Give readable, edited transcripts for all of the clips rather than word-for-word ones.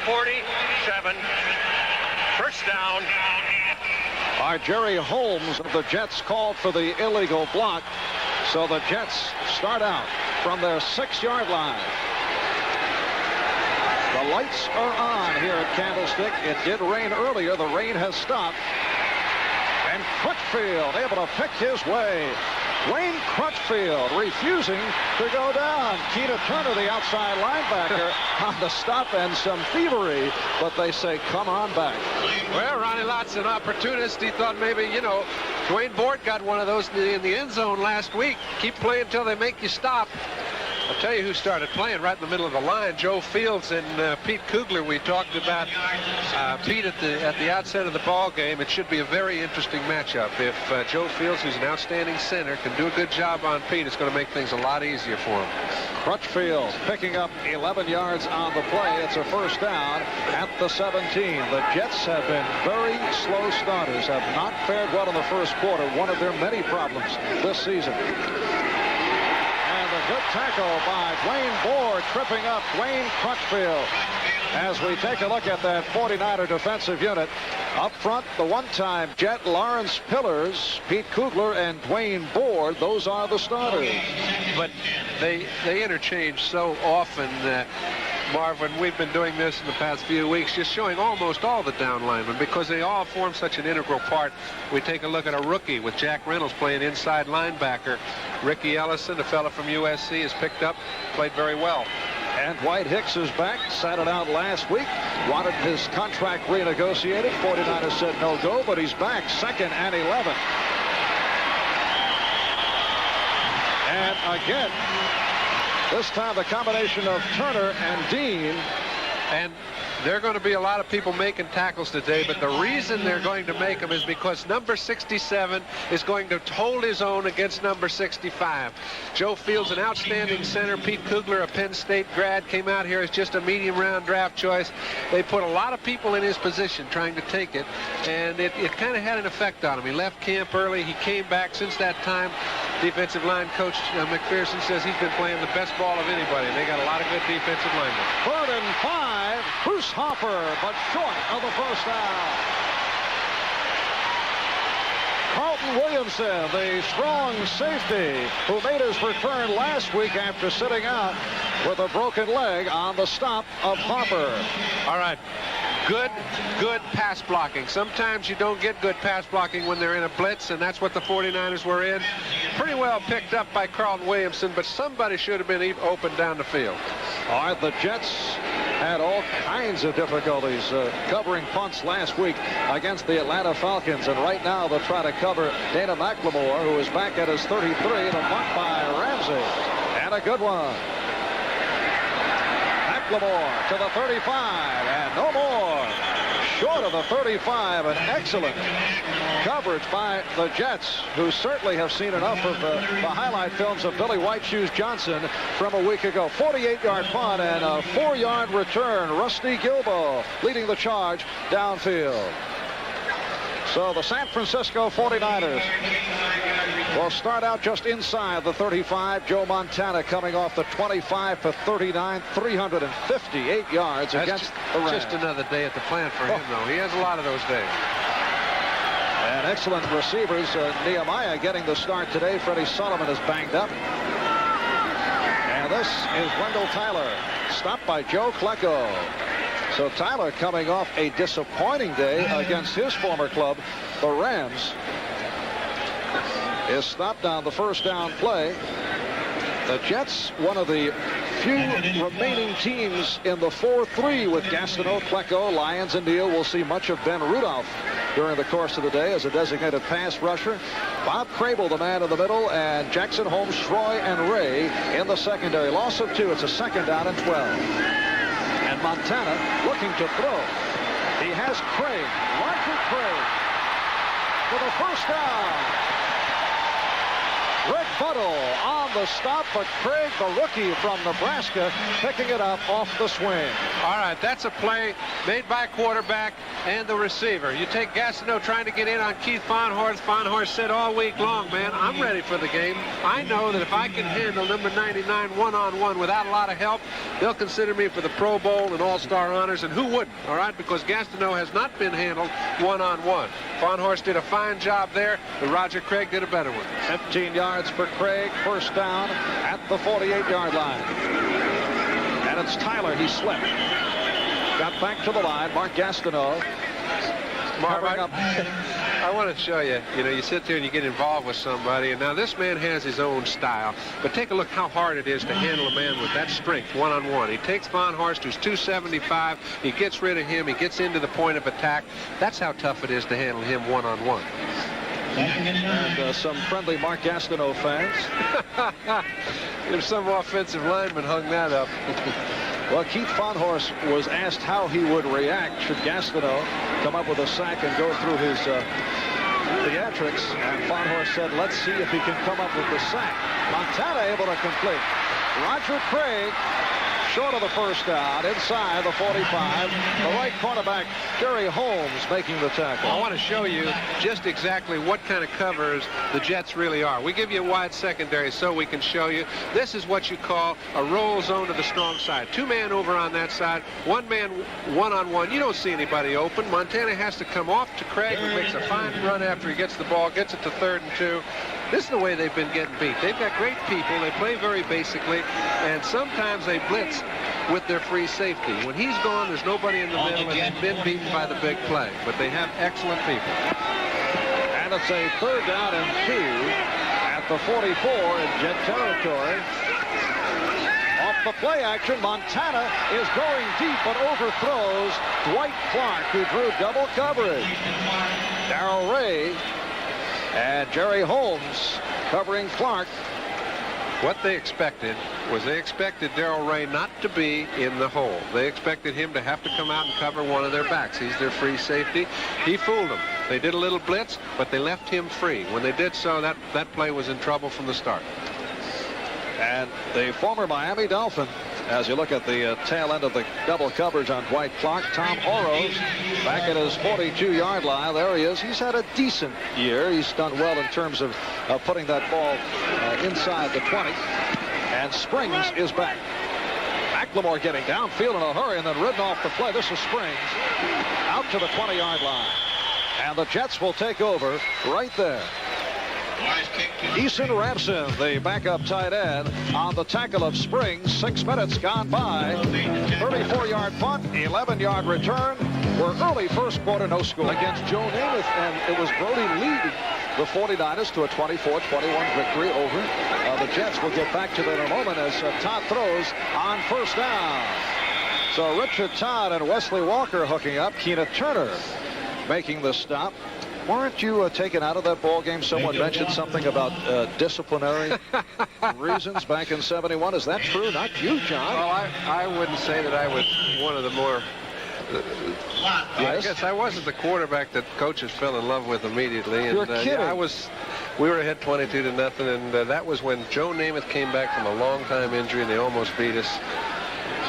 47. First down. Jerry Holmes of the Jets called for the illegal block. So the Jets start out from their 6-yard line. The lights are on here at Candlestick. It did rain earlier. The rain has stopped. And Crutchfield able to pick his way. Wayne Crutchfield refusing to go down. Keena Turner, the outside linebacker, on the stop and some thievery, but they say, come on back. Well, Ronnie Lott's an opportunist. He thought maybe, Dwayne Board got one of those in the end zone last week. Keep playing until they make you stop. I'll tell you who started playing right in the middle of the line. Joe Fields and Pete Kugler. We talked about Pete at the outset of the ball game. It should be a very interesting matchup. If Joe Fields, who's an outstanding center, can do a good job on Pete, it's going to make things a lot easier for him. Crutchfield picking up 11 yards on the play. It's a first down at the 17. The Jets have been very slow starters, have not fared well in the first quarter, one of their many problems this season. Good tackle by Dwayne Board, tripping up Wayne Crutchfield. As we take a look at that 49er defensive unit, up front, the one-time Jet Lawrence Pillars, Pete Kugler, and Dwayne Board, those are the starters. But they interchange so often, Marvin. We've been doing this in the past few weeks, just showing almost all the down linemen because they all form such an integral part. We take a look at a rookie with Jack Reynolds playing inside linebacker. Ricky Ellison, a fella from USC, has picked up, played very well. And Dwight Hicks is back. Sat it out last week. Wanted his contract renegotiated. 49ers said no go, but he's back. 2nd and 11. And again, this time the combination of Turner and Dean. And there are going to be a lot of people making tackles today, but the reason they're going to make them is because number 67 is going to hold his own against number 65. Joe Fields, an outstanding center. Pete Kugler, a Penn State grad, came out here as just a medium round draft choice. They put a lot of people in his position trying to take it, and it kind of had an effect on him. He left camp early. He came back. Since that time, defensive line coach McPherson says he's been playing the best ball of anybody, and they got a lot of good defensive linemen. 3rd and 5. Bruce Hopper, but short of the first down. Carlton Williamson, the strong safety who made his return last week after sitting out with a broken leg on the stop of Hopper. All right. Good pass blocking. Sometimes you don't get good pass blocking when they're in a blitz, and that's what the 49ers were in. Pretty well picked up by Carlton Williamson, but somebody should have been open down the field. All right, the Jets had all kinds of difficulties covering punts last week against the Atlanta Falcons, and right now they'll try to cover Dana McLemore, who is back at his 33, and a punt by Ramsey, and a good one. McLemore to the 35, and no more. Short of the 35, an excellent coverage by the Jets, who certainly have seen enough of the highlight films of Billy White Shoes Johnson from a week ago. 48-yard punt and a 4-yard return. Rusty Gilbo leading the charge downfield. So the San Francisco 49ers will start out just inside the 35. Joe Montana coming off the 25 for 39, 358 yards against the Rams. Just another day at the plant for him, though. He has a lot of those days. And excellent receivers. Nehemiah getting the start today. Freddie Solomon is banged up. And this is Wendell Tyler, stopped by Joe Klecko. So Tyler coming off a disappointing day against his former club, the Rams, is stopped on the first down play. The Jets, one of the few remaining teams in the 4-3 with Gastineau, Klecko, Lyons, and Neal. We'll see much of Ben Rudolph during the course of the day as a designated pass rusher. Bob Crable, the man in the middle, and Jackson Holmes, Troy, and Ray in the secondary. Loss of 2. It's a 2nd down and 12. And Montana looking to throw. He has Craig, Roger Craig, for the first down. Greg Buttle on the stop, but Craig, the rookie from Nebraska, picking it up off the swing. All right, that's a play made by quarterback and the receiver. You take Gastineau trying to get in on Keith Fonhorst. Fonhorst said all week long, man, I'm ready for the game. I know that if I can handle number 99 one-on-one without a lot of help, they'll consider me for the Pro Bowl and All-Star honors, and who wouldn't, all right, because Gastineau has not been handled one-on-one. Fonhorst did a fine job there, but Roger Craig did a better one. 15 yards for Craig, first down at the 48-yard line. And it's Tyler, he slipped. Got back to the line, Mark Gastineau. Mark, I want to show you, you sit there and you get involved with somebody, and now this man has his own style, but take a look how hard it is to handle a man with that strength one-on-one. He takes Fonhorst, who's 275, he gets rid of him, he gets into the point of attack. That's how tough it is to handle him one-on-one. And some friendly Mark Gastineau fans. If some offensive lineman hung that up. Well, Keith Fonhorst was asked how he would react should Gastineau come up with a sack and go through his theatrics. And Fonhorst said, let's see if he can come up with the sack. Montana able to complete. Roger Craig short of the first down, inside the 45. The right cornerback, Jerry Holmes, making the tackle. I want to show you just exactly what kind of covers the Jets really are. We give you a wide secondary so we can show you. This is what you call a roll zone to the strong side. Two man over on that side, one man one-on-one. You don't see anybody open. Montana has to come off to Craig, who makes a fine run after he gets the ball, gets it to 3rd and 2. This is the way they've been getting beat. They've got great people. They play very basically, and sometimes they blitz with their free safety. When he's gone, there's nobody in the middle, and they've been beaten by the big play. But they have excellent people. And it's a 3rd down and 2 at the 44 in Jet territory. Off the play action, Montana is going deep but overthrows Dwight Clark, who drew double coverage. Darrell Ray and Jerry Holmes covering Clark. What they expected was they expected Darrell Ray not to be in the hole. They expected him to have to come out and cover one of their backs. He's their free safety. He fooled them. They did a little blitz, but they left him free. When they did so, that play was in trouble from the start. And the former Miami Dolphin, as you look at the tail end of the double coverage on Dwight Clark, Tom Oro's back at his 42-yard line. There he is. He's had a decent year. He's done well in terms of putting that ball inside the 20. And Springs is back. McLemore getting downfield in a hurry and then ridden off the play. This is Springs out to the 20-yard line. And the Jets will take over right there. Eason Ramson, the backup tight end, on the tackle of Springs. 6 minutes gone by. 34-yard punt, 11-yard return. We're early first quarter, no score against Joe Namath, and it was Brody leading the 49ers to a 24-21 victory over the Jets. We'll get back to that in a moment as Todd throws on first down. So Richard Todd and Wesley Walker hooking up. Keena Turner making the stop. Weren't you taken out of that ball game? Someone mentioned something about disciplinary reasons back in '71. Is that true? Not you, John. Well, I wouldn't say that I was one of the more... I guess I wasn't the quarterback that coaches fell in love with immediately. You're kidding. Yeah, we were ahead 22-0, and that was when Joe Namath came back from a long-time injury, and they almost beat us.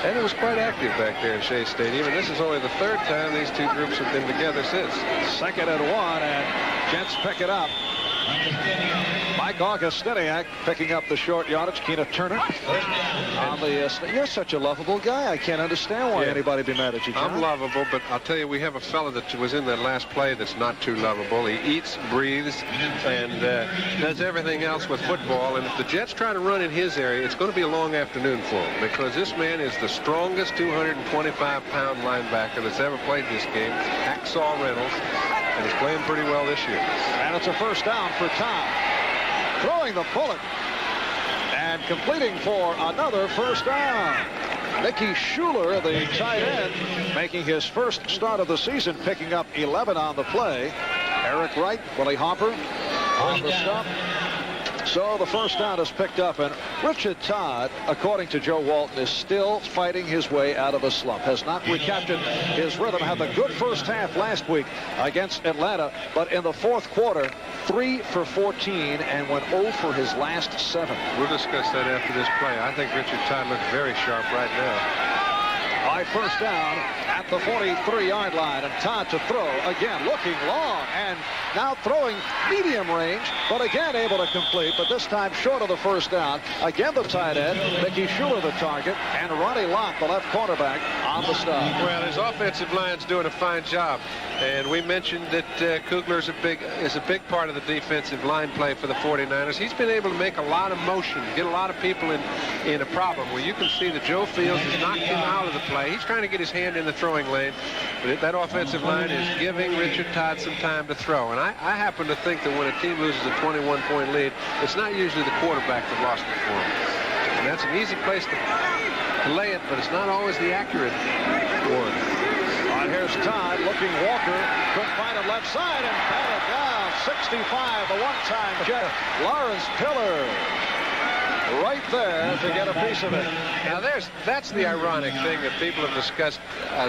And it was quite active back there in Shea Stadium. And this is only the 3rd time these two groups have been together since. 2nd and 1, and Jets pick it up. Mike Augustiniak picking up the short yardage. Keena Turner on the you're such a lovable guy. I can't understand why anybody be mad at you, John. I'm lovable, but I'll tell you, we have a fella that was in that last play that's not too lovable. He eats, breathes, and does everything else with football. And if the Jets try to run in his area, it's going to be a long afternoon for him, because this man is the strongest 225-pound linebacker that's ever played this game. Hacksaw Reynolds. And he's playing pretty well this year. And it's a first down for Tom. Throwing the bullet. And completing for another first down. Mickey Schuler, the tight end, making his first start of the season, picking up 11 on the play. Eric Wright, Willie Hopper on the stop. So the first down is picked up, and Richard Todd, according to Joe Walton, is still fighting his way out of a slump. Has not recaptured his rhythm. Had a good first half last week against Atlanta, but in the fourth quarter, 3 for 14 and went 0 for his last 7. We'll discuss that after this play. I think Richard Todd looks very sharp right now. All right, first down at the 43-yard line, and Todd to throw again, looking long, and now throwing medium range, but again able to complete, but this time short of the first down. Again the tight end, Mickey Schuler the target, and Ronnie Lott, the left cornerback, on the stop. Well, his offensive line's doing a fine job, and we mentioned that Kugler is a big part of the defensive line play for the 49ers. He's been able to make a lot of motion, get a lot of people in a problem where you can see that Joe Fields has knocked him out of the play. He's trying to get his hand in the throwing lane, but that offensive line is giving Richard Todd some time to throw. And I happen to think that when a team loses a 21-point lead, it's not usually the quarterback that lost it for him. And that's an easy place to lay it, but it's not always the accurate one. All right, here's Todd looking Walker. Couldn't find him left side and batted down. 65, the one-time Jet. Lawrence Pillar right there to get a piece of it. Now that's the ironic thing that people have discussed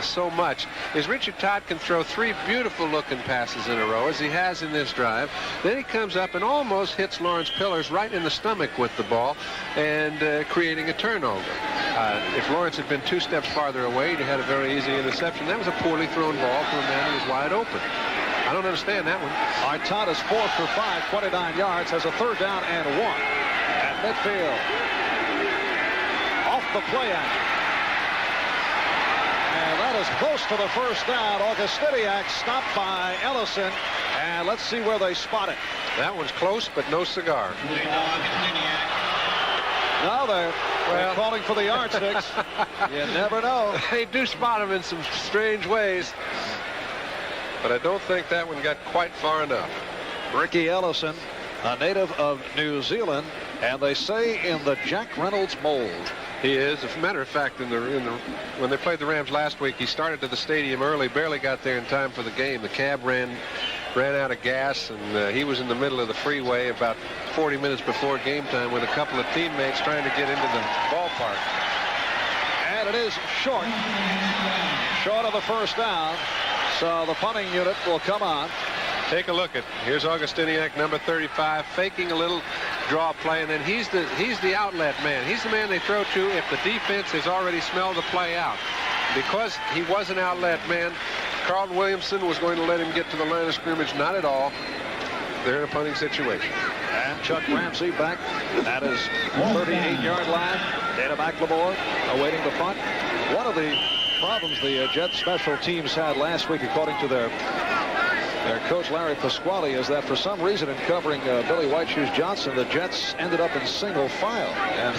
so much, is Richard Todd can throw 3 beautiful looking passes in a row, as he has in this drive. Then he comes up and almost hits Lawrence Pillars right in the stomach with the ball, and creating a turnover. If Lawrence had been 2 steps farther away, he had a very easy interception. That was a poorly thrown ball to a man who was wide open. I don't understand that one. All right, Todd is 4 for 5, 29 yards, has a 3rd down and 1 at midfield. Off the play action. And that is close to the first down. Augustiniak stopped by Ellison, and let's see where they spot it. That one's close, but no cigar. Now they're calling for the yardsticks. You never know. They do spot him in some strange ways, but I don't think that one got quite far enough. Ricky Ellison, a native of New Zealand, and they say in the Jack Reynolds mold. He is. As a matter of fact, when they played the Rams last week, he started to the stadium early, barely got there in time for the game. The cab ran out of gas, and he was in the middle of the freeway about 40 minutes before game time with a couple of teammates trying to get into the ballpark. And it is short of the first down, so the punting unit will come on. Take a look at, here's Augustiniak, number 35, faking a little draw play, and then he's the outlet man. He's the man they throw to if the defense has already smelled the play out. Because he was an outlet man, Carlton Williamson was going to let him get to the line of scrimmage. Not at all. They're in a punting situation. And Chuck Ramsey back at his 38-yard line. Dana McLemore awaiting the punt. One of the problems the Jets special teams had last week, according to their coach Larry Pasquale, is that for some reason in covering Billy White Shoes Johnson, the Jets ended up in single file, and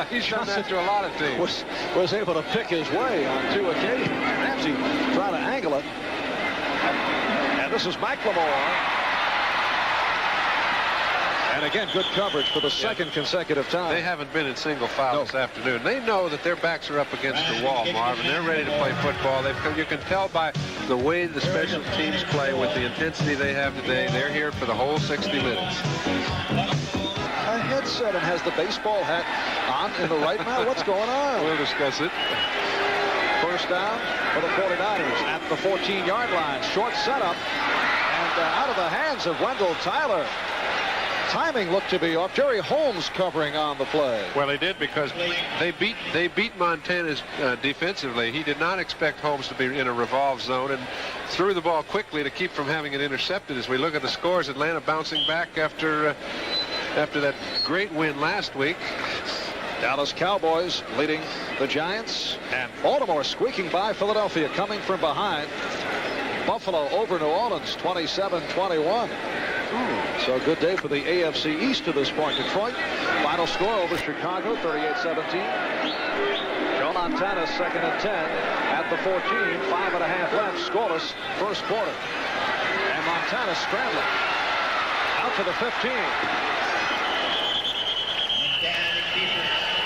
he's done that to a lot of teams. Was able to pick his way on 2 occasions. Ramsey trying to angle it, and this is McLemore. And again, good coverage for the second consecutive time. They haven't been in single file this afternoon. They know that their backs are up against the wall, Marvin. They're ready to play football. You can tell by the way the special teams play with the intensity they have today. They're here for the whole 60 minutes. A headset and has the baseball hat on in the right now. What's going on? We'll discuss it. First down for the 49ers at the 14-yard line. Short setup, and out of the hands of Wendell Tyler. Timing looked to be off. Jerry Holmes covering on the play. Well, they did, because they beat Montana's defensively. He did not expect Holmes to be in a revolve zone and threw the ball quickly to keep from having it intercepted. As we look at the scores, Atlanta bouncing back after that great win last week. Dallas Cowboys leading the Giants, and Baltimore squeaking by Philadelphia, coming from behind. Buffalo over New Orleans 27-21. So a good day for the AFC East to this point. Detroit, final score over Chicago, 38-17. Joe Montana, 2nd and 10 at the 14. 5.5 left, scoreless first quarter. And Montana scrambling out to the 15.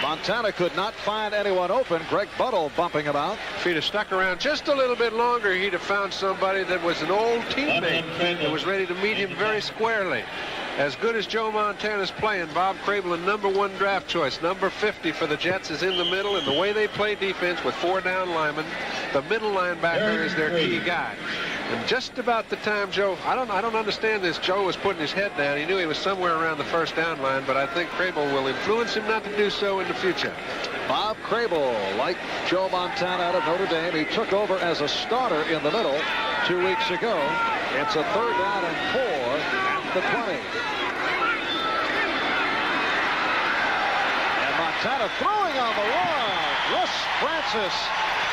Montana could not find anyone open. Greg Buttle bumping about. If he'd have stuck around just a little bit longer, he'd have found somebody that was an old teammate that was ready to meet him very squarely. as good as Joe Montana's playing, Bob Crable, a #1 draft choice, number 50 for the Jets, is in the middle. And the way they play defense with 4 down linemen, the middle linebacker is their key guy. And just about the time Joe, I don't understand this, Joe was putting his head down. He knew he was somewhere around the first down line, but I think Crable will influence him not to do so in the future. Bob Crable, like Joe Montana out of Notre Dame, he took over as a starter in the middle 2 weeks ago. It's a 3rd down and 4 at the 20. And Montana throwing on the run. Russ Francis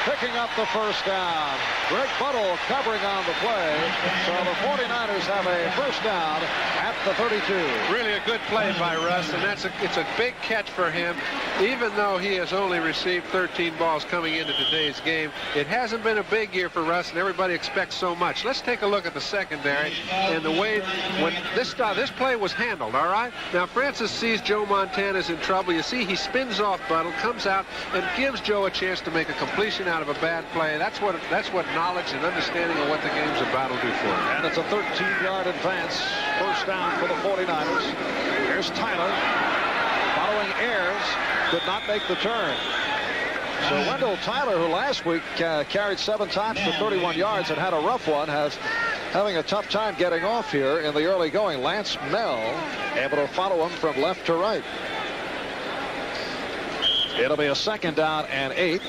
picking up the first down. Greg Buttle covering on the play. So the 49ers have a first down at the 32. Really a good play by Russ, and it's a big catch for him. Even though he has only received 13 balls coming into today's game, it hasn't been a big year for Russ, and everybody expects so much. Let's take a look at the secondary and the way when this play was handled, all right? Now, Francis sees Joe Montana's in trouble. You see he spins off Buttle, comes out, and gives Joe a chance to make a completion out of a bad play. That's what knowledge and understanding of what the game's about will do for him. And it's a 13-yard advance. First down for the 49ers. Here's Tyler. Following Ayers, could not make the turn. So Wendell Tyler, who last week carried 7 times for 31 yards and had a rough one, having a tough time getting off here in the early going. Lance Mell able to follow him from left to right. It'll be a 2nd down and 8.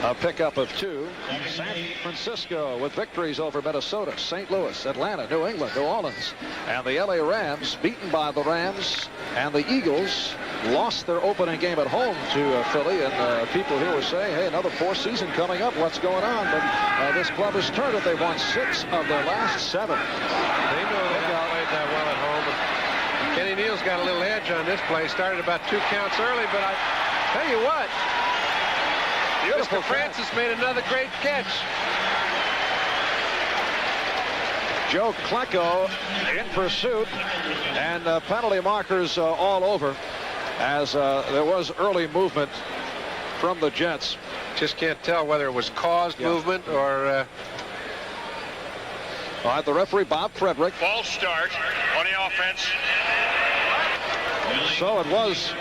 A pickup of 2. San Francisco with victories over Minnesota, St. Louis, Atlanta, New England, New Orleans, and the LA Rams beaten by the Rams, and the Eagles lost their opening game at home to Philly. And people here were saying, hey, another 4th season coming up. What's going on? But this club has turned it. They've won 6 of their last 7. They know they haven't played that well at home. And Kenny Neal's got a little edge on this play. Started about 2 counts early, but I tell you what, Mr. Francis made another great catch. Joe Klecko in pursuit, and penalty markers all over as there was early movement from the Jets. Just can't tell whether it was caused movement or... All right, the referee, Bob Frederick. False start on the offense. So it was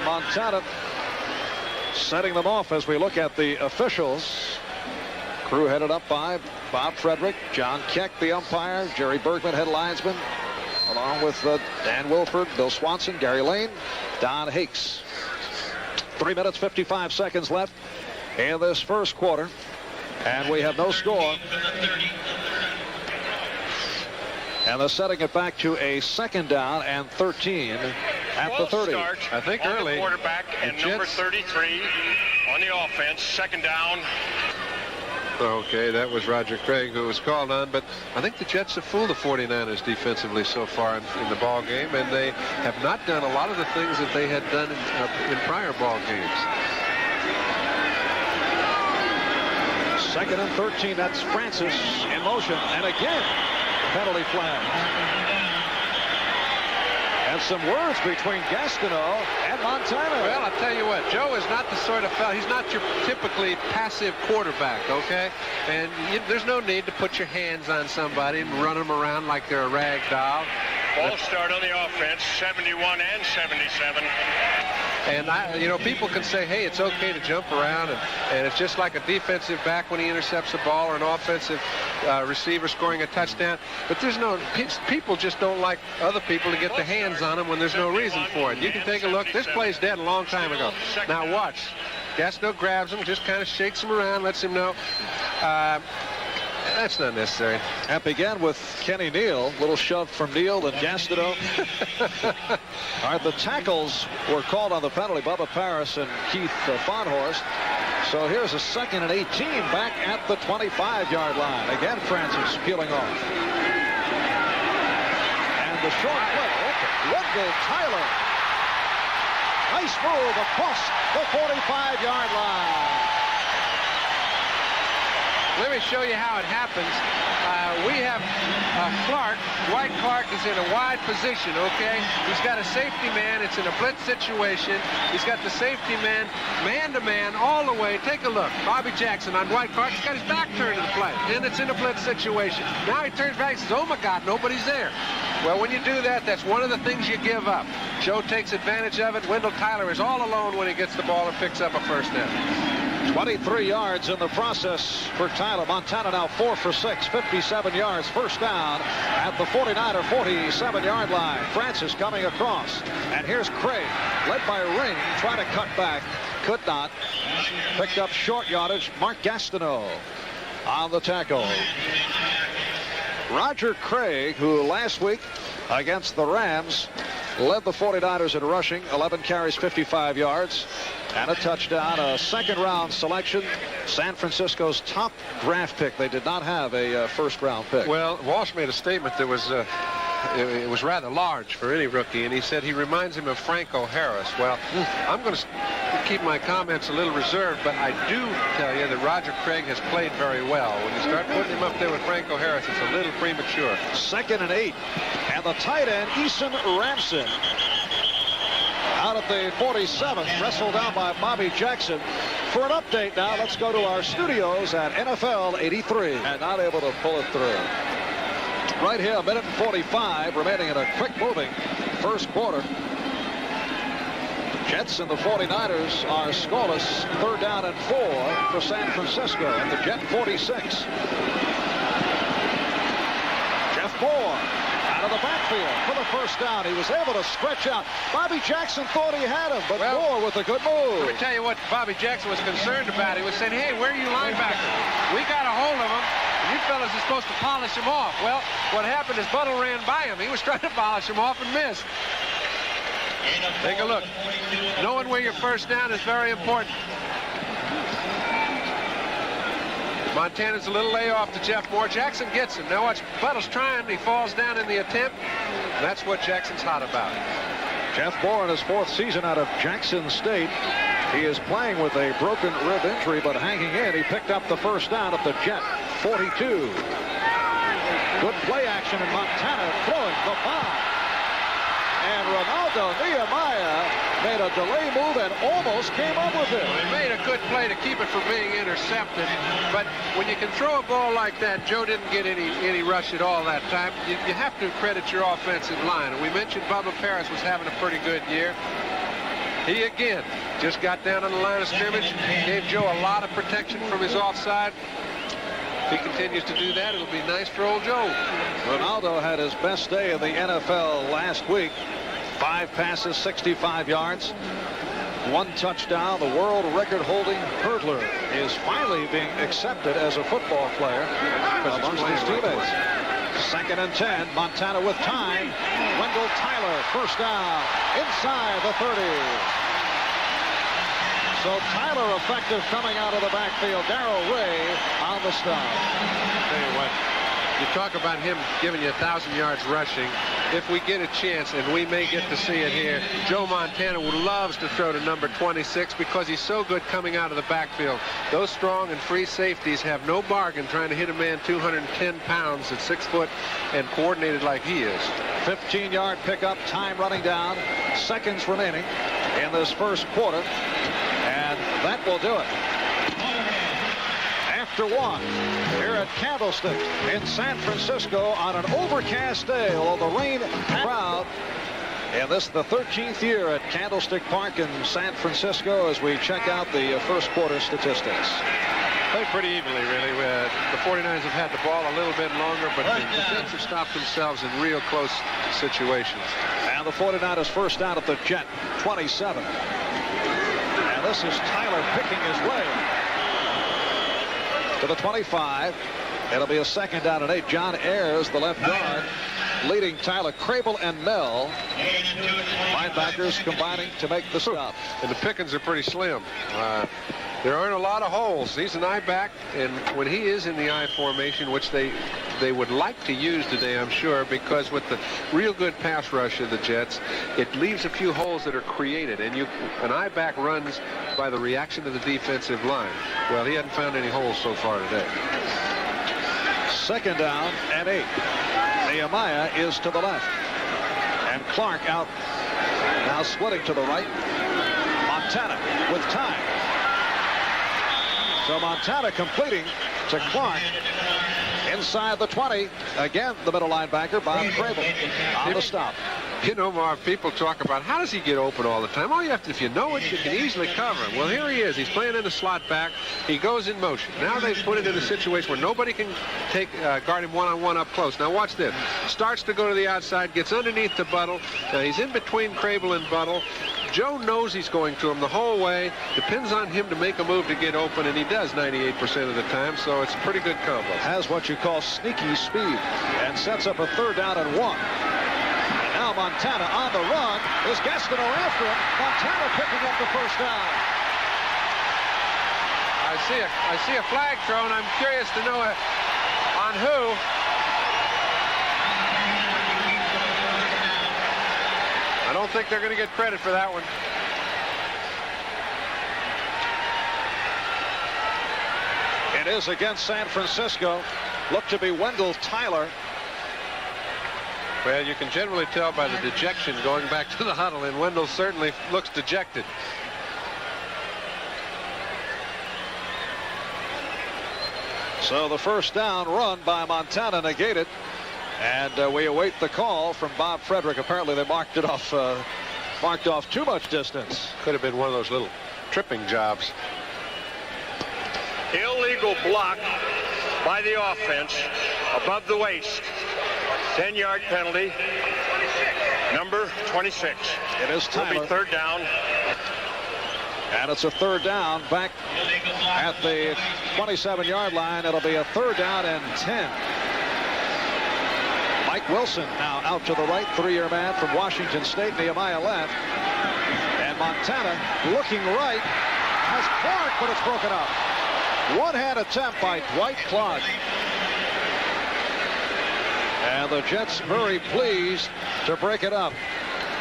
Montana setting them off as we look at the officials. Crew headed up by Bob Frederick, John Keck, the umpire, Jerry Bergman, head linesman, along with Dan Wilford, Bill Swanson, Gary Lane, Don Hakes. 3 minutes, 55 seconds left in this first quarter, and we have no score. And they're setting it back to a 2nd down and 13 at the 30. I think early. The quarterback and number 33 on the offense. 2nd down. Okay, that was Roger Craig who was called on, but I think the Jets have fooled the 49ers defensively so far in the ball game, and they have not done a lot of the things that they had done in prior ball games. 2nd and 13. That's Francis in motion, and again penalty flag. And some words between Gastineau and Montana. Well, I'll tell you what, Joe is not the sort of fellow, he's not your typically passive quarterback, okay? And there's no need to put your hands on somebody and run them around like they're a rag doll. False start on the offense, 71 and 77. And people can say, hey, it's okay to jump around, and it's just like a defensive back when he intercepts a ball, or an offensive receiver scoring a touchdown. But there's no, people just don't like other people to get their hands on them when there's no reason for it. You can take a look. This play's dead a long time ago. Now watch. Gastineau grabs him, just kind of shakes him around, lets him know. That's not necessary. And began with Kenny Neal. Little shove from Neal and Gastineau. All right, the tackles were called on the penalty. Bubba Paris and Keith Fonhorst. So here's a 2nd and 18 back at the 25-yard line. Again, Francis peeling off. And the short flip open. Wendell Tyler. Nice move across the 45-yard line. Let me show you how it happens. We have Clark. Dwight Clark is in a wide position, okay? He's got a safety man. It's in a blitz situation. He's got the safety man-to-man all the way. Take a look. Bobby Jackson on Dwight Clark. He's got his back turned to the play, and it's in a blitz situation. Now he turns back and says, oh, my God, nobody's there. Well, when you do that, that's one of the things you give up. Joe takes advantage of it. Wendell Tyler is all alone when he gets the ball and picks up a first down. 23 yards in the process for Tyler. Montana now 4 for 6, 57 yards. First down at the 49 or 47-yard line. Francis coming across. And here's Craig, led by Ring, trying to cut back. Could not. Picked up short yardage. Mark Gastineau on the tackle. Roger Craig, who last week against the Rams led the 49ers in rushing, 11 carries, 55 yards, and a touchdown. A second-round selection, San Francisco's top draft pick. They did not have a first-round pick. Well, Walsh made a statement that was it was rather large for any rookie, and he said he reminds him of Franco Harris. Well, I'm going to keep my comments a little reserved, but I do tell you that Roger Craig has played very well. When you start putting him up there with Franco Harris, it's a little premature. 2nd and 8, and the tight end, Eason Ramson, out at the 47, wrestled down by Bobby Jackson. For an update now, let's go to our studios at NFL 83, and not able to pull it through. Right here, 1:45 remaining in a quick-moving first quarter. Jets and the 49ers are scoreless. 3rd down and 4 for San Francisco at the Jet 46. Jeff Moore out of the backfield for the first down. He was able to stretch out. Bobby Jackson thought he had him, but Moore with a good move. Let me tell you what Bobby Jackson was concerned about. He was saying, hey, where are you linebackers? We got a hold of him. You fellas are supposed to polish him off. Well, what happened is Buttle ran by him. He was trying to polish him off and missed. Take a look. Knowing where your first down is very important. Montana's a little layoff to Jeff Moore. Jackson gets him. Now watch, Buttle's trying. He falls down in the attempt. That's what Jackson's hot about. Jeff Moore in his 4th season out of Jackson State. He is playing with a broken rib injury, but hanging in. He picked up the first down at the Jet 42. Good play action in Montana, throwing the bomb. And Ronaldo Nehemiah made a delay move and almost came up with it. He made a good play to keep it from being intercepted. But when you can throw a ball like that, Joe didn't get any rush at all that time. You have to credit your offensive line. And we mentioned Bubba Paris was having a pretty good year. He again just got down on the line of scrimmage, gave Joe a lot of protection from his offside. If he continues to do that, it'll be nice for old Joe. Ronaldo had his best day in the NFL last week. 5 passes, 65 yards, 1 touchdown. The world record-holding hurdler is finally being accepted as a football player amongst his teammates. 2nd and 10, Montana with time. Wendell Tyler, first down, inside the 30. So Tyler effective coming out of the backfield. Darrell Ray on the stop. Tell you what, you talk about him giving you 1,000 yards rushing. If we get a chance, and we may get to see it here, Joe Montana loves to throw to number 26 because he's so good coming out of the backfield. Those strong and free safeties have no bargain trying to hit a man 210 pounds at 6 foot and coordinated like he is. 15-yard pickup, time running down, seconds remaining in this first quarter, and that will do it. After 1 here at Candlestick in San Francisco on an overcast day, although the rain crowd. And this is the 13th year at Candlestick Park in San Francisco as we check out the first quarter statistics. Played pretty evenly, really. The 49ers have had the ball a little bit longer, but the Jets have stopped themselves in real close situations. And the 49ers first down at the Jet 27. And this is Tyler picking his way to the 25. It'll be a 2nd down and 8. John Ayers, the left guard, leading Tyler. Crable and Mel, linebackers, combining to make the stop. And the pickings are pretty slim. There aren't a lot of holes. He's an I back, and when he is in the I formation, which they would like to use today, I'm sure, because with the real good pass rush of the Jets, it leaves a few holes that are created, and an I back runs by the reaction of the defensive line. Well, he hadn't found any holes so far today. 2nd down and 8. Nehemiah is to the left, and Clark out now, splitting to the right. Montana with time. So Montana completing to Clark Inside the 20. Again, the middle linebacker, Bob Crable, on the stop. You know, Marv, people talk about how does he get open all the time. All you have to, if you know it, you can easily cover him. Well, here he is. He's playing in the slot back. He goes in motion. Now they've put it in a situation where nobody can guard him one-on-one up close. Now watch this. Starts to go to the outside, gets underneath the Buttle. Now he's in between Crable and Buttle. Joe knows he's going to him the whole way. Depends on him to make a move to get open, and he does 98% of the time, so it's a pretty good combo. Has what you call sneaky speed and sets up a 3rd down and 1. Now Montana on the run. Is Gastineau after him? Montana picking up the 1st down. I see a flag thrown. I'm curious to know on who. I don't think they're going to get credit for that one. It is against San Francisco. Look to be Wendell Tyler. Well, you can generally tell by the dejection going back to the huddle, and Wendell certainly looks dejected. So the 1st down run by Montana negated. And we await the call from Bob Frederick. Apparently they marked off too much distance. Could have been one of those little tripping jobs. Illegal block by the offense above the waist. 10-yard penalty. Number 26. It is Tyler. Will be 3rd down. And it's a 3rd down back at the 27-yard line. It'll be a 3rd down and 10. Mike Wilson now out to the right, 3-year man from Washington State, Nehemiah left. And Montana looking right, has Clark, but it's broken up. One-hand attempt by Dwight Clark. And the Jets very pleased to break it up.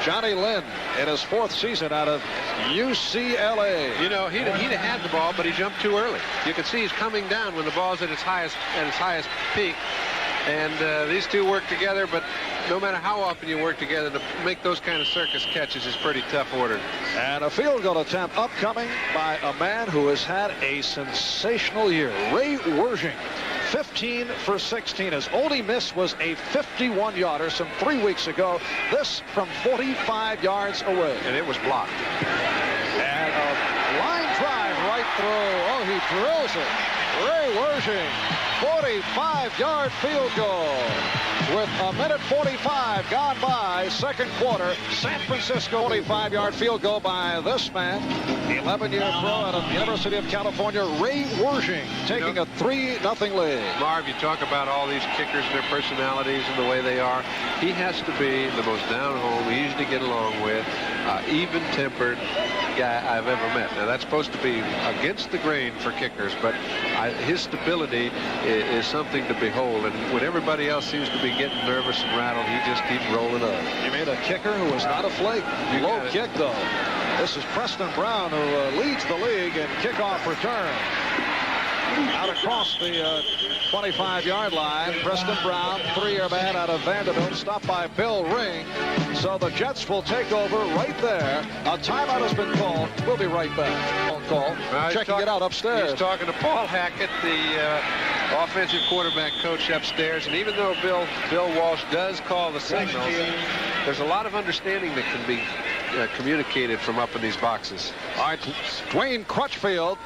Johnny Lynn in his 4th season out of UCLA. You know, he'd have had the ball, but he jumped too early. You can see he's coming down when the ball's at its highest peak. And these two work together, but no matter how often you work together, to make those kind of circus catches is pretty tough order. And a field goal attempt upcoming by a man who has had a sensational year, Ray Wersching. 15 for 16. His only miss was a 51-yarder some 3 weeks ago. This from 45 yards away. And it was blocked. And a line drive right through. Oh, he drills it. Ray Wersching, 45-yard field goal. With a minute 45 gone by, 2nd quarter. San Francisco, 45-yard field goal by this man. 11-year pro out of the University of California, Ray Wersching, taking a 3-0 lead. Marv, you talk about all these kickers and their personalities and the way they are. He has to be the most down-home, easy to get along with, even-tempered guy I've ever met. Now, that's supposed to be against the grain for kickers, but his stability is something to behold. And when everybody else seems to be getting nervous and rattled, he just keeps rolling up. You made a kicker who was not a flake. Low kick, though. This is Preston Brown, who leads the league in kickoff return. Out across the 25-yard line, Preston Brown, 3-year man out of Vanderbilt, stopped by Bill Ring. So the Jets will take over right there. A timeout has been called. We'll be right back. Call. Checking it out upstairs. He's talking to Paul Hackett, the offensive quarterback coach upstairs. And even though Bill Walsh does call the signals, there's a lot of understanding that can be communicated from up in these boxes. All right, Dwayne Crutchfield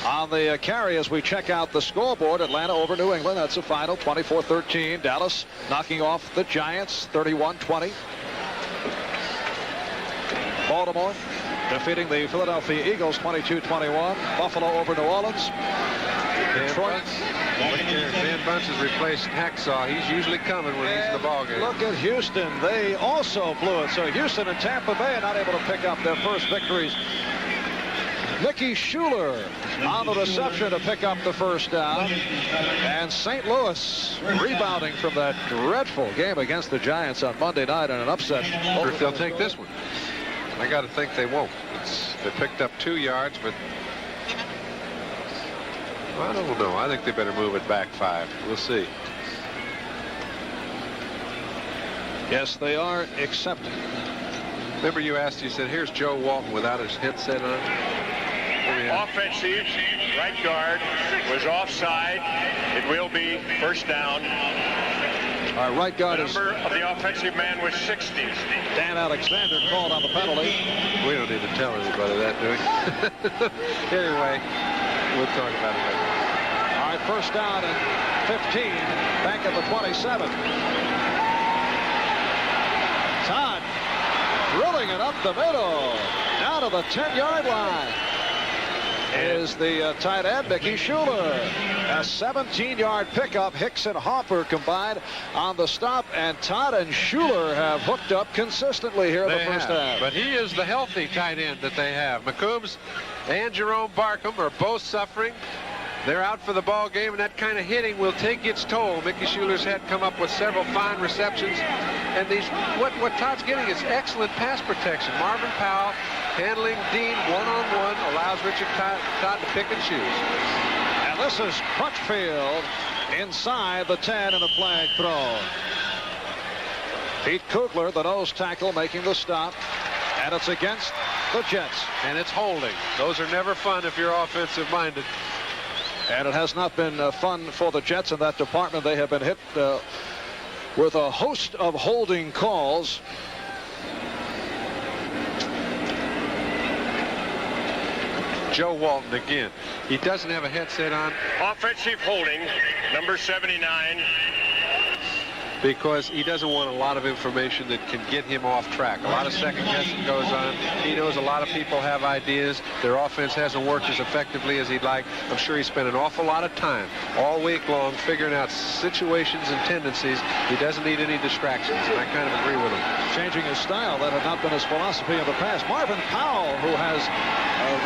on the carry as we check out the scoreboard. Atlanta over New England. That's a final 24-13. Dallas knocking off the Giants 31-20. Baltimore defeating the Philadelphia Eagles 22-21. Buffalo over New Orleans. Detroit. Dan Bunce has replaced Hacksaw. He's usually coming when he's in the ballgame. Look at Houston. They also blew it. So Houston and Tampa Bay are not able to pick up their first victories. Mickey Schuler on the reception to pick up the 1st down. And St. Louis rebounding from that dreadful game against the Giants on Monday night in an upset. If they'll take this one. I got to think they won't. They picked up 2 yards, but I don't know. I think they better move it back 5. We'll see. Yes, they are accepting. Remember you asked, you said, here's Joe Walton without his headset on. Offensive right guard was offside. It will be first down. Our right guard The number of the offensive man was 60. Dan Alexander called on the penalty. We don't need to tell anybody that, do we? Anyway, we'll talk about it later. All right, first down and 15, back at the 27. Todd drilling it up the middle, down to the 10-yard line. Is the tight end, Mickey Schuler. A 17-yard pickup. Hicks and Hopper combined on the stop, and Todd and Schuler have hooked up consistently here in the first half. But he is the healthy tight end that they have. McCombs and Jerome Barkham are both suffering. They're out for the ball game, and that kind of hitting will take its toll. Mickey Schuler's had come up with several fine receptions, and these what Todd's getting is excellent pass protection. Marvin Powell handling Dean one-on-one allows Richard Todd to pick and choose. And this is Crutchfield inside the 10 and a flag throw. Pete Kugler, the nose tackle, making the stop, and it's against the Jets. And it's holding. Those are never fun if you're offensive-minded. And it has not been fun for the Jets in that department. They have been hit with a host of holding calls. Joe Walton again. He doesn't have a headset on. Offensive holding, number 79. Because he doesn't want a lot of information that can get him off track. A lot of second guessing goes on. He knows a lot of people have ideas. Their offense hasn't worked as effectively as he'd like. I'm sure he spent an awful lot of time all week long figuring out situations and tendencies. He doesn't need any distractions, and I kind of agree with him. Changing his style, that had not been his philosophy in the past. Marvin Powell, who has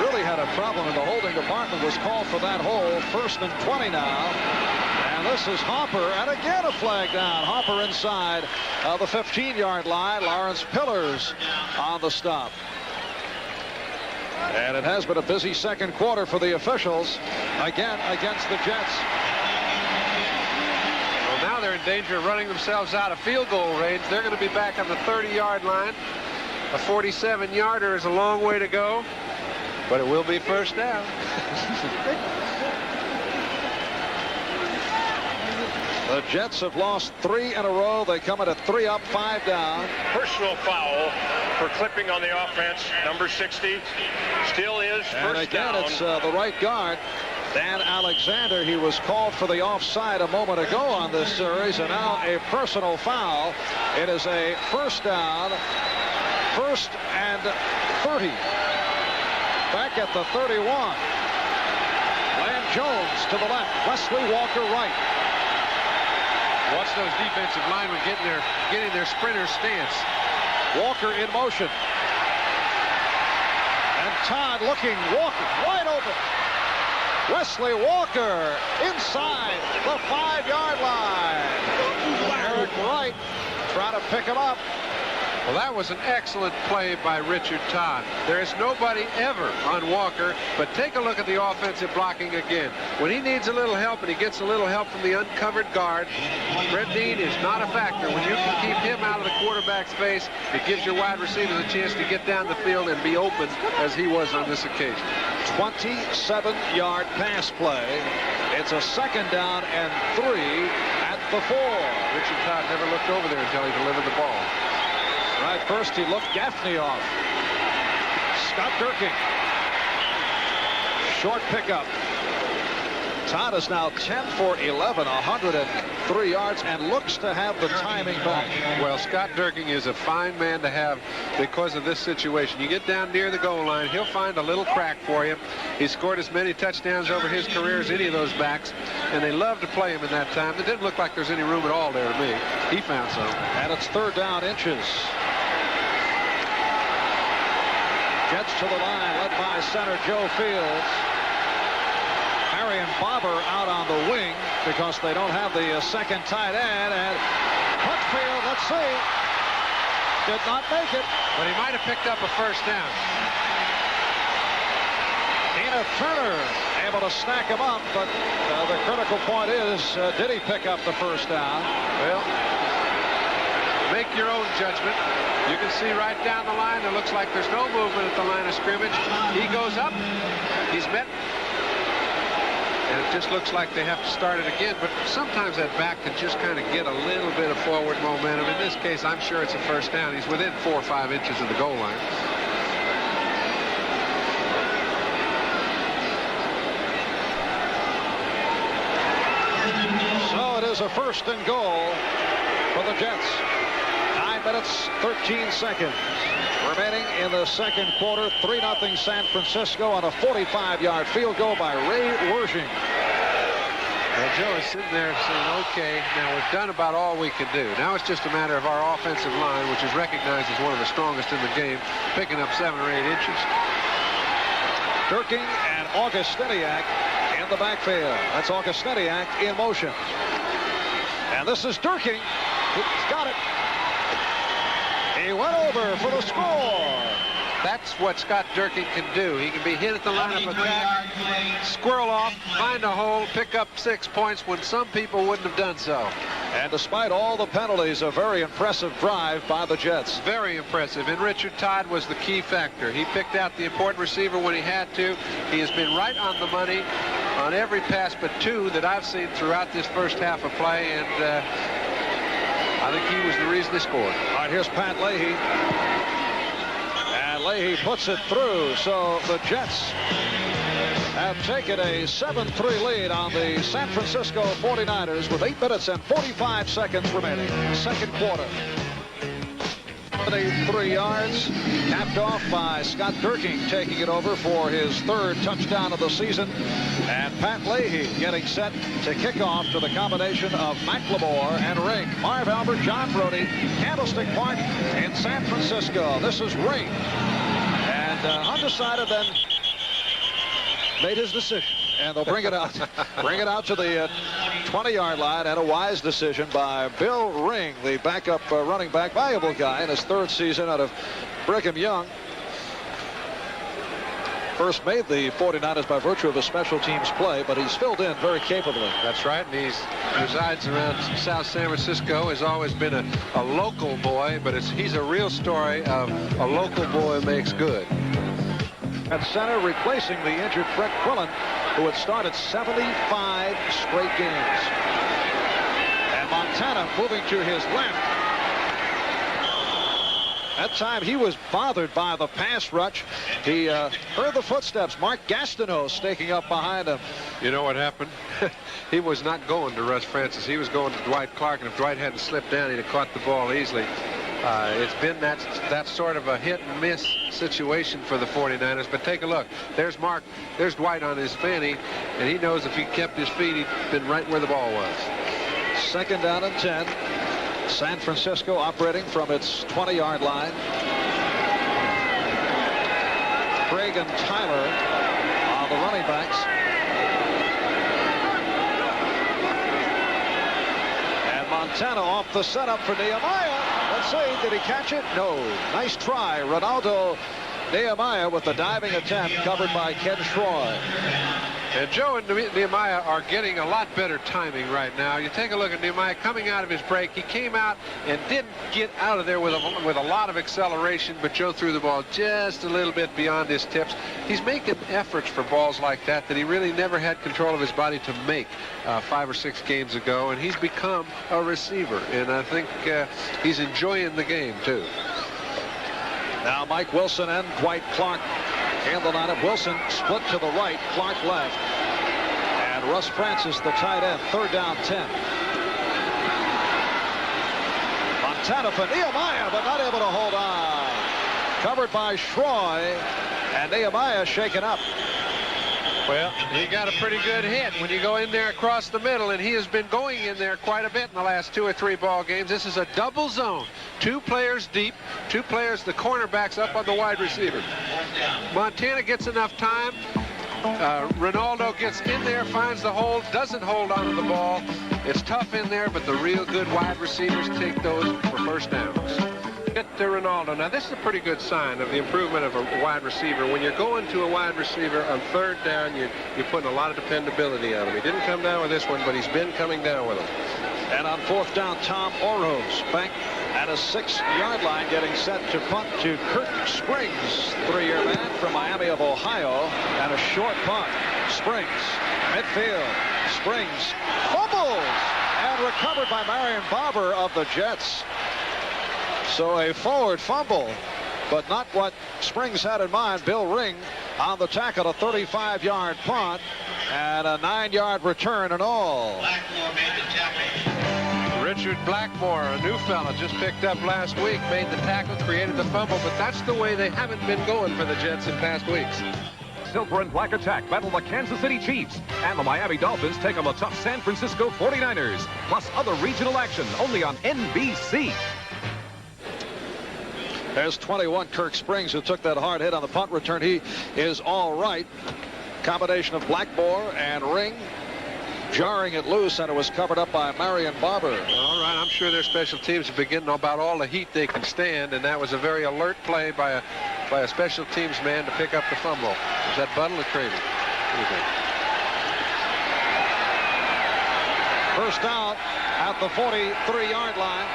really had a problem in the holding department, was called for that hold. First and 20 now. And this is Hopper, and again a flag down. Hopper inside the 15-yard line. Lawrence Pillars on the stop. And it has been a busy second quarter for the officials, again against the Jets. Well, now they're in danger of running themselves out of field goal range. They're going to be back on the 30-yard line. A 47-yarder is a long way to go, but it will be first down. The Jets have lost 3 in a row. They come at a 3 up, 5 down. Personal foul for clipping on the offense, number 60. Still is first and again, down. it's the right guard, Dan Alexander. He was called for the offside a moment ago on this series, and now a personal foul. It is a first down, 1st and 30. Back at the 31. Lamb Jones to the left. Wesley Walker right. Watch those defensive linemen getting their sprinter stance. Walker in motion. And Todd looking, Walker wide open. Wesley Walker inside the 5-yard line. Eric Wright trying to pick him up. Well, that was an excellent play by Richard Todd. There is nobody ever on Walker, but take a look at the offensive blocking again. When he needs a little help and he gets a little help from the uncovered guard, Brett Dean is not a factor. When you can keep him out of the quarterback's face, it gives your wide receivers a chance to get down the field and be open as he was on this occasion. 27-yard pass play. It's a 2nd down and 3 at the 4. Richard Todd never looked over there until he delivered the ball. Right, first he looked Gaffney off. Scott Durkin. Short pickup. Todd is now 10 for 11, 103 yards, and looks to have the timing back. Well, Scott Durkin is a fine man to have because of this situation. You get down near the goal line, he'll find a little crack for you. He's scored as many touchdowns over his career as any of those backs, and they love to play him in that time. It didn't look like there's any room at all there to me. He found some. And it's 3rd down inches. Jets to the line, led by center Joe Fields. Harry and Bobber out on the wing because they don't have the second tight end. And Crutchfield, let's see, did not make it. But he might have picked up a first down. Tina Turner able to snack him up, but the critical point is, did he pick up the first down? Well, Make your own judgment. You can see right down the line, it looks like there's no movement at the line of scrimmage. He goes up. He's met. And it just looks like they have to start it again. But sometimes that back can just kind of get a little bit of forward momentum. In this case, I'm sure it's a first down. He's within 4 or 5 inches of the goal line. So it is a 1st and goal for the Jets. 9 minutes, 13 seconds remaining in the second quarter. 3-0 San Francisco on a 45-yard field goal by Ray Wershing. Well, Joe is sitting there saying, okay, now we've done about all we can do. Now it's just a matter of our offensive line, which is recognized as one of the strongest in the game, picking up 7 or 8 inches. Durking and Augustiniak in the backfield. That's Augustiniak in motion. And this is Durking. He's got it. He went over for the score. That's what Scott Durkin can do. He can be hit at the line of attack, squirrel off, find a hole, pick up 6 points when some people wouldn't have done so. And despite all the penalties, a very impressive drive by the Jets. Very impressive. And Richard Todd was the key factor. He picked out the important receiver when he had to. He has been right on the money on every pass but 2 that I've seen throughout this first half of play. And I think he was the reason they scored. All right, here's Pat Leahy. And Leahy puts it through. So the Jets have taken a 7-3 lead on the San Francisco 49ers with 8 minutes and 45 seconds remaining. Second quarter. 73 yards, capped off by Scott Durking taking it over for his 3rd touchdown of the season. And Pat Leahy getting set to kick off to the combination of McLemore and Ring. Marv Albert, John Brody, Candlestick Park in San Francisco. This is Ring. And undecided then made his decision. And they'll bring it out. Bring it out to the 20-yard line, and a wise decision by Bill Ring, the backup running back, valuable guy in his 3rd season out of Brigham Young. First made the 49ers by virtue of his special teams play, but he's filled in very capably. That's right, and he resides around South San Francisco, has always been a local boy, but he's a real story of a local boy makes good. At center, replacing the injured Brett Quillen, who had started 75 straight games. And Montana moving to his left. That time he was bothered by the pass rush. He heard the footsteps. Mark Gastineau staking up behind him. You know what happened? He was not going to Russ Francis. He was going to Dwight Clark, and if Dwight hadn't slipped down, he'd have caught the ball easily. It's been that sort of a hit and miss situation for the 49ers. But take a look. There's Mark. There's Dwight on his fanny, and he knows if he kept his feet, he'd been right where the ball was. 2nd down and 10. San Francisco operating from its 20-yard line. Craig and Tyler are the running backs. And Montana off the setup for Nehemiah. Let's see, did he catch it? No. Nice try. Ronaldo Nehemiah with the diving attempt, covered by Ken Schroy. And Joe and Nehemiah are getting a lot better timing right now. You take a look at Nehemiah coming out of his break. He came out and didn't get out of there with a lot of acceleration, but Joe threw the ball just a little bit beyond his tips. He's making efforts for balls like that he really never had control of his body to make 5 or 6 games ago, and he's become a receiver, and I think he's enjoying the game too. Now Mike Wilson and Dwight Clark in the lineup. Wilson split to the right, Clark left. And Russ Francis, the tight end. 3rd down, 10. Montana for Nehemiah, but not able to hold on. Covered by Schroy, and Nehemiah shaken up. Well, he got a pretty good hit when you go in there across the middle, and he has been going in there quite a bit in the last 2 or 3 ball games. This is a double zone. 2 players deep, 2 players, the cornerbacks up on the wide receiver. Montana gets enough time. Ronaldo gets in there, finds the hole, doesn't hold on to the ball. It's tough in there, but the real good wide receivers take those for first downs. Get to Ronaldo. Now, this is a pretty good sign of the improvement of a wide receiver. When you're going to a wide receiver on 3rd down, you're putting a lot of dependability on him. He didn't come down with this one, but he's been coming down with him. And on 4th down, Tom Oro's back at a 6-yard line, getting set to punt to Kirk Springs, 3-year man from Miami of Ohio, and a short punt. Springs, midfield. Springs fumbles and recovered by Marion Barber of the Jets. So a forward fumble, but not what Springs had in mind. Bill Ring on the tackle, a 35-yard punt and a 9-yard return and all. Richard Blackmore, a new fella, just picked up last week, made the tackle, created the fumble, but that's the way they haven't been going for the Jets in past weeks. Silver and Black Attack battle the Kansas City Chiefs, and the Miami Dolphins take on the tough San Francisco 49ers, plus other regional action only on NBC. There's 21, Kirk Springs, who took that hard hit on the punt return. He is all right. Combination of Blackmore and Ring jarring it loose, and it was covered up by Marion Barber. All right, I'm sure their special teams have been getting about all the heat they can stand, and that was a very alert play by a special teams man to pick up the fumble. Was that Buttle or Cravey? First down at the 43-yard line.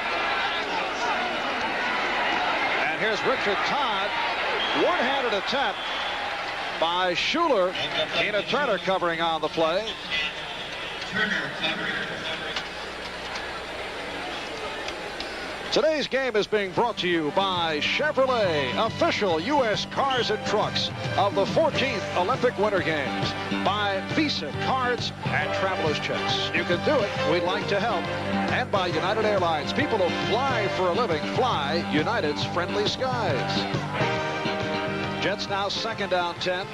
And here's Richard Todd. One-handed attempt by Schuler. Tina Turner covering on the play. Today's game is being brought to you by Chevrolet, official U.S. cars and trucks of the 14th Olympic Winter Games. By Visa cards and traveler's checks. You can do it. We'd like to help. And by United Airlines. People who fly for a living fly United's friendly skies. Jets now 2nd down 10.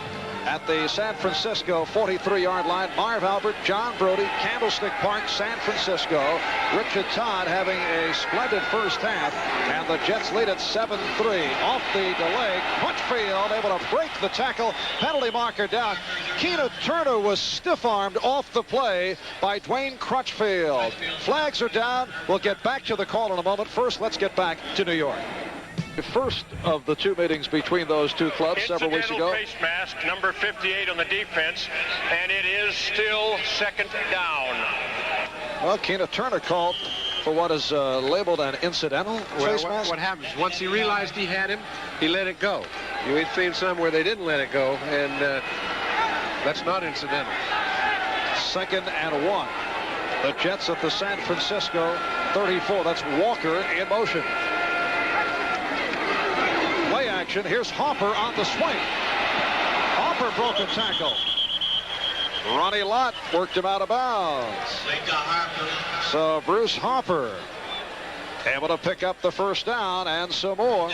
At the San Francisco 43-yard line. Marv Albert, John Brody, Candlestick Park, San Francisco. Richard Todd having a splendid first half, and the Jets lead at 7-3. Off the delay, Crutchfield able to break the tackle. Penalty marker down. Keena Turner was stiff-armed off the play by Dwayne Crutchfield. Flags are down. We'll get back to the call in a moment. First, let's get back to New York. The first of the two meetings between those two clubs several weeks ago. Face mask, number 58 on the defense, and it is still 2nd down. Well, Keena Turner called for what is labeled an incidental face mask. What happens, once he realized he had him, he let it go. You had seen some where they didn't let it go, and that's not incidental. 2nd and 1. The Jets at the San Francisco 34. That's Walker in motion. Play action. Here's Hopper on the swing. Hopper broke a tackle. Ronnie Lott worked him out of bounds. So Bruce Hopper able to pick up the first down and some more.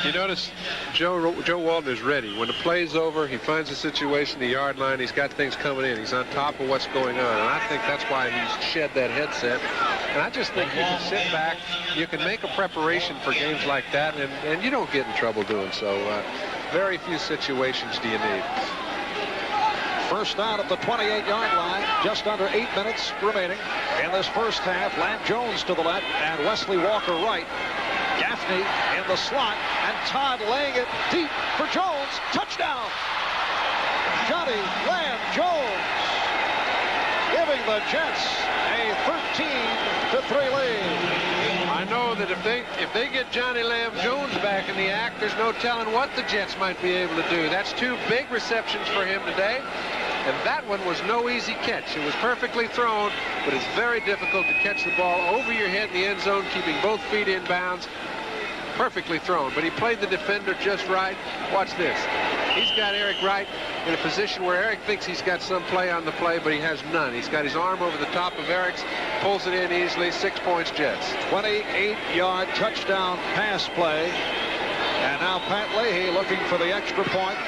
You notice Joe Walton is ready. When the play's over, he finds a situation, the yard line, he's got things coming in. He's on top of what's going on. And I think that's why he's shed that headset. And I just think you can sit back, you can make a preparation for games like that, and you don't get in trouble doing so. Very few situations do you need. First down at the 28-yard line. Just under 8 minutes remaining in this first half. Lamb Jones to the left and Wesley Walker right. Gaffney in the slot, and Todd laying it deep for Jones. Touchdown! Johnny Lamb Jones giving the Jets a 13-3 lead. I know that if they get Johnny Lamb Jones back in the act, there's no telling what the Jets might be able to do. That's 2 big receptions for him today, and that one was no easy catch. It was perfectly thrown, but it's very difficult to catch the ball over your head in the end zone, keeping both feet in bounds. Perfectly thrown, but he played the defender just right. Watch this. He's got Eric Wright in a position where Eric thinks he's got some play on the play, but he has none. He's got his arm over the top of Eric's, pulls it in easily. 6 points, Jets. 28-yard touchdown pass play. And now Pat Leahy looking for the extra point.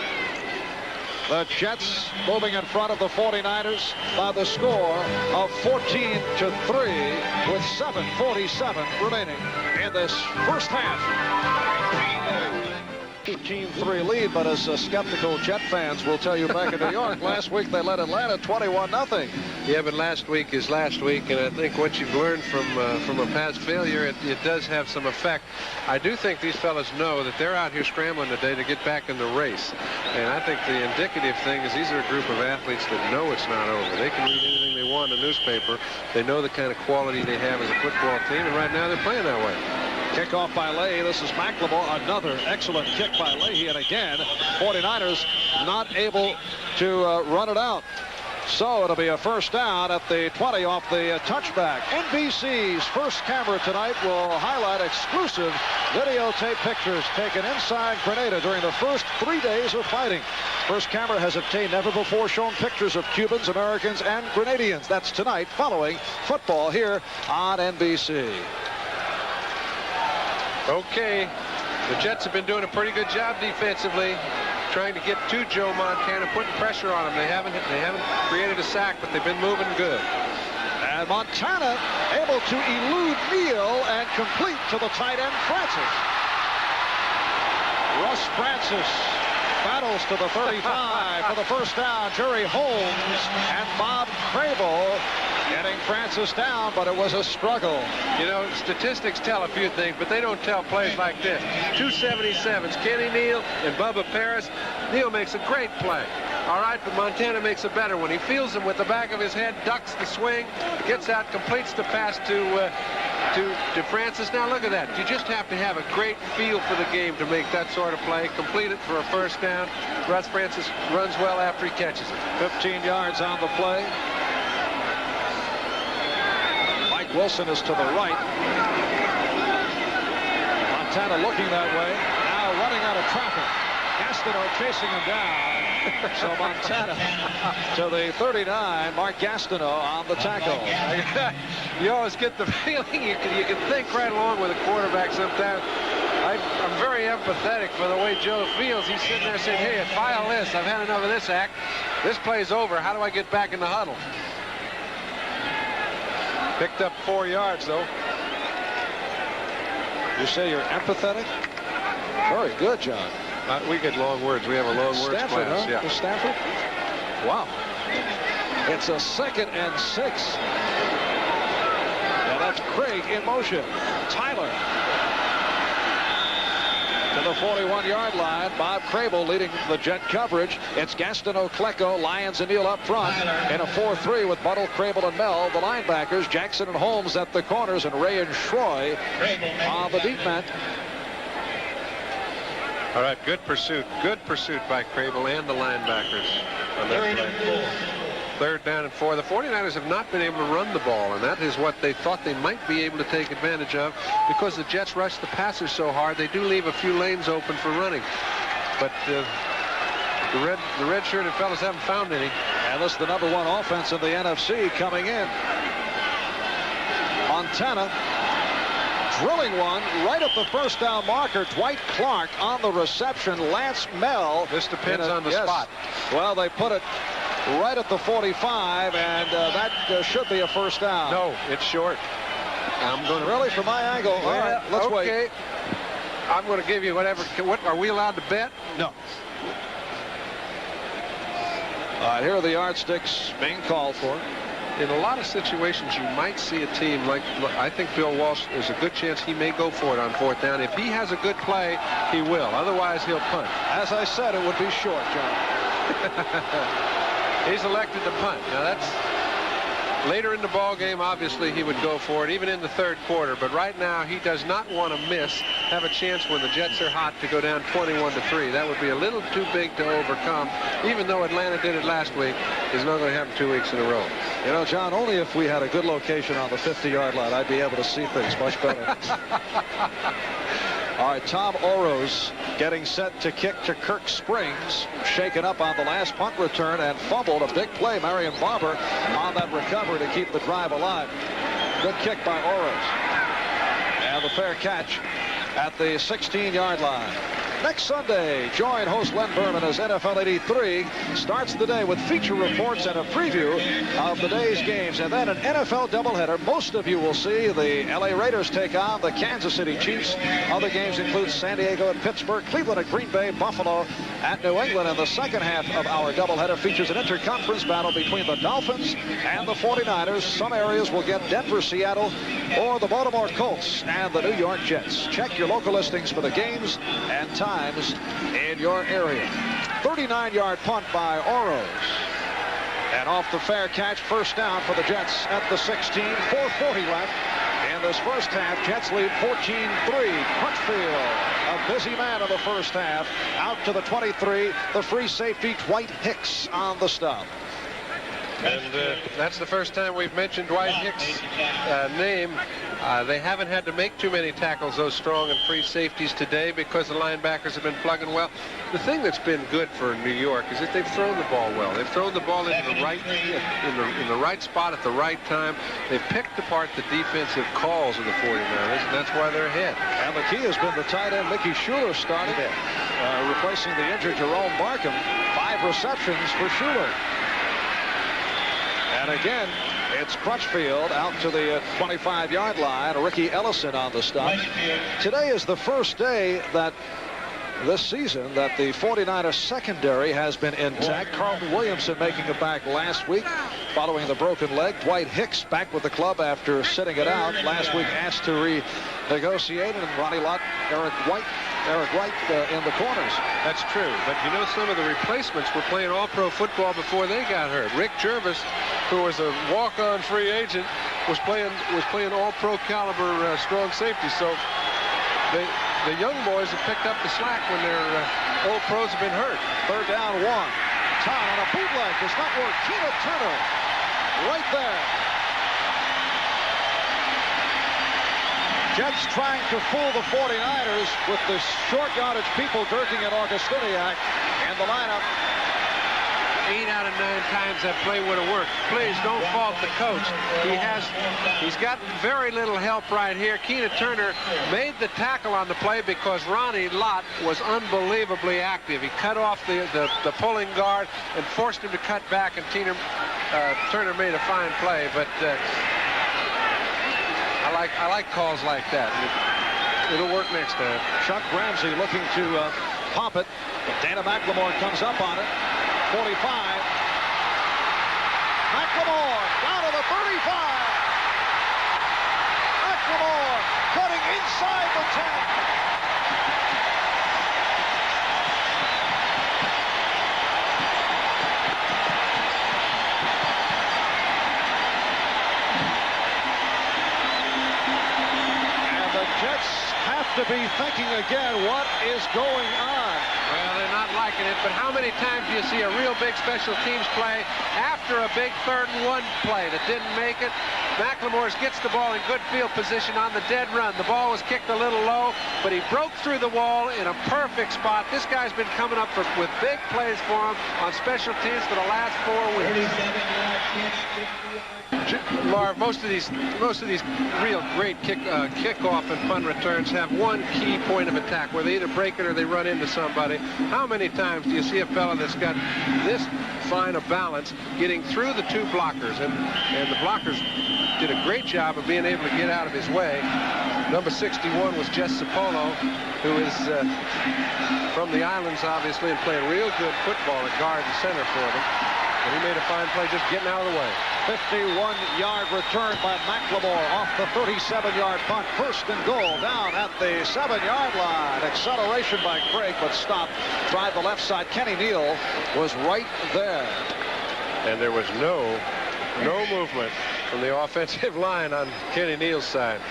The Jets moving in front of the 49ers by the score of 14-3 with 7:47 remaining in this first half. 13-3 lead, but as skeptical Jet fans will tell you back in New York, last week they led Atlanta 21-0. Yeah, but last week is last week, and I think what you've learned from a past failure, it does have some effect. I do think these fellas know that they're out here scrambling today to get back in the race, and I think the indicative thing is these are a group of athletes that know it's not over. They can read anything they want on the newspaper. They know the kind of quality they have as a football team, and right now they're playing that way. Kickoff by Leahy. This is McLemore. Another excellent kick by Leahy. And again, 49ers not able to run it out. So it'll be a first down at the 20 off the touchback. NBC's first camera tonight will highlight exclusive videotape pictures taken inside Grenada during the first 3 days of fighting. First camera has obtained never before shown pictures of Cubans, Americans, and Grenadians. That's tonight following football here on NBC. Okay, the Jets have been doing a pretty good job defensively, trying to get to Joe Montana, putting pressure on him. They haven't created a sack, but they've been moving good. And Montana able to elude Neal and complete to the tight end Francis. Russ Francis battles to the 35 for the first down. Jerry Holmes and Bob Crable getting Francis down, but it was a struggle. You know, statistics tell a few things, but they don't tell plays like this. 277s, Kenny Neal and Bubba Paris. Neal makes a great play. All right, but Montana makes a better one. He feels him with the back of his head, ducks the swing, gets out, completes the pass to Francis. Now look at that. You just have to have a great feel for the game to make that sort of play. Complete it for a first down. Russ Francis runs well after he catches it. 15 yards on the play. Mike Wilson is to the right. Montana looking that way. Now running out of traffic. Gastineau chasing him down. So Montana to the 39. Mark Gastineau on the tackle. You always get the feeling you can think right along with a quarterback sometimes. I'm very empathetic for the way Joe feels. He's sitting there saying, hey, file this. I've had enough of this act. This play's over. How do I get back in the huddle? Picked up 4 yards, though. You say you're empathetic? Very good, John. We get long words. We have a long words Stafford, class. huh? Yeah. Stafford? Wow. It's a 2nd and 6. And that's Craig in motion. Tyler to the 41-yard line. Bob Crable leading the Jet coverage. It's Gastineau, Klecko, Lyons, and Neal up front in a 4-3 with Buttle, Crable, and Mel. The linebackers, Jackson and Holmes at the corners, and Ray and Schroy on the deep end. All right, good pursuit. Good pursuit by Crable and the linebackers on that play. 3rd down and 4. The 49ers have not been able to run the ball, and that is what they thought they might be able to take advantage of because the Jets rush the passers so hard. They do leave a few lanes open for running. But the red-shirted fellas haven't found any. And this is the #1 offense in the NFC coming in. Montana drilling one right at the first down marker. Dwight Clark on the reception. Lance Mel. This depends on the spot. Well, they put it right at the 45, and that should be a first down. No, it's short. I'm going to really from my angle. All right, let's wait. I'm going to give you whatever. What are we allowed to bet? No. All right, here are the yardsticks being called for. In a lot of situations, you might see a team like, I think Bill Walsh, there's a good chance he may go for it on 4th down. If he has a good play, he will. Otherwise, he'll punt. As I said, it would be short, John. He's elected to punt. Now, that's later in the ball game. Obviously, he would go for it, even in the 3rd quarter. But right now, he does not want to have a chance when the Jets are hot to go down 21-3. That would be a little too big to overcome. Even though Atlanta did it last week, it's not going to happen 2 weeks in a row. You know, John, only if we had a good location on the 50-yard line, I'd be able to see things much better. All right, Tom Oro's getting set to kick to Kirk Springs. Shaken up on the last punt return and fumbled. A big play, Marion Barber, on that recovery to keep the drive alive. Good kick by Oro's. And the fair catch at the 16-yard line. Next Sunday, join host Len Berman as NFL 83 starts the day with feature reports and a preview of the day's games. And then an NFL doubleheader. Most of you will see the LA Raiders take on the Kansas City Chiefs. Other games include San Diego and Pittsburgh, Cleveland and Green Bay, Buffalo at New England. And the second half of our doubleheader features an interconference battle between the Dolphins and the 49ers. Some areas will get Denver, Seattle, or the Baltimore Colts and the New York Jets. Check your local listings for the games and times in your area. 39-yard punt by Oro's. And off the fair catch, first down for the Jets at the 16. 4:40 left. In this first half, Jets lead 14-3. Crutchfield, a busy man in the first half. Out to the 23, the free safety, Dwight Hicks on the stop. And that's the first time we've mentioned Dwight Hicks' name. They haven't had to make too many tackles, those strong and free safeties today, because the linebackers have been plugging well. The thing that's been good for New York is that they've thrown the ball well. They've thrown the ball into the right in the right spot at the right time. They've picked apart the defensive calls of the 49ers, and that's why they're ahead. And the key has been the tight end Mickey Schuler starting, replacing the injured Jerome Markham. 5 receptions for Schuler. And again, it's Crutchfield out to the 25-yard line. Ricky Ellison on the stop. Today is the first day that this season that the 49ers secondary has been intact. Carlton Williamson making it back last week following the broken leg. Dwight Hicks back with the club after sitting it out last week, asked to renegotiate, and Ronnie Lott, Eric White in the corners. That's true, but you know, some of the replacements were playing all-pro football before they got hurt. Rick Jervis, who was a walk-on free agent, was playing all-pro caliber strong safety. So the young boys have picked up the slack when their old pros have been hurt. Third down, 1. Todd on a bootleg does not work. Tina Turner right there. Jets trying to fool the 49ers with the short yardage people, Durkin and Augustiniak in the lineup. 8 out of 9 times that play would have worked. Please don't fault the coach. He's got very little help right here. Keena Turner made the tackle on the play because Ronnie Lott was unbelievably active. He cut off the pulling guard and forced him to cut back, and Turner made a fine play. But I like calls like that. It'll work next time. Chuck Ramsey looking to pop it. Dana McLemore comes up on it. 45. McLemore down to the 35. McLemore cutting inside the 10. And the Jets have to be thinking again, what is going on? Well, they're not liking it, but how many times do you see a real big special teams play after a big 3rd and 1 play that didn't make it? McLemore gets the ball in good field position on the dead run. The ball was kicked a little low, but he broke through the wall in a perfect spot. This guy's been coming up with big plays for him on special teams for the last 4 weeks. Marv, most of these real great kickoff and punt returns have one key point of attack where they either break it or they run into somebody. How many times do you see a fella that's got this fine a balance getting through the 2 blockers, and the blockers did a great job of being able to get out of his way. Number 61 was Jess Sapolo, who is from the islands, obviously, and playing real good football at guard and center for them. And he made a fine play just getting out of the way. 51-yard return by McLemore off the 37-yard punt. 1st and goal down at the 7-yard line. Acceleration by Craig, but stopped. Tried the left side. Kenny Neal was right there. And there was no movement from the offensive line on Kenny Neal's side.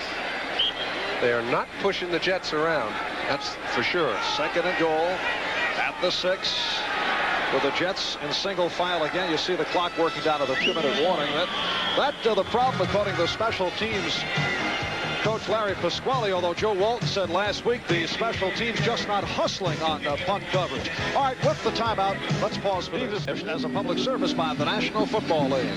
They are not pushing the Jets around. That's for sure. 2nd and goal at the 6. With the Jets in single file again. You see the clock working down to the 2-minute warning. That's the problem, according to special teams coach Larry Pasquale, although Joe Walton said last week the special teams just not hustling on punt coverage. All right, with the timeout, let's pause for this as a public service by the National Football League.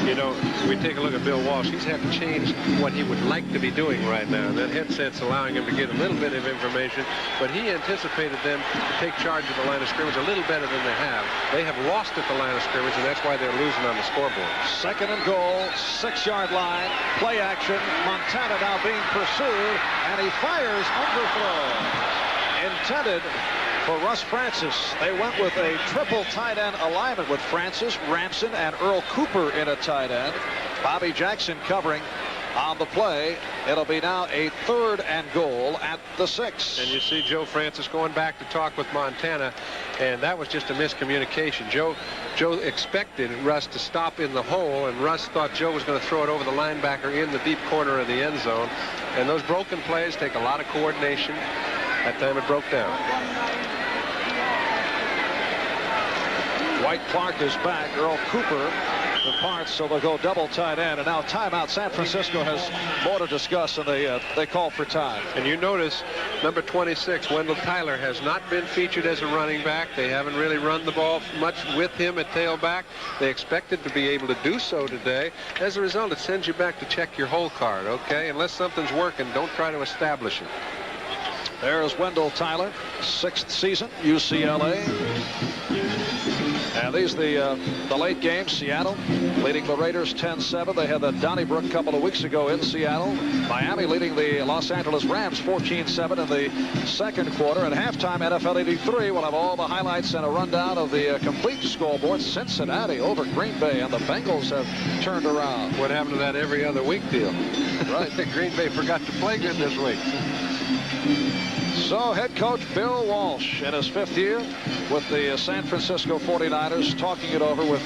You know, we take a look at Bill Walsh. He's had to change what he would like to be doing right now. That headset's allowing him to get a little bit of information, but he anticipated them to take charge of the line of scrimmage a little better than they have. They have lost at the line of scrimmage, and that's why they're losing on the scoreboard. 2nd and goal, 6-yard line, play action. Montana now being pursued, and he fires underthrow. Intended for Russ Francis. They went with a triple tight end alignment with Francis, Ramson, and Earl Cooper in a tight end. Bobby Jackson covering on the play. It'll be now a 3rd and goal at the 6. And you see Joe Francis going back to talk with Montana, and that was just a miscommunication. Joe expected Russ to stop in the hole, and Russ thought Joe was going to throw it over the linebacker in the deep corner of the end zone. And those broken plays take a lot of coordination. That time it broke down. White Clark is back. Earl Cooper departs, so they'll go double tight end. And now timeout. San Francisco has more to discuss, and they call for time. And you notice number 26, Wendell Tyler, has not been featured as a running back. They haven't really run the ball much with him at tailback. They expected to be able to do so today. As a result, it sends you back to check your hole card, okay? Unless something's working, don't try to establish it. There's Wendell Tyler, 6th season, UCLA. And these the late games. Seattle leading the Raiders 10-7. They had the Donnybrook a couple of weeks ago in Seattle. Miami leading the Los Angeles Rams 14-7 in the second quarter. At halftime, NFL 83. We'll have all the highlights and a rundown of the complete scoreboard. Cincinnati over Green Bay, and the Bengals have turned around. What happened to that every other week deal? Right. Green Bay forgot to play good this week. So head coach Bill Walsh in his 5th year with the San Francisco 49ers, talking it over with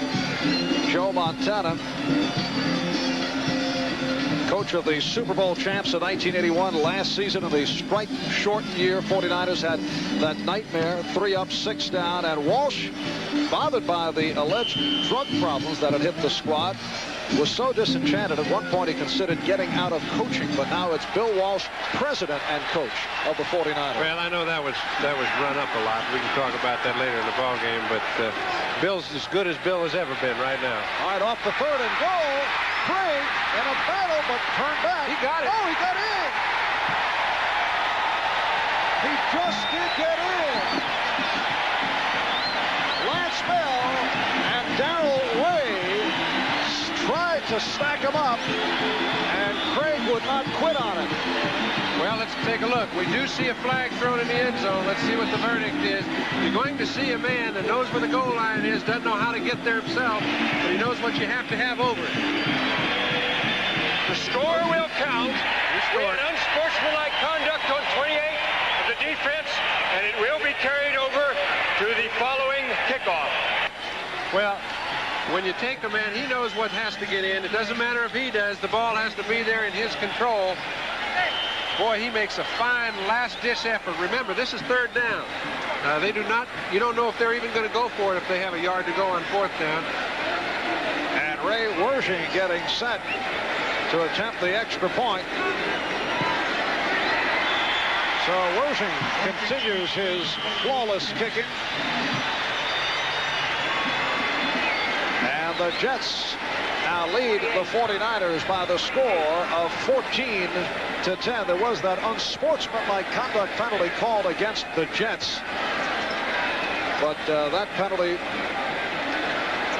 Joe Montana, coach of the Super Bowl champs in 1981. Last season in the strike-shortened year, 49ers had that nightmare, 3 up, 6 down, and Walsh, bothered by the alleged drug problems that had hit the squad, was so disenchanted. At one point he considered getting out of coaching, but now it's Bill Walsh, president and coach of the 49ers. Well, I know that was run up a lot. We can talk about that later in the ball game, but Bill's as good as Bill has ever been right now. All right, off the 3rd and goal. Craig in a battle, but turned back. He got it. Oh, he got in. He just did get in. Lance Bell and Darrell Ray tried to stack him up, and Craig would not quit on it. Well, let's take a look. We do see a flag thrown in the end zone. Let's see what the verdict is. You're going to see a man that knows where the goal line is, doesn't know how to get there himself, but he knows what you have to have over it. The score will count. We had unsportsmanlike conduct on 28 of the defense, and it will be carried over to the following kickoff. Well, when you take a man, he knows what has to get in. It doesn't matter if he does. The ball has to be there in his control. Boy, he makes a fine last-ditch effort. Remember, this is 3rd down. You don't know if they're even going to go for it if they have a yard to go on 4th down. And Ray Wershing getting set to attempt the extra point. So Wershing continues his flawless kicking. And the Jets now lead the 49ers by the score of 14-10. There was that unsportsmanlike conduct penalty called against the Jets, but that penalty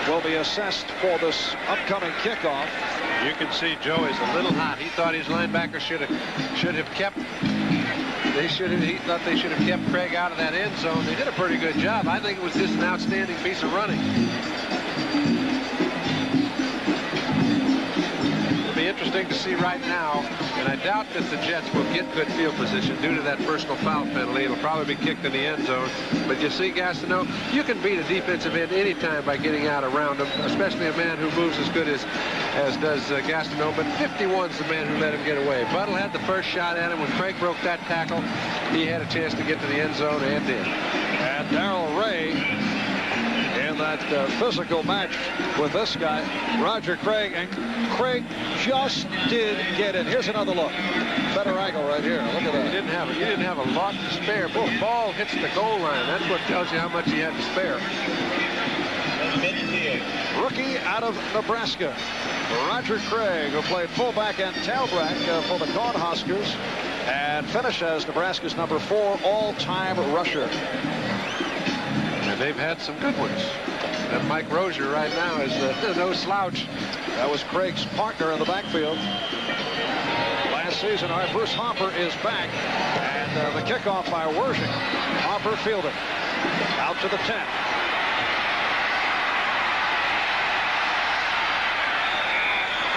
will be assessed for this upcoming kickoff. You can see Joe is a little hot. He thought his linebacker should have kept. He thought they should have kept Craig out of that end zone. They did a pretty good job. I think it was just an outstanding piece of running. It'll be interesting to see right now, and I doubt that the Jets will get good field position due to that personal foul penalty. It'll probably be kicked in the end zone. But you see, Gastineau, you can beat a defensive end anytime by getting out around him, especially a man who moves as good as does Gastineau. But 51's the man who let him get away. Buttle had the first shot at him. When Craig broke that tackle, he had a chance to get to the end zone and did. And Darrell Ray in that physical match with this guy, Roger Craig, and Craig just did get in. Here's another look. Better angle right here. Look at that. He didn't have a lot to spare, but the ball hits the goal line. That's what tells you how much he had to spare. Rookie out of Nebraska, Roger Craig, who played fullback and tailback for the Cornhuskers and finished as Nebraska's number 4 all-time rusher. And they've had some good ones. And Mike Rozier right now is no slouch. That was Craig's partner in the backfield last season. All right, Bruce Hopper is back, and the kickoff by Wershing. Hopper fielding out to the 10.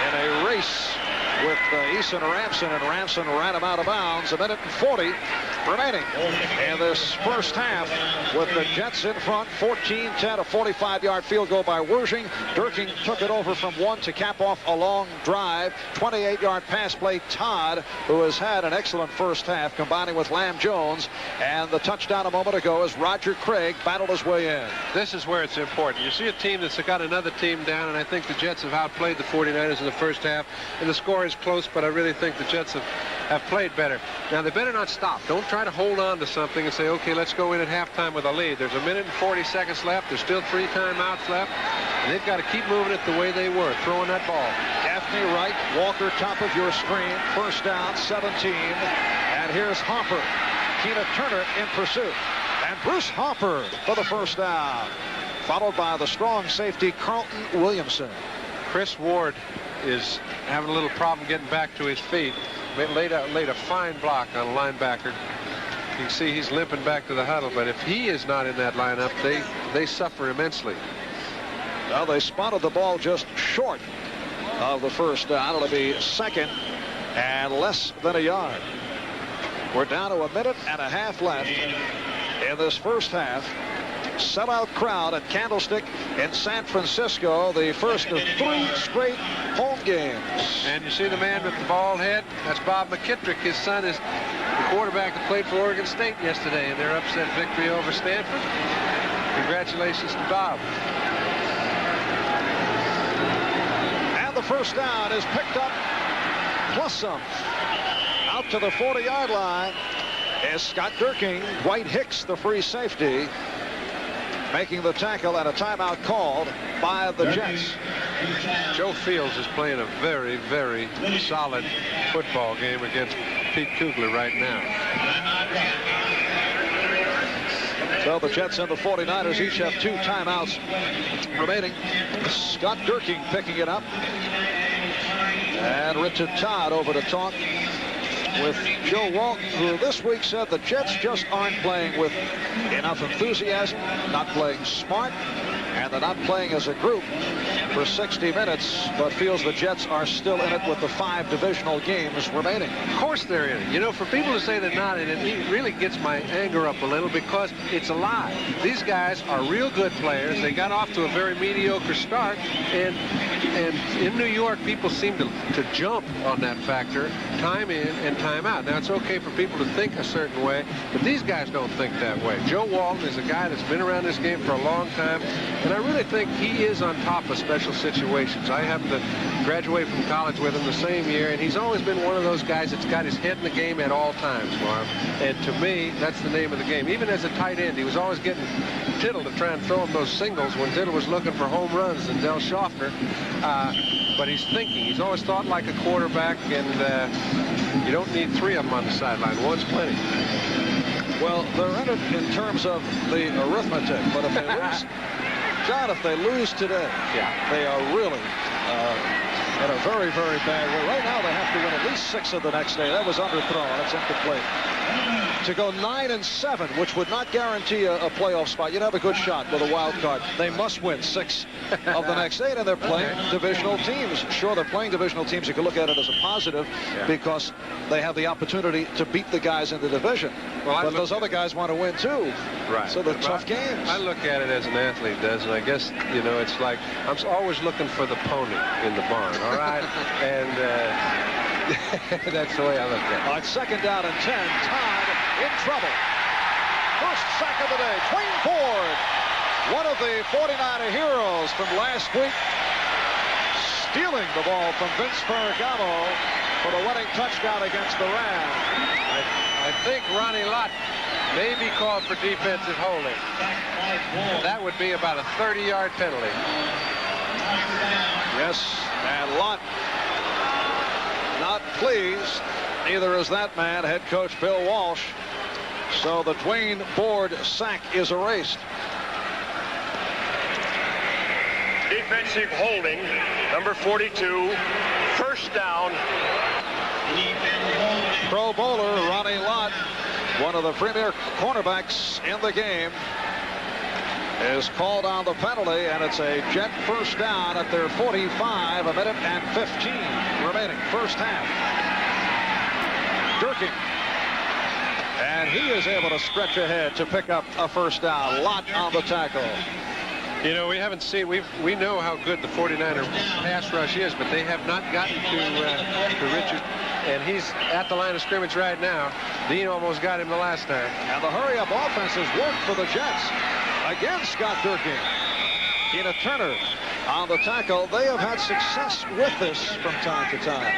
In a race with Eason Ramson, and Ramson ran him out of bounds. 1:40 remaining in this first half with the Jets in front, 14-10, a 45-yard field goal by Wersching. Durking took it over from one to cap off a long drive. 28-yard pass play. Todd, who has had an excellent first half, combining with Lamb Jones, and the touchdown a moment ago as Roger Craig battled his way in. This is where it's important. You see a team that's got another team down, and I think the Jets have outplayed the 49ers in the first half, and the score is close, but I really think the Jets have played better. Now, they better not stop. Don't try to hold on to something and say, okay, let's go in at halftime with a lead. There's 1:40 left. There's still 3 timeouts left, and they've got to keep moving it the way they were, throwing that ball. Gaffney right, Walker top of your screen. First down, 17. And here's Hopper. Keena Turner in pursuit. And Bruce Hopper for the first down. Followed by the strong safety, Carlton Williamson. Chris Ward is having a little problem getting back to his feet. Laid a fine block on a linebacker. You can see he's limping back to the huddle, but if he is not in that lineup, they suffer immensely. Well, they spotted the ball just short of the first down. It'll be second and less than a yard. We're down to 1.5 minutes left in this first half. Sellout crowd at Candlestick in San Francisco, the first of 3 straight home games. And you see the man with the bald head? That's Bob McKittrick. His son is the quarterback that played for Oregon State yesterday in their upset victory over Stanford. Congratulations to Bob. And the first down is picked up, plus some. Out to the 40-yard line is Scott Durking. Dwight Hicks, the free safety, making the tackle, and a timeout called by the Jets. Joe Fields is playing a very, very solid football game against Pete Kugler right now. So the Jets and the 49ers each have 2 timeouts remaining. Scott Durking picking it up. And Richard Todd over to talk with Joe Walton, who this week said the Jets just aren't playing with enough enthusiasm, not playing smart, and they're not playing as a group for 60 minutes, but feels the Jets are still in it with the 5 divisional games remaining. Of course they're in it. You know, for people to say they're not in it, it really gets my anger up a little, because it's a lie. These guys are real good players. They got off to a very mediocre start, and in New York, people seem to jump on that factor time in and time out. Now, it's okay for people to think a certain way, but these guys don't think that way. Joe Walton is a guy that's been around this game for a long time, and I really think he is on top of special situations. I happened to graduate from college with him the same year, and he's always been one of those guys that's got his head in the game at all times, Marv. And to me, that's the name of the game. Even as a tight end, he was always getting Tittle to try and throw him those singles when Tittle was looking for home runs and Del Schaffner. But he's thinking. He's always thought like a quarterback, and you don't need 3 of them on the sideline. One's plenty. Well, they're in it in terms of the arithmetic, but if they lose, John, if they lose today, they are really in a very, very bad way. Right now, they have to win at least 6 of the next day. That was underthrown. It's incomplete. To go 9-7, which would not guarantee a playoff spot. You'd have a good shot with a wild card. They must win 6 of the next 8, and they're playing divisional teams. Sure, they're playing divisional teams. You can look at it as a positive because they have the opportunity to beat the guys in the division. Well, but those other guys want to win too. Right. So they're tough games. I look at it as an athlete does, and I guess, you know, it's like I'm always looking for the pony in the barn, all right? And that's the way I look at it. On second down and 10, Todd in trouble. First sack of the day. Twain Ford, one of the 49er heroes from last week, stealing the ball from Vince Ferragamo for the winning touchdown against the Rams. I think Ronnie Lott may be called for defensive holding. That would be about a 30-yard penalty. Yes, and Lott not pleased. Neither is that man, head coach Bill Walsh. So the Twain Ford sack is erased. Defensive holding, number 42, first down. Pro bowler Ronnie Lott, one of the premier cornerbacks in the game. is called on the penalty, and it's a Jet first down at their 45, a minute and 15 remaining, first half. Durkin, and he is able to stretch ahead to pick up a first down. Lott on the tackle. You know, we haven't seen, we know how good the 49er pass rush is, but they have not gotten to Richard, and he's at the line of scrimmage right now. Dean almost got him the last time. And the hurry-up offense has worked for the Jets. Again, Scott Durkin. Tina Turner on the tackle. They have had success with this from time to time.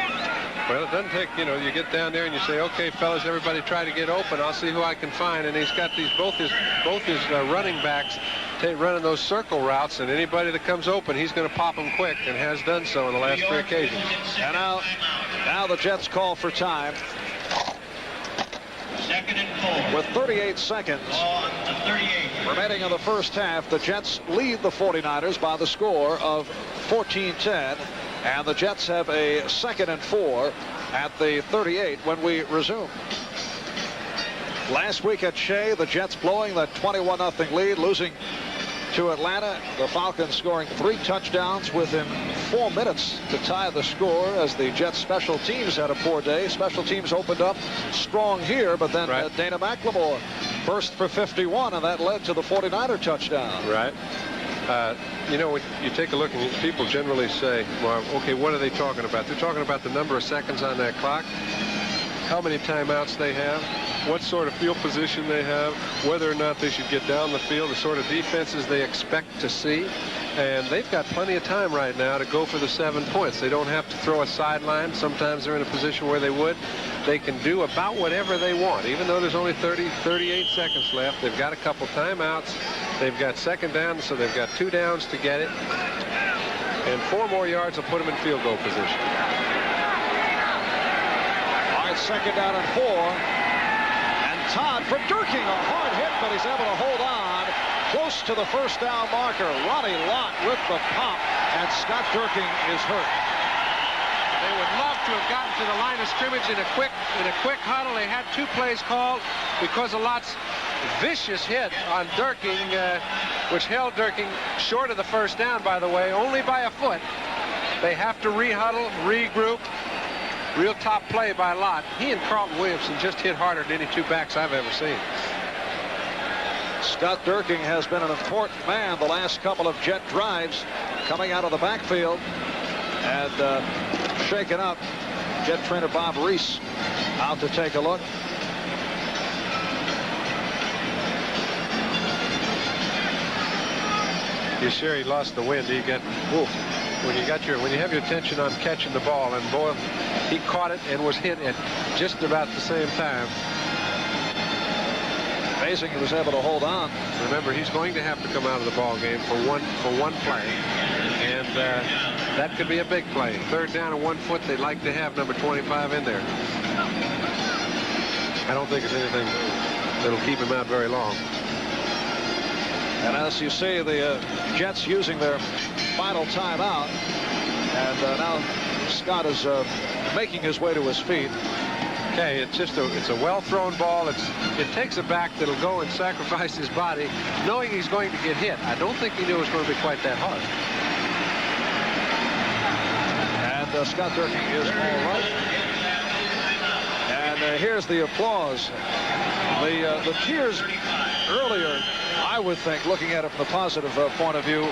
Well, it doesn't take, you know, you get down there and you say, okay, fellas, everybody try to get open. I'll see who I can find. And he's got these both his running backs running those circle routes, and anybody that comes open, he's going to pop them quick, and has done so on the last 3 occasions. And now the Jets call for time. Second and 4. With 38 seconds remaining in the first half, the Jets lead the 49ers by the score of 14-10. And the Jets have a second and 4 at the 38 when we resume. Last week at Shea, the Jets blowing that 21-0 lead, losing to Atlanta. The Falcons scoring 3 touchdowns within 4 minutes to tie the score, as the Jets special teams had a poor day. Special teams opened up strong here, but then Dana McLemore burst for 51, and that led to the 49er touchdown. Right. You know, when you take a look, and people generally say, well, okay, what are they talking about? They're talking about the number of seconds on that clock, how many timeouts they have, what sort of field position they have, whether or not they should get down the field, the sort of defenses they expect to see. And they've got plenty of time right now to go for the 7 points. They don't have to throw a sideline. Sometimes they're in a position where they would. They can do about whatever they want, even though there's only 38 seconds left. They've got a couple timeouts. They've got second down, so they've got 2 downs to get it. And 4 more yards will put them in field goal position. All right, second down and 4. And Todd from Durkin, a hard hit, but he's able to hold on close to the first down marker. Ronnie Lott with the pop, and Scott Durkin is hurt. They would love to have gotten to the line of scrimmage in a quick huddle. They had 2 plays called because of Lott's vicious hit on Durkin, which held Durkin short of the first down, by the way, only by a foot. They have to rehuddle, regroup. Real top play by Lott. He and Carlton Williamson just hit harder than any 2 backs I've ever seen. Scott Durkin has been an important man the last couple of Jet drives, coming out of the backfield and shaken up. Jet trainer Bob Reese out to take a look. You sure he lost the wind? He got when you have your attention on catching the ball, and boy, he caught it and was hit at just about the same time. Amazing he was able to hold on. Remember, he's going to have to come out of the ball game for one play, and that could be a big play. Third down and 1 foot. They'd like to have number 25 in there. I don't think it's anything that'll keep him out very long. And as you see, the Jets using their final timeout, and now Scott is making his way to his feet. Okay, it's a well-thrown ball. It takes a back that'll go and sacrifice his body, knowing he's going to get hit. I don't think he knew it was going to be quite that hard. And Scott Durkin is all right. And here's the applause. The cheers earlier, I would think, looking at it from the positive point of view,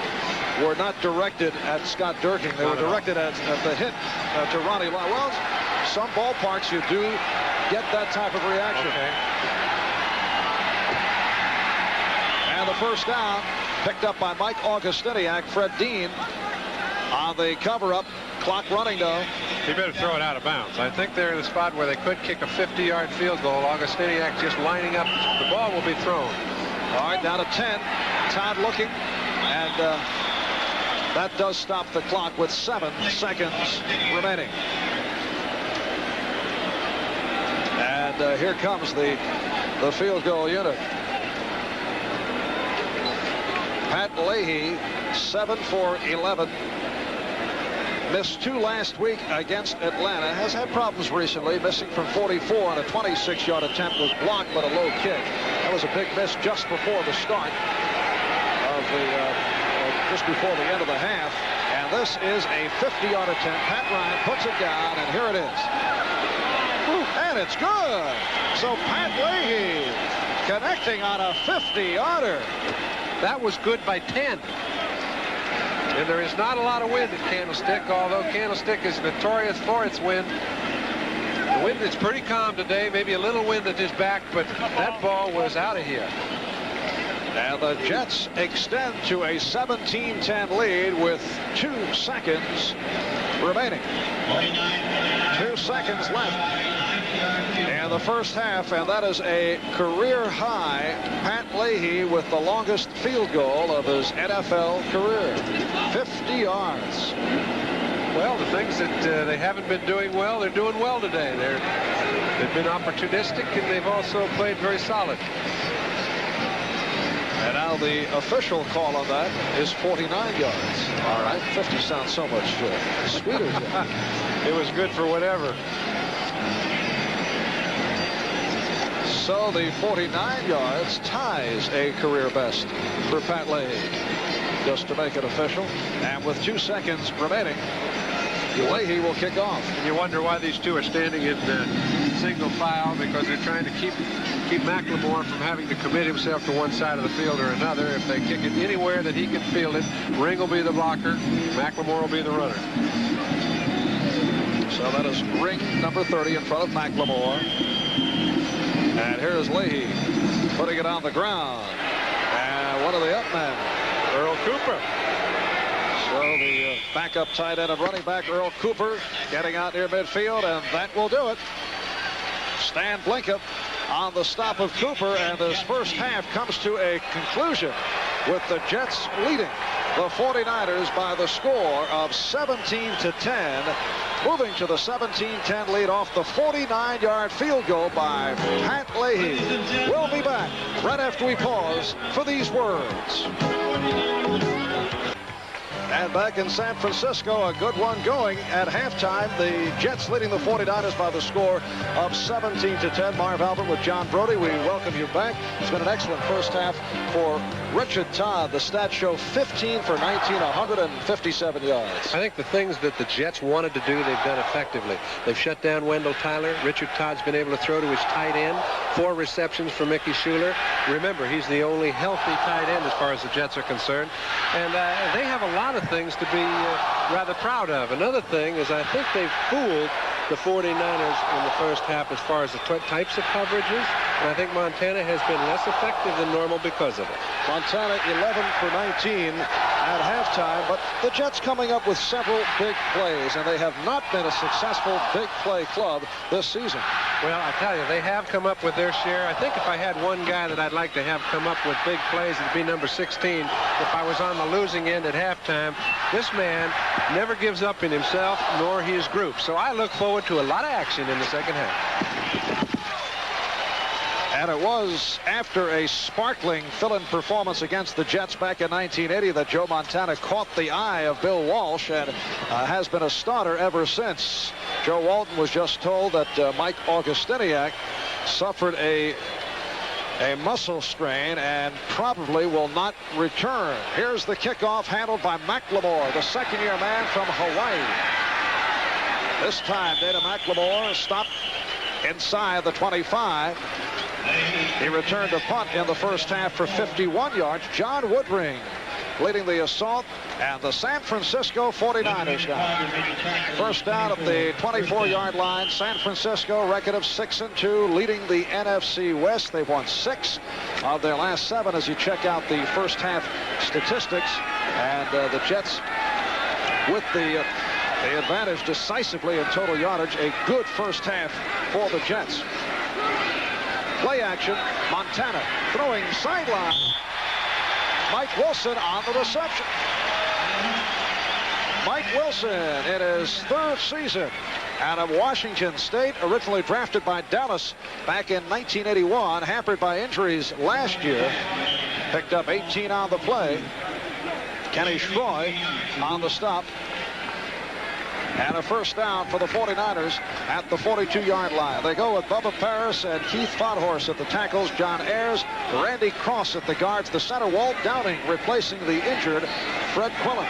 were not directed at Scott Durkin. They were directed at the hit to Ronnie Lott. Well, some ballparks you do get that type of reaction. Okay. And the first down picked up by Mike Augustiniak. Fred Dean on the cover-up. Clock running, though. He better throw it out of bounds. I think they're in a spot where they could kick a 50-yard field goal. Augustiniak just lining up. The ball will be thrown. All right, down to 10. Todd looking, and that does stop the clock with 7 seconds remaining. And here comes the field goal unit. Pat Leahy, 7 for 11. Missed 2 last week against Atlanta. Has had problems recently, missing from 44 on a 26-yard attempt was blocked, but a low kick. That was a big miss just before the start of just before the end of the half. And this is a 50-yard attempt. Pat Ryan puts it down, and here it is. And it's good. So Pat Leahy connecting on a 50-yarder. That was good by 10. And there is not a lot of wind at Candlestick, although Candlestick is notorious for its wind. The wind is pretty calm today, maybe a little wind at his back, but that ball was out of here. And the Jets extend to a 17-10 lead with 2 seconds remaining. 2 seconds left in the first half, and that is a career high. Pat Leahy with the longest field goal of his NFL career, 50 yards. Well, the things that they haven't been doing well, they're doing well today. They've been opportunistic, and they've also played very solid. And now the official call on that is 49 yards. All right, 50 sounds so much sweeter. It was good for whatever. So the 49 yards ties a career best for Pat Leahy. Just to make it official. And with 2 seconds remaining, Leahy will kick off. And you wonder why these two are standing in single file, because they're trying to keep McLemore from having to commit himself to one side of the field or another. If they kick it anywhere that he can field it, Ring will be the blocker, McLemore will be the runner. So that is Ring number 30 in front of McLemore. And here's Leahy putting it on the ground. And one of the up men, Earl Cooper. So the backup tight end and running back Earl Cooper getting out near midfield, and that will do it. Stan Blinkup on the stop of Cooper, and this first half comes to a conclusion with the Jets leading the 49ers by the score of 17-10, moving to the 17-10 lead off the 49-yard field goal by Pat Leahy. We'll be back right after we pause for these words. And back in San Francisco, a good one going at halftime. The Jets leading the 49ers by the score of 17-10. Marv Albert with John Brody. We welcome you back. It's been an excellent first half for Richard Todd. The stats show 15 for 19, 157 yards. I think the things that the Jets wanted to do, they've done effectively. They've shut down Wendell Tyler. Richard Todd's been able to throw to his tight end. 4 receptions for Mickey Schuler. Remember, he's the only healthy tight end as far as the Jets are concerned. And they have a lot of things to be rather proud of. Another thing is I think they've fooled the 49ers in the first half as far as the types of coverages, and I think Montana has been less effective than normal because of it. Montana 11 for 19 at halftime, but the Jets coming up with several big plays, and they have not been a successful big play club this season. Well, I tell you, they have come up with their share. I think if I had one guy that I'd like to have come up with big plays, it'd be number 16. If I was on the losing end at halftime, this man never gives up in himself nor his group. So I look forward to a lot of action in the second half. And it was after a sparkling fill-in performance against the Jets back in 1980 that Joe Montana caught the eye of Bill Walsh and has been a starter ever since. Joe Walton was just told that Mike Augustiniak suffered a muscle strain and probably will not return. Here's the kickoff handled by McLemore, the second-year man from Hawaii. This time, Dana McLemore stopped inside the 25. He returned a punt in the first half for 51 yards. John Woodring leading the assault, and the San Francisco 49ers down. First down at the 24-yard line. San Francisco record of 6-2, leading the NFC West. They've won 6 of their last 7 as you check out the first half statistics. And the Jets with the advantage decisively in total yardage. A good first half for the Jets. Play action. Montana throwing sideline. Mike Wilson on the reception. Mike Wilson in his 3rd season out of Washington State, originally drafted by Dallas back in 1981, hampered by injuries last year. Picked up 18 on the play. Kenny Schroy on the stop. And a first down for the 49ers at the 42-yard line. They go with Bubba Paris and Keith Fodhorse at the tackles, John Ayers, Randy Cross at the guards, the center, Walt Downing replacing the injured Fred Quillen.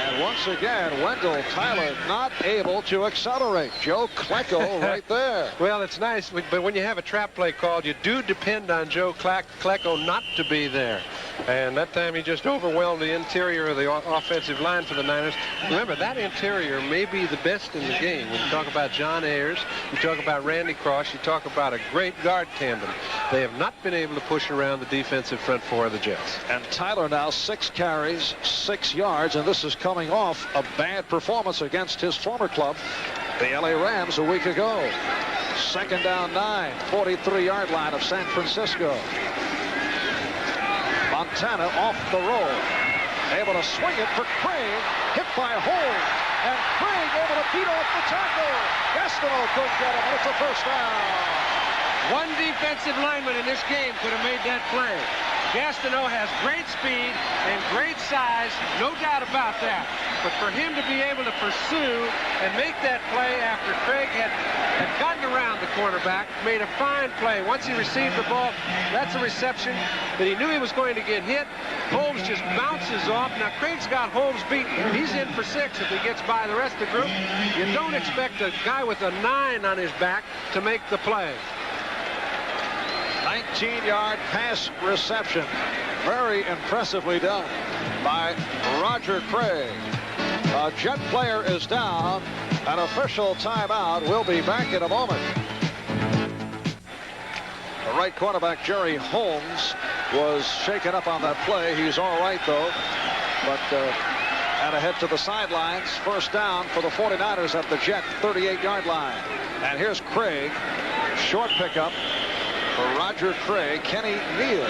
And once again, Wendell Tyler not able to accelerate. Joe Klecko right there. Well, it's nice, but when you have a trap play called, you do depend on Joe Klecko not to be there. And that time he just overwhelmed the interior of the offensive line for the Niners. Remember, that interior may be the best in the game. When you talk about John Ayers, you talk about Randy Cross, you talk about a great guard tandem. They have not been able to push around the defensive front four of the Jets. And Tyler now 6 carries, 6 yards, and this is coming off a bad performance against his former club, the LA Rams, a week ago. Second down 9, 43-yard line of San Francisco. Montana off the roll, able to swing it for Craig, hit by Holmes, and Craig able to beat off the tackle. Gastineau could get him, and it's a first down. One defensive lineman in this game could have made that play. Gastineau has great speed and great size, no doubt about that. But for him to be able to pursue and make that play after Craig had gotten around the quarterback, made a fine play. Once he received the ball, that's a reception that he knew he was going to get hit. Holmes just bounces off. Now, Craig's got Holmes beaten. He's in for 6 if he gets by the rest of the group. You don't expect a guy with a 9 on his back to make the play. 19-yard pass reception. Very impressively done by Roger Craig. A Jet player is down. An official timeout. We'll be back in a moment. The right cornerback, Jerry Holmes, was shaken up on that play. He's all right, though. But had to head to the sidelines. First down for the 49ers at the Jet 38-yard line. And here's Craig. Short pickup for Roger Craig. Kenny Neal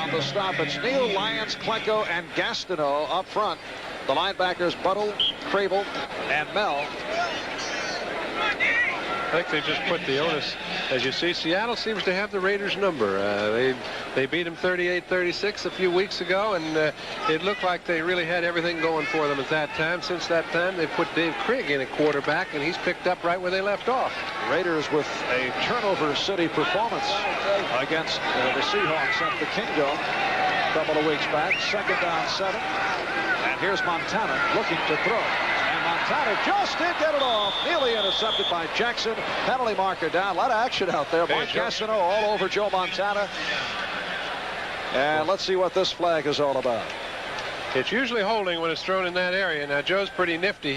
on the stop. It's Neal, Lyons, Klecko, and Gastineau up front. The linebackers, Buttle, Crable, and Mel. I think they just put the onus. As you see, Seattle seems to have the Raiders' number. They beat them 38-36 a few weeks ago, and it looked like they really had everything going for them at that time. Since that time, they put Dave Krieg in at quarterback, and he's picked up right where they left off. Raiders with a turnover city performance against the Seahawks at the Kingdome a couple of weeks back. Second down 7. And here's Montana looking to throw. Montana just did get it off. Nearly intercepted by Jackson. Penalty marker down. A lot of action out there. Mike Gastineau all over Joe Montana. And let's see what this flag is all about. It's usually holding when it's thrown in that area. Now, Joe's pretty nifty.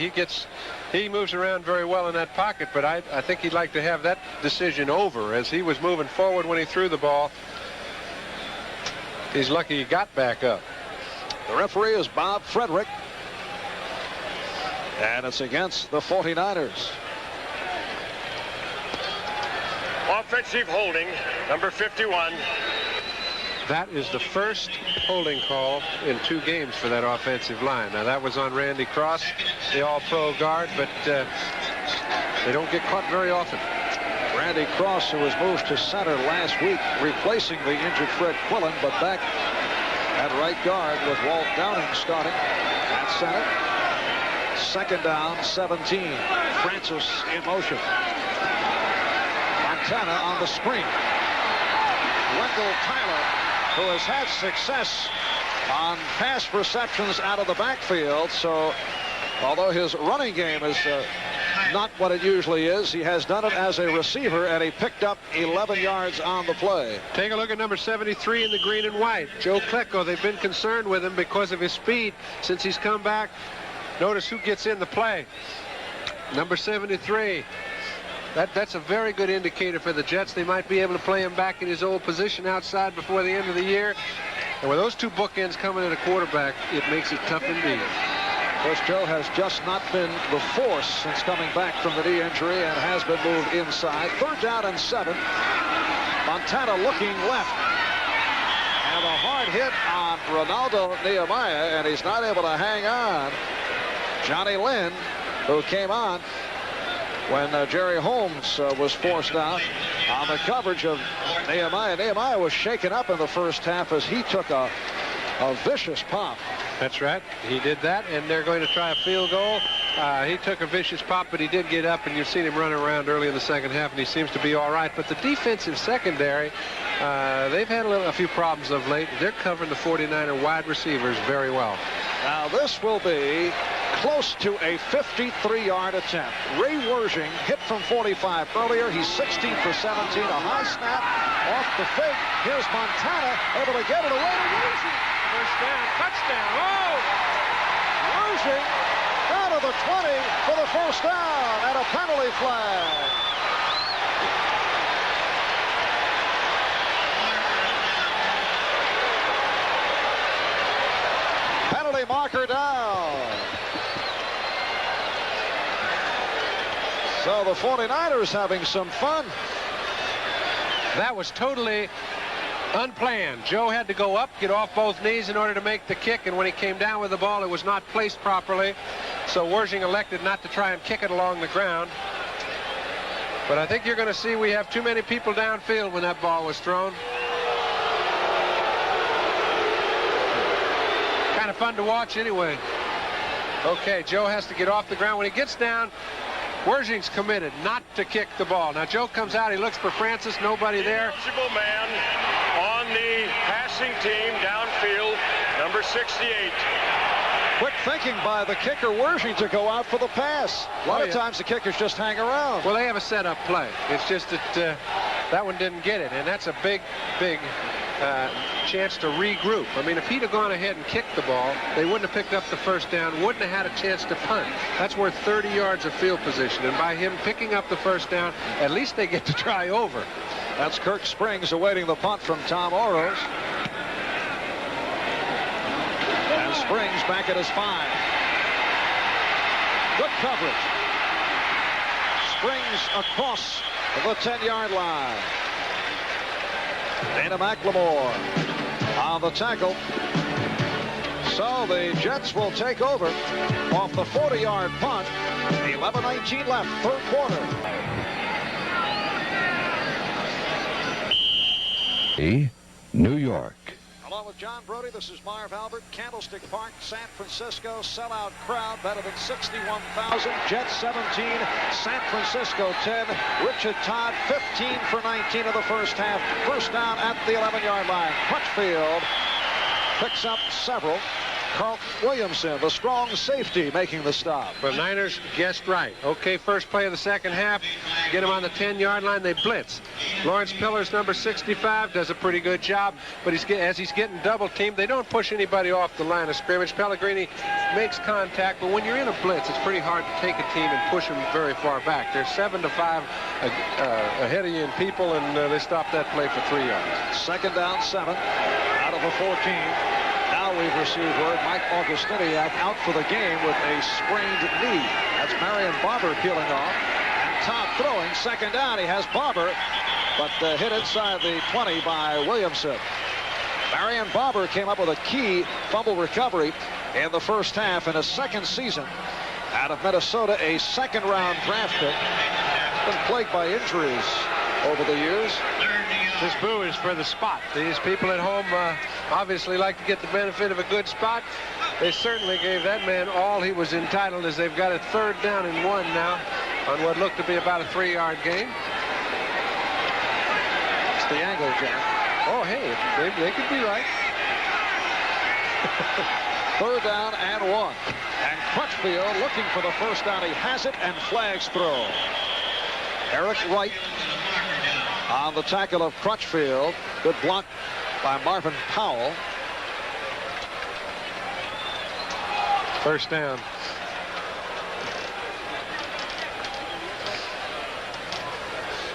He moves around very well in that pocket, but I think he'd like to have that decision over as he was moving forward when he threw the ball. He's lucky he got back up. The referee is Bob Frederick. And it's against the 49ers. Offensive holding, number 51. That is the first holding call in 2 games for that offensive line. Now, that was on Randy Cross, the all-pro guard, but they don't get caught very often. Randy Cross, who was moved to center last week, replacing the injured Fred Quillen, but back at right guard with Walt Downing starting at center. Second down, 17. Francis in motion. Montana on the screen. Wendell Tyler, who has had success on pass receptions out of the backfield. So, although his running game is not what it usually is, he has done it as a receiver, and he picked up 11 yards on the play. Take a look at number 73 in the green and white. Joe Klecko. They've been concerned with him because of his speed since he's come back. Notice who gets in the play. Number 73. That's a very good indicator for the Jets. They might be able to play him back in his old position outside before the end of the year. And with those 2 bookends coming in a quarterback, it makes it tough indeed. Of course, Joe has just not been the force since coming back from the knee injury and has been moved inside. Third down and 7. Montana looking left. And a hard hit on Ronaldo Nehemiah, and he's not able to hang on. Johnny Lynn, who came on when Jerry Holmes was forced out on the coverage of Nehemiah. Nehemiah was shaken up in the first half as he took a vicious pop That's right. He did that, and they're going to try a field goal. He took a vicious pop, but he did get up, and you've seen him running around early in the second half, and he seems to be all right. But the defensive secondary, they've had a few problems of late. They're covering the 49er wide receivers very well. Now this will be close to a 53-yard attempt. Ray Wershing hit from 45 earlier. He's 16 for 17. A high snap off the fake. Here's Montana able to get it away to Wershing. First down, touchdown. Oh! Wershing out of the 20 for the first down and a penalty flag. Penalty marker down. So the 49ers having some fun. That was totally unplanned. Joe had to go up, get off both knees in order to make the kick, and when he came down with the ball, it was not placed properly. So Wershing elected not to try and kick it along the ground. But I think you're going to see we have too many people downfield when that ball was thrown. Kind of fun to watch anyway. Okay, Joe has to get off the ground. When he gets down, Wershing's committed not to kick the ball. Now Joe comes out, he looks for Francis, nobody there. Eligible man on the passing team downfield, number 68. Quick thinking by the kicker Wershing to go out for the pass. A lot of times the kickers just hang around. Well, they have a setup play. It's just that that one didn't get it, and that's a big chance to regroup. I mean, if he'd have gone ahead and kicked the ball, they wouldn't have picked up the first down, wouldn't have had a chance to punt. That's worth 30 yards of field position, and by him picking up the first down, at least they get to try over. That's Kirk Springs awaiting the punt from Tom Oros. And Springs back at his 5. Good coverage. Springs across the 10-yard line. Dana McLemore on the tackle. So the Jets will take over off the 40-yard punt. 11:19 left, third quarter. New York. Along with John Brody, this is Marv Albert. Candlestick Park, San Francisco. Sellout crowd, better than 61,000. Jets 17, San Francisco 10. Richard Todd 15 for 19 of the first half. First down at the 11-yard line. Crutchfield picks up several. Carl Williamson, the strong safety, making the stop. The Niners guessed right. Okay, first play of the second half. Get him on the 10-yard line. They blitz. Lawrence Pillars, number 65, does a pretty good job. But as he's getting double-teamed, they don't push anybody off the line of scrimmage. Pellegrini makes contact. But when you're in a blitz, it's pretty hard to take a team and push them very far back. They're 7-5 ahead of you in people, and they stopped that play for 3 yards. Second down, 7 out of the 14. Now we've received word Mike Augustiniak out for the game with a sprained knee. That's Marion Barber peeling off. And Todd throwing. Second down. He has Barber, but hit inside the 20 by Williamson. Marion Barber came up with a key fumble recovery in the first half in his second season out of Minnesota, a second-round draft pick. Been plagued by injuries over the years. This boo is for the spot. These people at home obviously like to get the benefit of a good spot. They certainly gave that man all he was entitled, as they've got a third down and 1 now on what looked to be about a 3-yard gain. It's the angle, Jack. Oh, hey, they could be right. Third down and 1. And Crutchfield looking for the first down. He has it, and flags throw. Eric Wright on the tackle of Crutchfield. Good block by Marvin Powell. First down.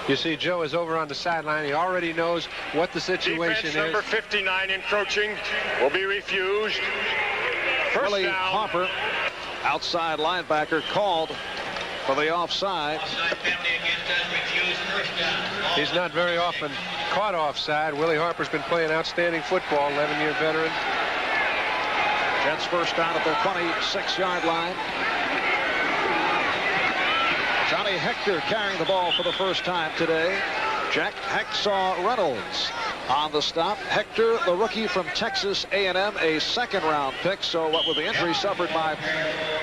You see Joe is over on the sideline. He already knows what the situation Defense number 59 encroaching will be refused. First Willie down. Harper, outside linebacker, called for the offside. He's not very often caught offside. Willie Harper's been playing outstanding football, 11-year veteran. Jets first down at their 26-yard line. Johnny Hector carrying the ball for the first time today. Jack Hacksaw Reynolds on the stop. Hector, the rookie from Texas A&M, a second-round pick. So what with the injury suffered by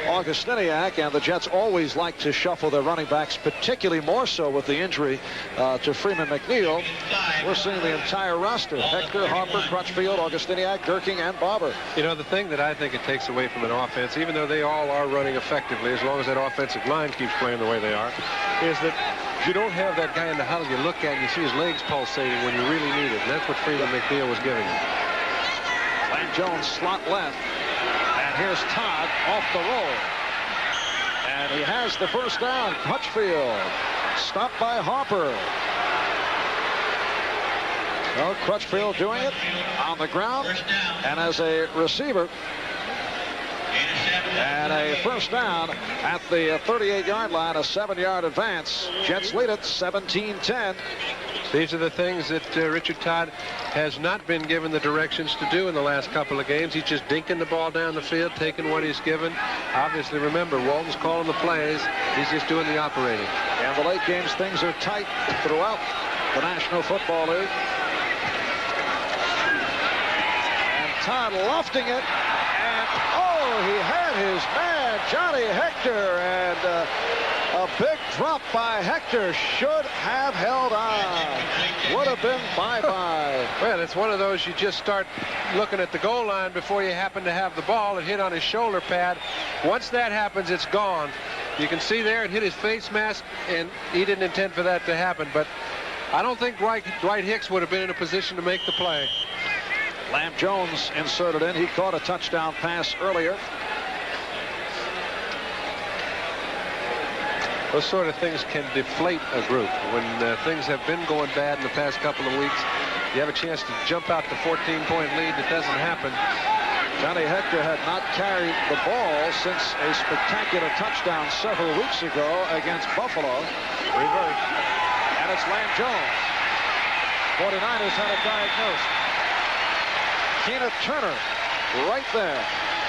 Augustiniak, and the Jets always like to shuffle their running backs, particularly more so with the injury to Freeman McNeil. We're seeing the entire roster: Hector, Harper, Crutchfield, Augustiniak, Gherking, and Barber. You know, the thing that I think it takes away from an offense, even though they all are running effectively, as long as that offensive line keeps playing the way they are, is that you don't have that guy in the huddle you look at and you see his legs pulsating when you really need it. And that's what Freeman McNeil was giving him. Lamb Jones slot left. And here's Todd off the roll. And he has the first down. Crutchfield stopped by Harper. Well, Crutchfield doing it on the ground and as a receiver. And a first down at the 38-yard line, a 7-yard advance. Jets lead it 17-10. These are the things that Richard Todd has not been given the directions to do in the last couple of games. He's just dinking the ball down the field, taking what he's given. Obviously, remember, Walton's calling the plays. He's just doing the operating. And the late games, things are tight throughout the National Football League. And Todd lofting it. And, oh, he had his man, Johnny Hector. And a big drop by Hector. Should have held on. Would have been bye-bye. Well, it's one of those you just start looking at the goal line before you happen to have the ball. It hit on his shoulder pad. Once that happens, it's gone. You can see there it hit his face mask, and he didn't intend for that to happen. But I don't think Dwight Hicks would have been in a position to make the play. Lamb Jones inserted in. He caught a touchdown pass earlier. Those sort of things can deflate a group. When things have been going bad in the past couple of weeks, you have a chance to jump out the 14-point lead. It doesn't happen. Johnny Hector had not carried the ball since a spectacular touchdown several weeks ago against Buffalo. Reverse. And it's Lamb Jones. 49ers had it diagnosed. Keena Turner right there.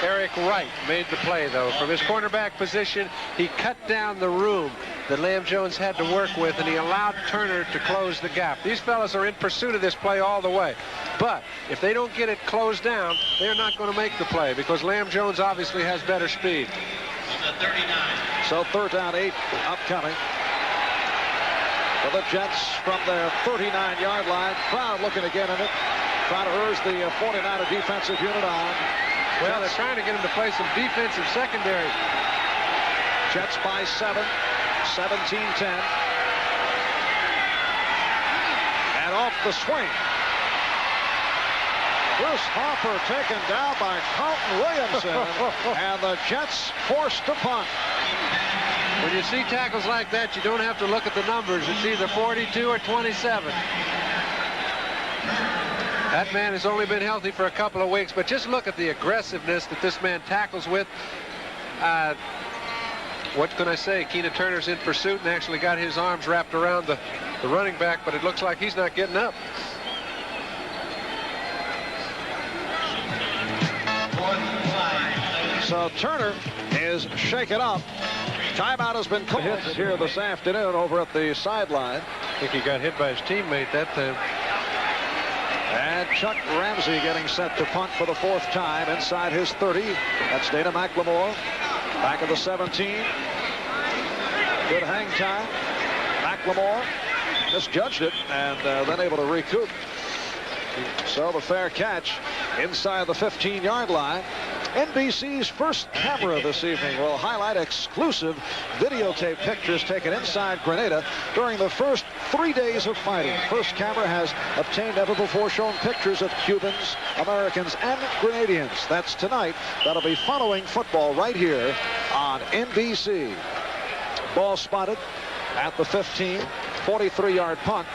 Eric Wright made the play, though. From his cornerback position, he cut down the room that Lamb Jones had to work with, and he allowed Turner to close the gap. These fellas are in pursuit of this play all the way. But if they don't get it closed down, they're not going to make the play because Lamb Jones obviously has better speed. So 3rd down 8 upcoming. For the Jets from their 39-yard line. Crowd looking again in it. Trying to urge the 49er defensive unit on. Well, they're trying to get him to play some defensive secondary. Jets by 7, 17-10. And off the swing. Bruce Harper taken down by Carlton Williamson. And the Jets forced to punt. When you see tackles like that, you don't have to look at the numbers. It's either 42 or 27. That man has only been healthy for a couple of weeks, but just look at the aggressiveness that this man tackles with. What can I say? Keena Turner's in pursuit and actually got his arms wrapped around the running back, but it looks like he's not getting up. So Turner is shaken up. Timeout has been called. Hits here this afternoon over at the sideline. I think he got hit by his teammate that time. And Chuck Ramsey getting set to punt for the 4th time inside his 30. That's Dana McLemore. Back of the 17. Good hang time. McLemore misjudged it and then able to recoup. So the fair catch inside the 15-yard line. NBC's first camera this evening will highlight exclusive videotape pictures taken inside Grenada during the first 3 days of fighting. First camera has obtained never before shown pictures of Cubans, Americans, and Grenadians. That's tonight. That'll be following football right here on NBC. Ball spotted at the 15, 43-yard punt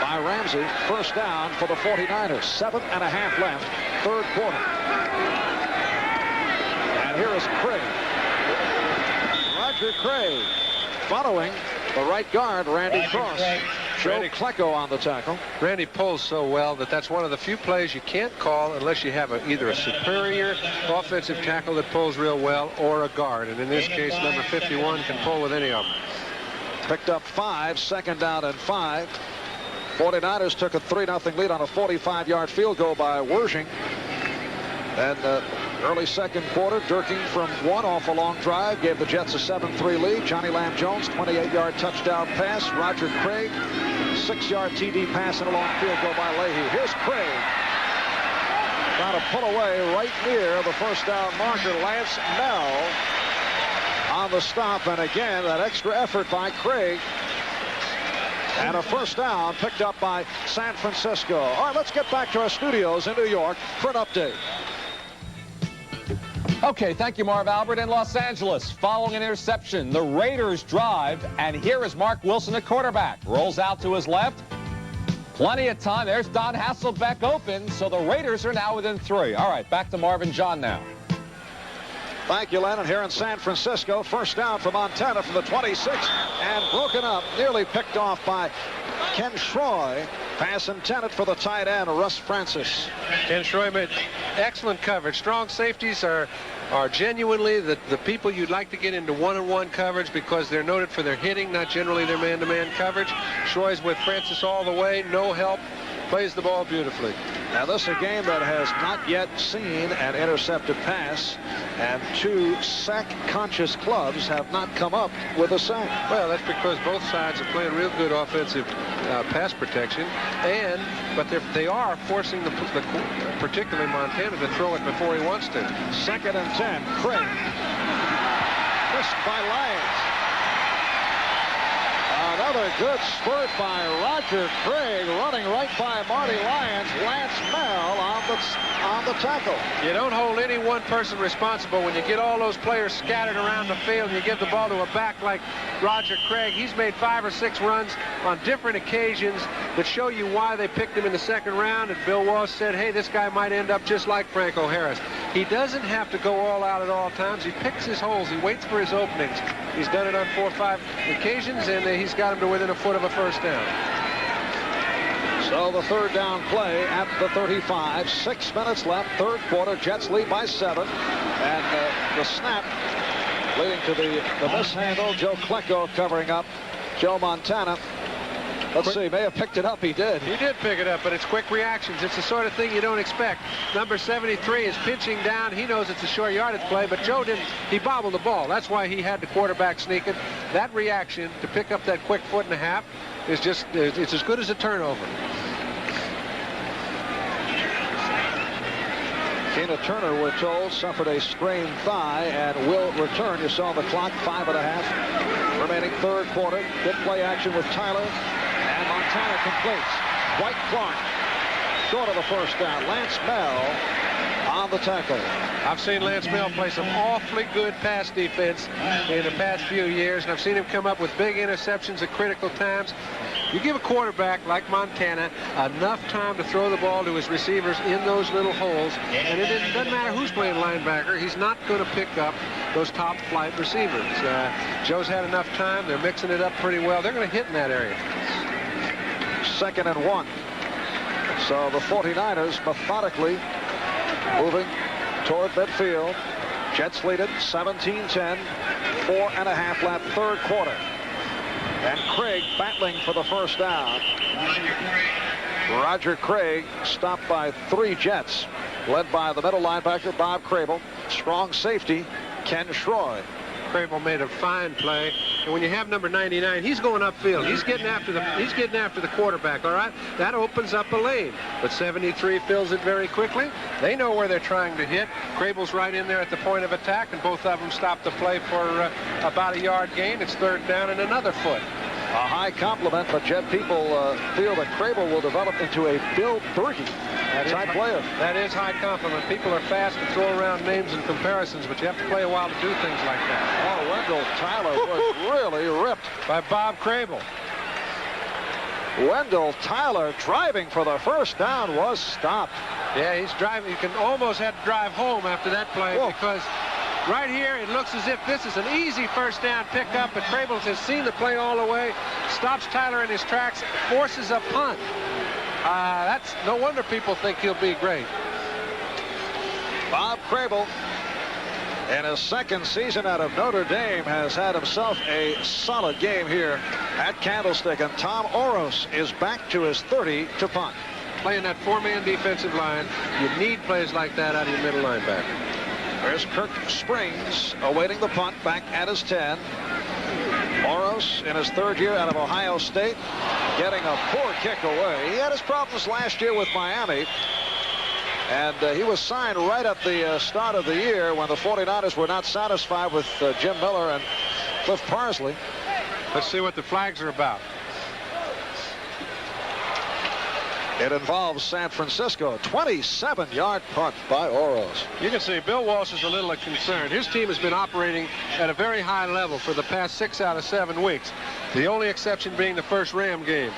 by Ramsey. First down for the 49ers. 7.5 left, 3rd quarter. And here is Craig. Roger Craig following the right guard, Randy Cross. Joe Klecko on the tackle. Randy pulls so well that that's one of the few plays you can't call unless you have either a superior offensive tackle that pulls real well or a guard. And in this case, number 51 can pull with any of them. Picked up 5, 2nd down and 5. 49ers took a 3-0 lead on a 45-yard field goal by Wersching. And early second quarter, Durkin from one off a long drive gave the Jets a 7-3 lead. Johnny Lamb Jones, 28-yard touchdown pass. Roger Craig, 6-yard TD pass and a long field goal by Leahy. Here's Craig. Trying to pull away right near the first down marker. Lance Mel on the stop. And again, that extra effort by Craig. And a first down picked up by San Francisco. All right, let's get back to our studios in New York for an update. Okay, thank you, Marv Albert. In Los Angeles, following an interception, the Raiders drive, and here is Mark Wilson at quarterback. Rolls out to his left. Plenty of time. There's Don Hasselbeck open, so the Raiders are now within 3. All right, back to Marv and John now. Thank you, Lennon. Here in San Francisco, first down for Montana from the 26, and broken up, nearly picked off by Ken Schroy. Pass intended for the tight end, Russ Francis. Ken Schroy made excellent coverage. Strong safeties are genuinely the people you'd like to get into one-on-one coverage because they're noted for their hitting, not generally their man-to-man coverage. Schroy's with Francis all the way, no help. Plays the ball beautifully. Now this is a game that has not yet seen an intercepted pass, and 2 sack-conscious clubs have not come up with a sack. Well, that's because both sides are playing real good offensive pass protection, but they are forcing particularly Montana to throw it before he wants to. 2nd and 10. Craig missed by Lyons. Another good spurt by Roger Craig, running right by Marty Lyons. Lance Mel on the tackle. You don't hold any one person responsible when you get all those players scattered around the field and you give the ball to a back like Roger Craig. He's made 5 or 6 runs on different occasions that show you why they picked him in the 2nd round. And Bill Walsh said, hey, this guy might end up just like Franco Harris. He doesn't have to go all out at all times. He picks his holes. He waits for his openings. He's done it on 4 or 5 occasions, and he's got him to within a foot of a first down. So the 3rd down play at the 35. 6 minutes left, 3rd quarter. Jets lead by 7. And the snap leading to the mishandle. Joe Klecko covering up Joe Montana. Let's see, may have picked it up. He did. He did pick it up, but it's quick reactions. It's the sort of thing you don't expect. Number 73 is pitching down. He knows it's a short yardage play, but Joe didn't. He bobbled the ball. That's why he had the quarterback sneaking. That reaction to pick up that quick 1.5 feet is just, it's as good as a turnover. Tina Turner, we're told, suffered a sprained thigh and will return. You saw the clock, 5.5 remaining 3rd quarter. Good play action with Tyler. And Montana completes. Dwight Clark short of the first down. Lance Mel on the tackle. I've seen Lance Mel play some awfully good pass defense in the past few years, and I've seen him come up with big interceptions at critical times. You give a quarterback like Montana enough time to throw the ball to his receivers in those little holes, and it doesn't matter who's playing linebacker, he's not going to pick up those top flight receivers. Joe's had enough time. They're mixing it up pretty well. They're going to hit in that area. 2nd and 1. So the 49ers methodically moving toward midfield. Jets lead it 17-10. 4.5 left, 3rd quarter. And Craig battling for the first down. Roger Craig stopped by 3 Jets, led by the middle linebacker Bob Crable. Strong safety Ken Schroy. Crable made a fine play, and when you have number 99, he's going upfield. He's getting after the quarterback. All right, that opens up a lane. But 73 fills it very quickly. They know where they're trying to hit. Crable's right in there at the point of attack, and both of them stop the play for about a yard gain. It's 3rd down and another foot. A high compliment, but Jet people feel that Crable will develop into a Bill Berkey type player. That is high compliment. People are fast to throw around names and comparisons, but you have to play a while to do things like that. Oh, Wendell Tyler was really ripped by Bob Crable. Wendell Tyler driving for the first down was stopped. Yeah, he's driving. You can almost have to drive home after that play because right here, it looks as if this is an easy first down pickup, but Crable has seen the play all the way, stops Tyler in his tracks, forces a punt. That's no wonder people think he'll be great. Bob Crable in his second season out of Notre Dame, has had himself a solid game here at Candlestick. And Tom Oros is back to his 30 to punt. Playing that four-man defensive line, you need plays like that out of your middle linebacker. There's Kirk Springs awaiting the punt back at his 10. Oros in his third year out of Ohio State, getting a poor kick away. He had his problems last year with Miami, and he was signed right at the start of the year when the 49ers were not satisfied with Jim Miller and Cliff Parsley. Let's see what the flags are about. It involves San Francisco. 27-yard punt by Oros. You can see Bill Walsh is a little concerned. His team has been operating at a very high level for the past 6 out of 7 weeks. The only exception being the first Ram game.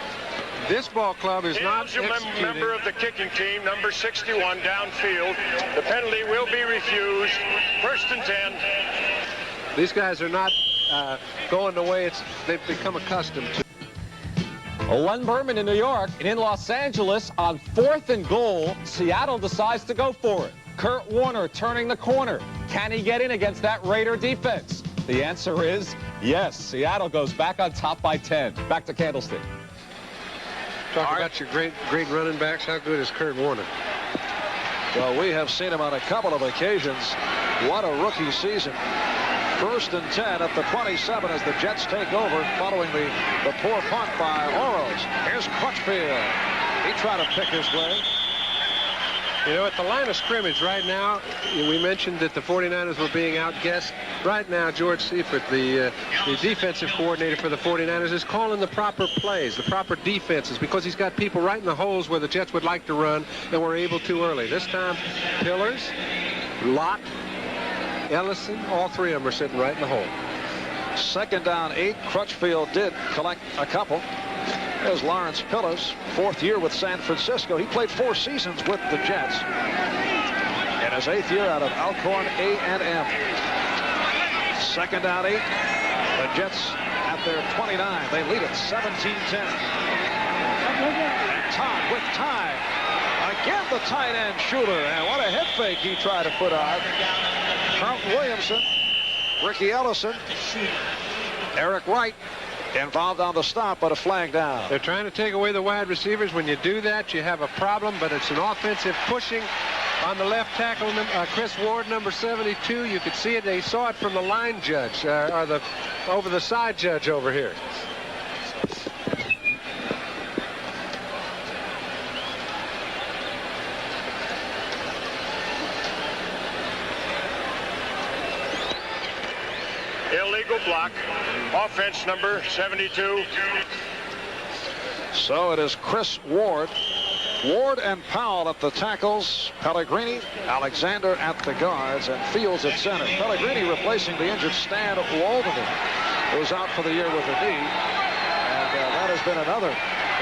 This ball club is not executing. Member of the kicking team, number 61, downfield. The penalty will be refused. 1st and 10. These guys are not going the way they've become accustomed to. Len Berman in New York, and in Los Angeles on 4th and goal, Seattle decides to go for it. Kurt Warner turning the corner. Can he get in against that Raider defense? The answer is yes. Seattle goes back on top by 10. Back to Candlestick. Talk about your great running backs. How good is Kurt Warner? Well, we have seen him on a couple of occasions. What a rookie season. 1st and 10 at the 27 as the Jets take over following the poor punt by Oros. Here's Crutchfield. He tried to pick his way. You know, at the line of scrimmage right now, we mentioned that the 49ers were being outguessed. Right now, George Seifert, the defensive coordinator for the 49ers, is calling the proper plays, the proper defenses, because he's got people right in the holes where the Jets would like to run and were able to early. This time, Pillars, Lott, Ellison, all three of them are sitting right in the hole. 2nd down 8. Crutchfield did collect a couple. There's Lawrence Pillars, 4th year with San Francisco. He played 4 seasons with the Jets. In his 8th year out of Alcorn A&M. 2nd down 8. The Jets at their 29. They lead it 17-10. And Todd with time. Again, the tight end Schuler. And what a head fake he tried to put on. Carlton Williamson, Ricky Ellison, Eric Wright involved on the stop, but a flag down. They're trying to take away the wide receivers. When you do that, you have a problem, but it's an offensive pushing on the left tackle, Chris Ward, number 72. You could see it. They saw it from the line judge, or the over the side judge over here. Illegal block. Offense number 72. So it is Chris Ward. Ward and Powell at the tackles. Pellegrini, Alexander at the guards, and Fields at center. Pellegrini replacing the injured Stan Waldman, who's out for the year with a knee. And that has been another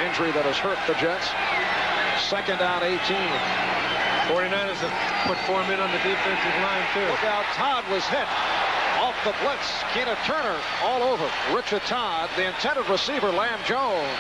injury that has hurt the Jets. 2nd down 18. 49ers have put 4 men on the defensive line, too. Look out, Todd was hit. Off the blitz, Keena Turner all over. Richard Todd, the intended receiver, Lamb Jones.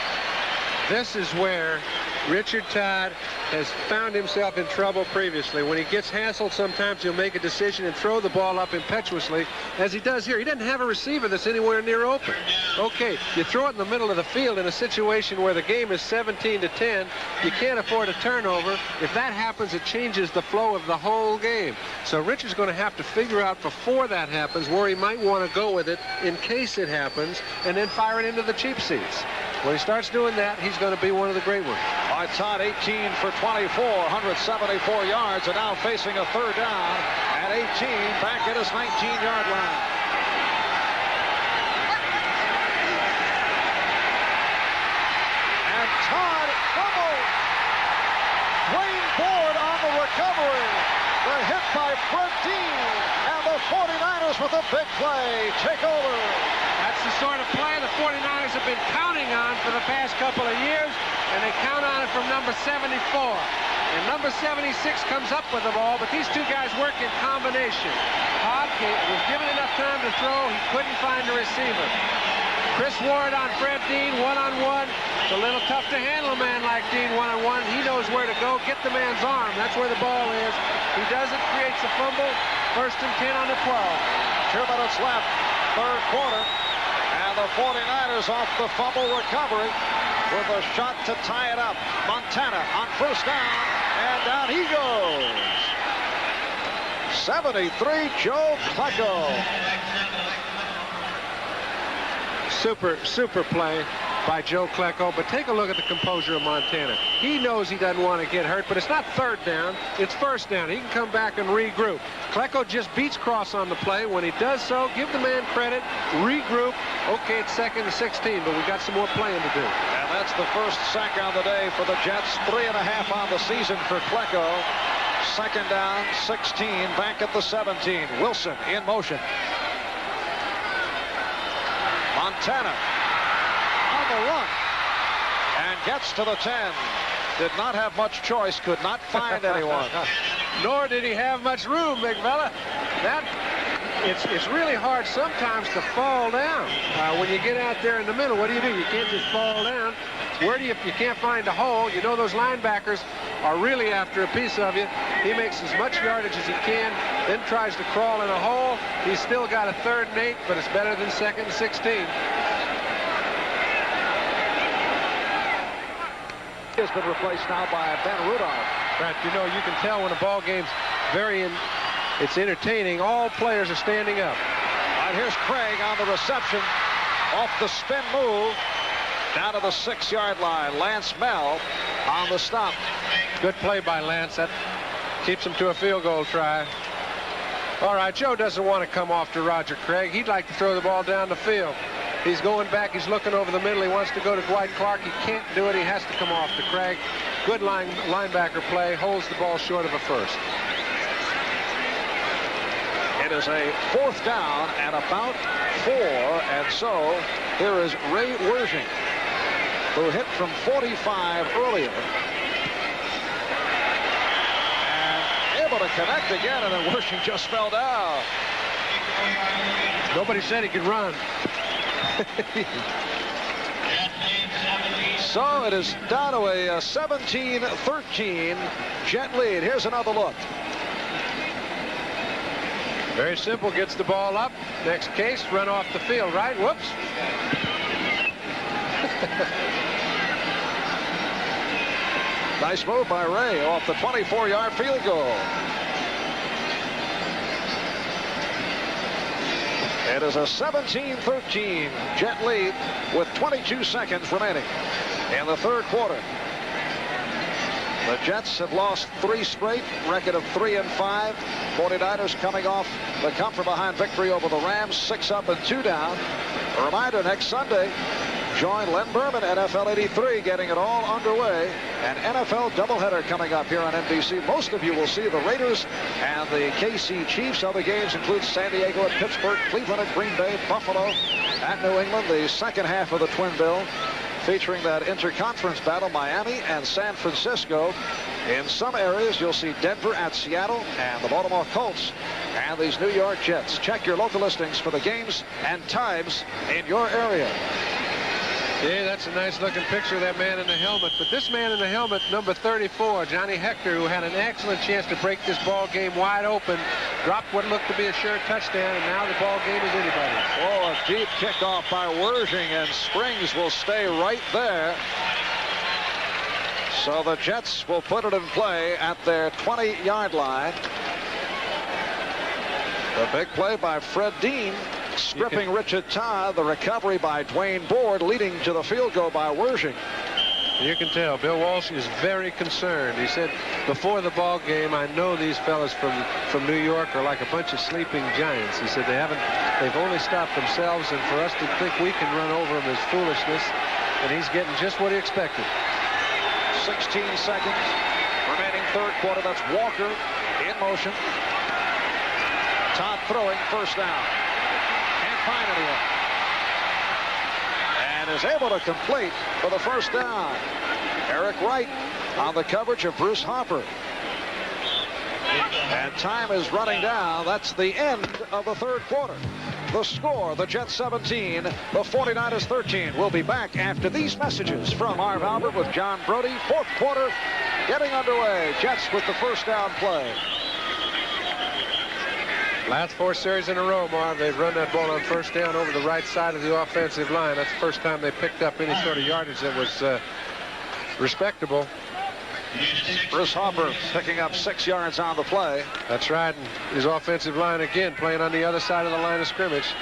This is where Richard Todd has found himself in trouble previously. When he gets hassled, sometimes he'll make a decision and throw the ball up impetuously, as he does here. He doesn't have a receiver that's anywhere near open. Okay, you throw it in the middle of the field in a situation where the game is 17-10. You can't afford a turnover. If that happens, it changes the flow of the whole game. So Richard's going to have to figure out before that happens where he might want to go with it in case it happens, and then fire it into the cheap seats. When he starts doing that, he's going to be one of the great ones. All right, Todd 18 for 24, 174 yards, and now facing a 3rd down at 18, back at his 19-yard line. And Todd fumbled. Wayne Board on the recovery. The hit by Fred Dean, and the 49ers with a big play take over. That's the sort of play the 49ers have been counting on for the past couple of years, and they count on it from number 74. And number 76 comes up with the ball, but these two guys work in combination. Todd was given enough time to throw. He couldn't find a receiver. Chris Ward on Fred Dean, one-on-one. It's a little tough to handle a man like Dean one-on-one. He knows where to go, get the man's arm. That's where the ball is. He does it, creates a fumble. 1st and 10 on the 12. 2 minutes left, third quarter. And the 49ers off the fumble recovery with a shot to tie it up. Montana on first down, and down he goes. 73, Joe Klecko. Super play by Joe Klecko, but take a look at the composure of Montana. He knows he doesn't want to get hurt, but it's not 3rd down, it's 1st down. He can come back and regroup. Klecko just beats Cross on the play. When he does so, give the man credit, regroup. Okay, it's 2nd and 16, but we got some more playing to do. And that's the first sack on the day for the Jets. 3.5 on the season for Klecko. 2nd down, 16, back at the 17. Wilson in motion. Montana on the run and gets to the 10. Did not have much choice, could not find anyone. Nor did he have much room, big fella. It's really hard sometimes to fall down. When you get out there in the middle, what do? You can't just fall down. You can't find a hole. You know those linebackers are really after a piece of you. He makes as much yardage as he can, then tries to crawl in a hole. He's still got a 3rd and 8, but it's better than 2nd and 16. Has been replaced now by Ben Rudolph. Right, you know, you can tell when a ball game's it's entertaining. All players are standing up. All right, here's Craig on the reception. Off the spin move. Down to the 6-yard line. Lance Mel on the stop. Good play by Lance. That keeps him to a field goal try. All right, Joe doesn't want to come off to Roger Craig. He'd like to throw the ball down the field. He's going back. He's looking over the middle. He wants to go to Dwight Clark. He can't do it. He has to come off to Craig. Good linebacker play. Holds the ball short of a 1st. It is a 4th down and about 4. And so here is Ray Wershing, who hit from 45 earlier. And able to connect again, and then Wershing just fell down. Nobody said he could run. So it is down to a 17-13 Jet lead. Here's another look. Very simple. Gets the ball up. Next case, run off the field, right? Whoops. Nice move by Ray off the 24-yard field goal. It is a 17-13 Jet lead with 22 seconds remaining in the 3rd quarter. The Jets have lost 3 straight, record of 3-5. 49ers coming off the come-from-behind victory over the Rams, 6 up and 2 down. A reminder, next Sunday, join Len Berman, NFL 83, getting it all underway. An NFL doubleheader coming up here on NBC. Most of you will see the Raiders and the KC Chiefs. Other games include San Diego at Pittsburgh, Cleveland at Green Bay, Buffalo at New England. The second half of the Twin Bill featuring that interconference battle, Miami and San Francisco. In some areas, you'll see Denver at Seattle and the Baltimore Colts and these New York Jets. Check your local listings for the games and times in your area. Yeah, that's a nice looking picture of that man in the helmet. But this man in the helmet, number 34, Johnny Hector, who had an excellent chance to break this ball game wide open, dropped what looked to be a sure touchdown, and now the ball game is anybody's. Oh, a deep kickoff by Wershing, and Springs will stay right there. So the Jets will put it in play at their 20-yard line. The big play by Fred Dean, stripping Richard Todd. The recovery by Dwayne Board, leading to the field goal by Wershing. You can tell Bill Walsh is very concerned. He said before the ball game, I know these fellas from New York are like a bunch of sleeping giants. He said they've only stopped themselves, and for us to think we can run over them is foolishness. And he's getting just what he expected. 16 seconds remaining, 3rd quarter. That's Walker in motion. Todd throwing, first down. Can't find anyone. And is able to complete for the first down. Eric Wright on the coverage of Bruce Harper. And time is running down. That's the end of the 3rd quarter. The score, the Jets 17, the 49ers 13. We'll be back after these messages from Marv Albert with John Brody. 4th quarter getting underway. Jets with the first down play. Last 4 series in a row, Marv, they've run that ball on first down over the right side of the offensive line. That's the first time they picked up any sort of yardage that was respectable. Bruce Harper picking up 6 yards on the play. That's right. And his offensive line again playing on the other side of the line of scrimmage.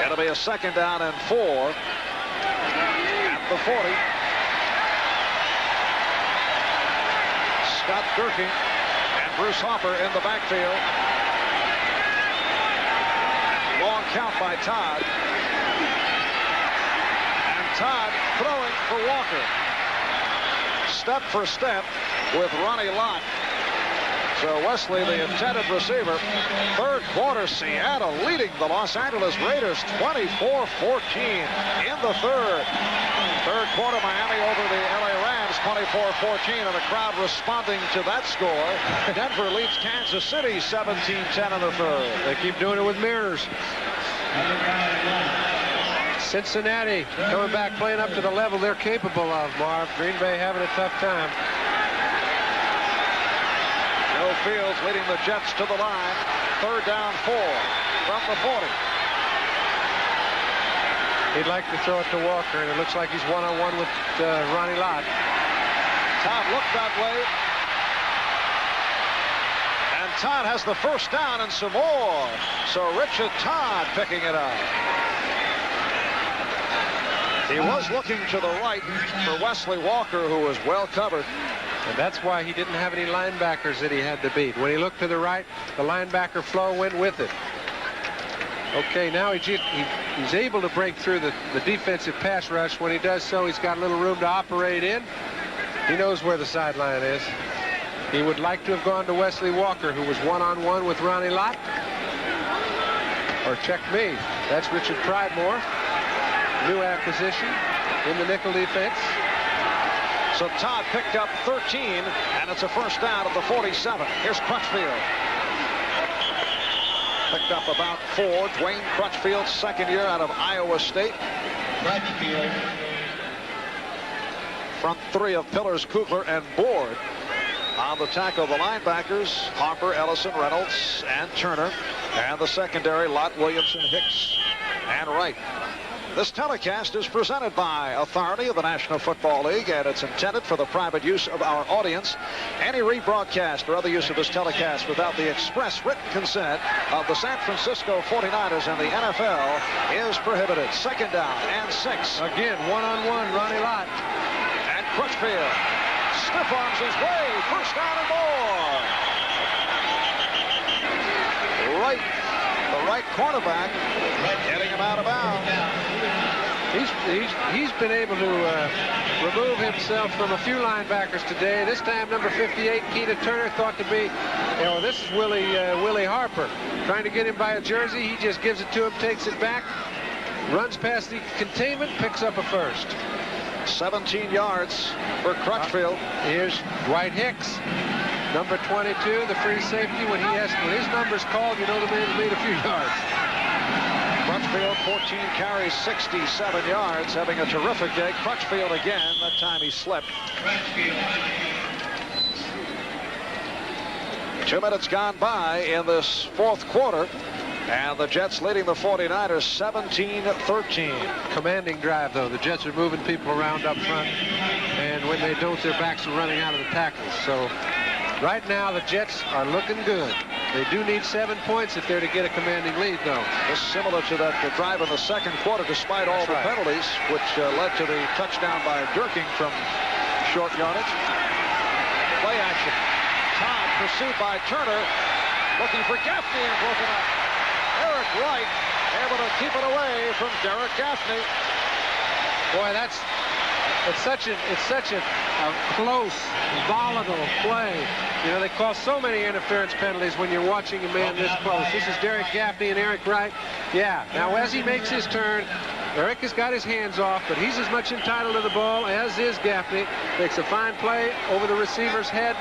It'll be a 2nd down and 4 at the 40. Scott Durkin and Bruce Harper in the backfield. Long count by Todd. And Todd throwing for Walker. Step for step with Ronnie Lott. So Wesley, the intended receiver. 3rd quarter, Seattle leading the Los Angeles Raiders 24-14 in the 3rd. 3rd quarter, Miami over the LA Rams 24-14, and the crowd responding to that score. Denver leads Kansas City 17-10 in the 3rd. They keep doing it with mirrors. Cincinnati coming back, playing up to the level they're capable of, Marv. Green Bay having a tough time. Joe Fields leading the Jets to the line. 3rd down 4 from the 40. He'd like to throw it to Walker, and it looks like he's one-on-one with Ronnie Lott. Todd looked that way. And Todd has the 1st down and some more. So Richard Todd picking it up. He was looking to the right for Wesley Walker, who was well covered. And that's why he didn't have any linebackers that he had to beat. When he looked to the right, the linebacker flow went with it. Okay, now he's able to break through the defensive pass rush. When he does so, he's got a little room to operate in. He knows where the sideline is. He would like to have gone to Wesley Walker, who was one-on-one with Ronnie Lott. Or check me. That's Richard Pridemore. New acquisition in the nickel defense. So Todd picked up 13, and it's a 1st down at the 47. Here's Crutchfield. Picked up about 4. Dwayne Crutchfield, 2nd year out of Iowa State. Crutchfield. Front 3 of Pillars, Kugler, and Board. On the tackle, the linebackers, Harper, Ellison, Reynolds, and Turner. And the secondary, Lott, Williamson, Hicks, and Wright. This telecast is presented by authority of the National Football League, and it's intended for the private use of our audience. Any rebroadcast or other use of this telecast without the express written consent of the San Francisco 49ers and the NFL is prohibited. 2nd down and 6. Again, one-on-one, Ronnie Lott. And Crutchfield stiff arms his way. 1st down and more. The right cornerback getting him out of bounds. He's been able to remove himself from a few linebackers today. This time, number 58, Keita Turner, thought to be, this is Willie Harper. Trying to get him by a jersey. He just gives it to him, takes it back, runs past the containment, picks up a 1st. 17 yards for Crutchfield. Here's Dwight Hicks, number 22, the free safety. When his number's called, you know the man made a few yards. Crutchfield, 14 carries, 67 yards, having a terrific day. Crutchfield again, that time he slipped. 2 minutes gone by in this 4th quarter, and the Jets leading the 49ers 17-13. Commanding drive, though. The Jets are moving people around up front, and when they don't, their backs are running out of the tackles. So right now, the Jets are looking good. They do need 7 points if they're to get a commanding lead, though. This is similar to that drive in the 2nd quarter, despite all the penalties, which led to the touchdown by Durkin from short yardage. Play action. Todd pursued by Turner, looking for Gaffney and broken up. Eric Wright able to keep it away from Derek Gaffney. Boy, it's such a close, volatile play. You know, they call so many interference penalties when you're watching a man this close. This is Derek Gaffney and Eric Wright. Yeah, now as he makes his turn, Eric has got his hands off, but he's as much entitled to the ball as is Gaffney. Makes a fine play over the receiver's head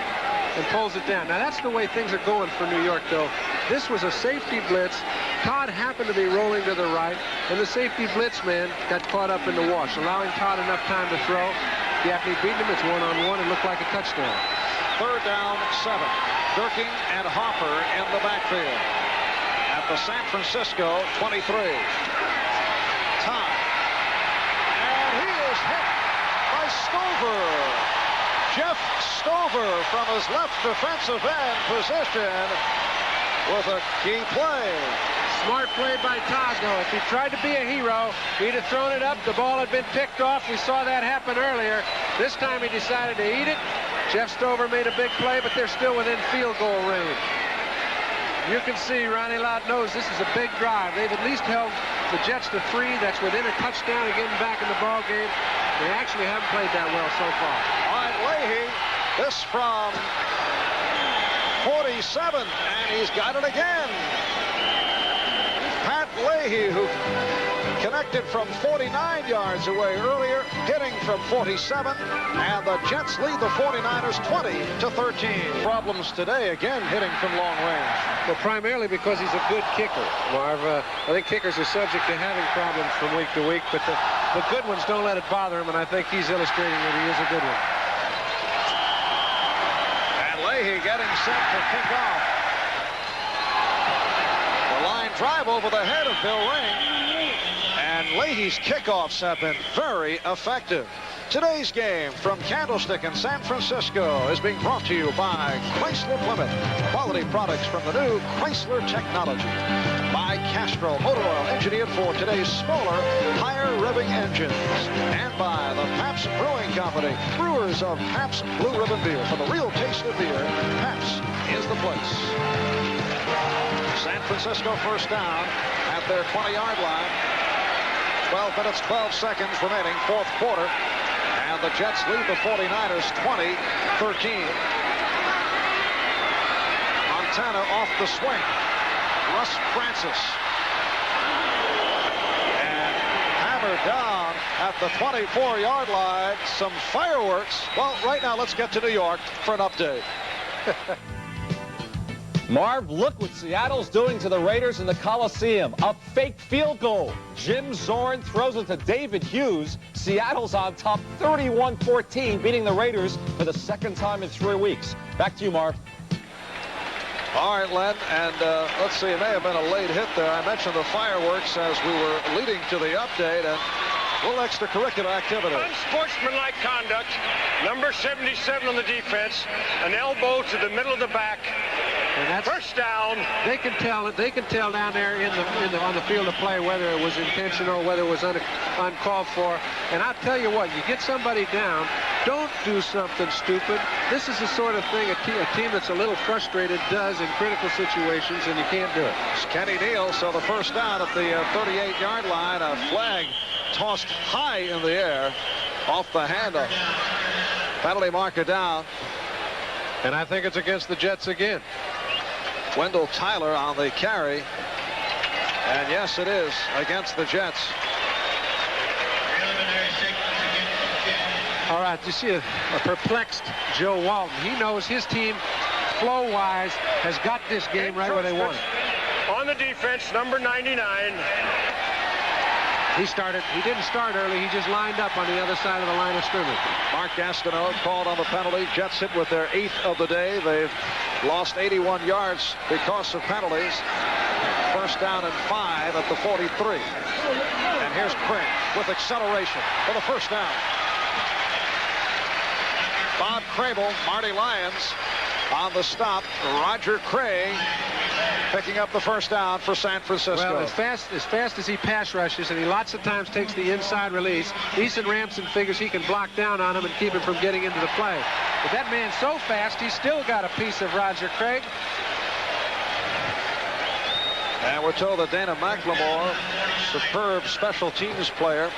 and pulls it down. Now, that's the way things are going for New York, though. This was a safety blitz. Todd happened to be rolling to the right, and the safety blitz man got caught up in the wash, allowing Todd enough time to throw. Gaffney beat him. It's one-on-one and looked like a touchdown. 3rd down, 7. Durkin and Hopper in the backfield. At the San Francisco 23. Time. And he is hit by Stover. Jeff Stover from his left defensive end position with a key play. Smart play by Todd, though. If he tried to be a hero, he'd have thrown it up. The ball had been picked off. We saw that happen earlier. This time he decided to eat it. Jeff Stover made a big play, but they're still within field goal range. You can see Ronnie Lott knows this is a big drive. They've at least held the Jets to 3. That's within a touchdown and getting back in the ball game. They actually haven't played that well so far. All right, Leahy, this from 47, and he's got it again. Pat Leahy, who connected from 49 yards away earlier, hitting from 47, and the Jets lead the 49ers 20-13. Problems today, again hitting from long range. Well, primarily because he's a good kicker, Marv. I think kickers are subject to having problems from week to week, but the good ones don't let it bother him, and I think he's illustrating that he is a good one. And Leahy getting set to kick off. The line drive over the head of Bill Ring. And Leahy's kickoffs have been very effective. Today's game from Candlestick in San Francisco is being brought to you by Chrysler Plymouth. Quality products from the new Chrysler technology. By Castrol Motor Oil, engineered for today's smaller, higher revving engines. And by the Pabst Brewing Company, brewers of Pabst Blue Ribbon Beer. For the real taste of beer, Pabst is the place. San Francisco first down at their 20-yard line. 12 minutes, 12 seconds remaining, fourth quarter. And the Jets lead the 49ers 20-13. Montana off the swing. Russ Francis. And hammered down at the 24-yard line. Some fireworks. Well, right now, let's get to New York for an update. Marv, look what Seattle's doing to the Raiders in the Coliseum. A fake field goal. Jim Zorn throws it to David Hughes. Seattle's on top 31-14, beating the Raiders for the second time in 3 weeks. Back to you, Marv. All right, Len, and let's see, it may have been a late hit there. I mentioned the fireworks as we were leading to the update, and a little extracurricular activity. Unsportsmanlike conduct. Number 77 on the defense. An elbow to the middle of the back. And that's First down. They can tell down there on the field of play whether it was intentional, whether it was uncalled for. And I'll tell you what, you get somebody down, don't do something stupid. This is the sort of thing a team that's a little frustrated does in critical situations, and you can't do it. It's Kenny Neal, so the first down at the 38-yard line, a flag tossed high in the air off the handle. Penalty marker down. And I think it's against the Jets again. Wendell Tyler on the carry. And yes, it is against the Jets. All right, you see a perplexed Joe Walton. He knows his team, flow-wise, has got this game right where they want it. On the defense, number 99. He didn't start early. He just lined up on the other side of the line of scrimmage. Mark Gastineau called on the penalty. Jets hit with their 8th of the day. They've lost 81 yards because of penalties. First down and 5 at the 43. And here's Craig with acceleration for the first down. Bob Crable, Marty Lyons on the stop. Roger Craig picking up the first down for San Francisco. Well, as fast as he pass rushes, and he lots of times takes the inside release, Eason Ramson figures he can block down on him and keep him from getting into the play. But that man's so fast, he's still got a piece of Roger Craig. And we're told that Dana McLemore, superb special teams player,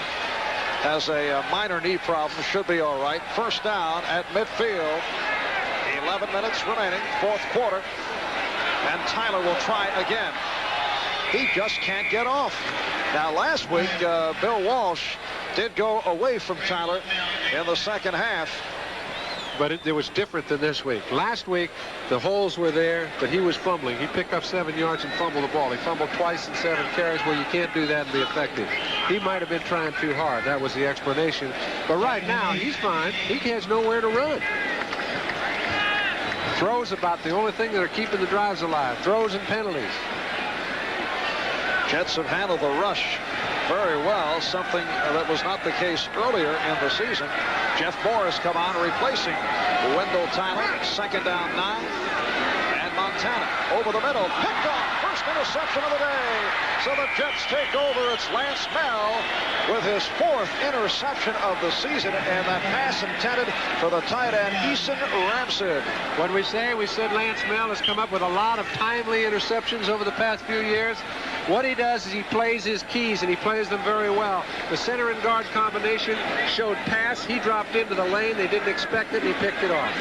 has a minor knee problem, should be all right. First down at midfield. 11 minutes remaining, fourth quarter. And Tyler will try again. He just can't get off. Now, last week, Bill Walsh did go away from Tyler in the second half. But it was different than this week. Last week, the holes were there, but he was fumbling. He picked up 7 yards and fumbled the ball. He fumbled twice in 7 carries. Well, you can't do that and be effective. He might have been trying too hard. That was the explanation. But right now, he's fine. He has nowhere to run. Throws about the only thing that are keeping the drives alive. Throws and penalties. Jets have handled the rush very well, something that was not the case earlier in the season. Jeff Morris come on, replacing Wendell Tyler. Second down 9. And Montana over the middle, picked off. First interception of the day. So the Jets take over. It's Lance Mel with his 4th interception of the season, and that pass intended for the tight end Eason Ramsey. What we said Lance Mel has come up with a lot of timely interceptions over the past few years. What he does is he plays his keys, and he plays them very well. The center and guard combination showed pass. He dropped into the lane. They didn't expect it, and he picked it off.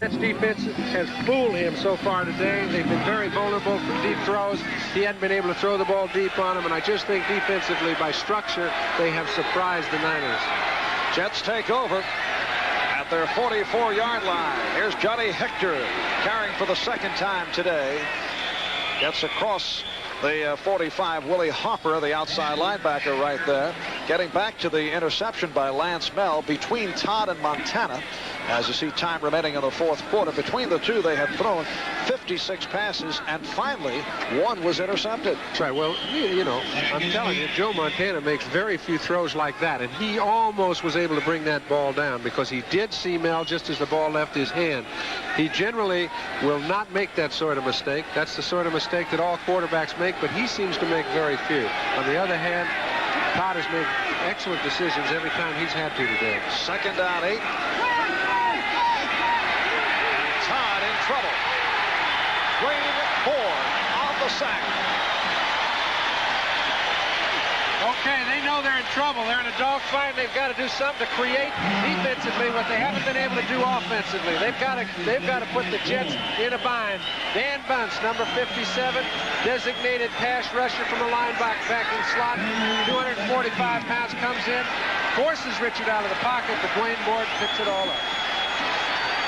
Jets defense has fooled him so far today. They've been very vulnerable for deep throws. He hadn't been able to throw the ball deep on them, and I just think defensively, by structure, they have surprised the Niners. Jets take over at their 44-yard line. Here's Johnny Hector carrying for the second time today. Gets across the 45. Willie Hopper, the outside linebacker right there. Getting back to the interception by Lance Mel between Todd and Montana. As you see time remaining in the 4th quarter. Between the two, they have thrown 56 passes, and finally, one was intercepted. That's right. Well, you know, I'm telling you, Joe Montana makes very few throws like that, and he almost was able to bring that ball down because he did see Mel just as the ball left his hand. He generally will not make that sort of mistake. That's the sort of mistake that all quarterbacks make, but he seems to make very few. On the other hand, Todd has made excellent decisions every time he's had to today. Second down 8. Todd in trouble. Wayne Ford on the sack. Okay, they know they're in trouble. They're in a dogfight. They've got to do something to create defensively what they haven't been able to do offensively. They've got to put the Jets in a bind. Dan Bunce, number 57, designated pass rusher from the linebacking slot. 245 pounds, comes in, forces Richard out of the pocket, but Dwayne Board picks it all up.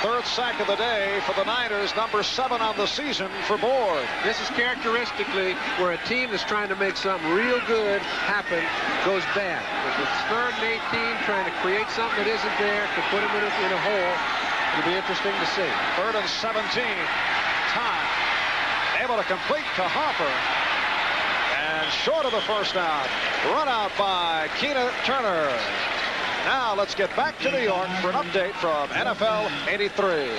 3rd sack of the day for the Niners, number 7 on the season for Board. This is characteristically where a team that's trying to make something real good happen goes bad. If it's 3rd and 18, trying to create something that isn't there, to put them in a hole, it'll be interesting to see. 3rd and 17. Todd able to complete to Hopper. And short of the first down. Run out by Keena Turner. Now let's get back to New York for an update from NFL 83.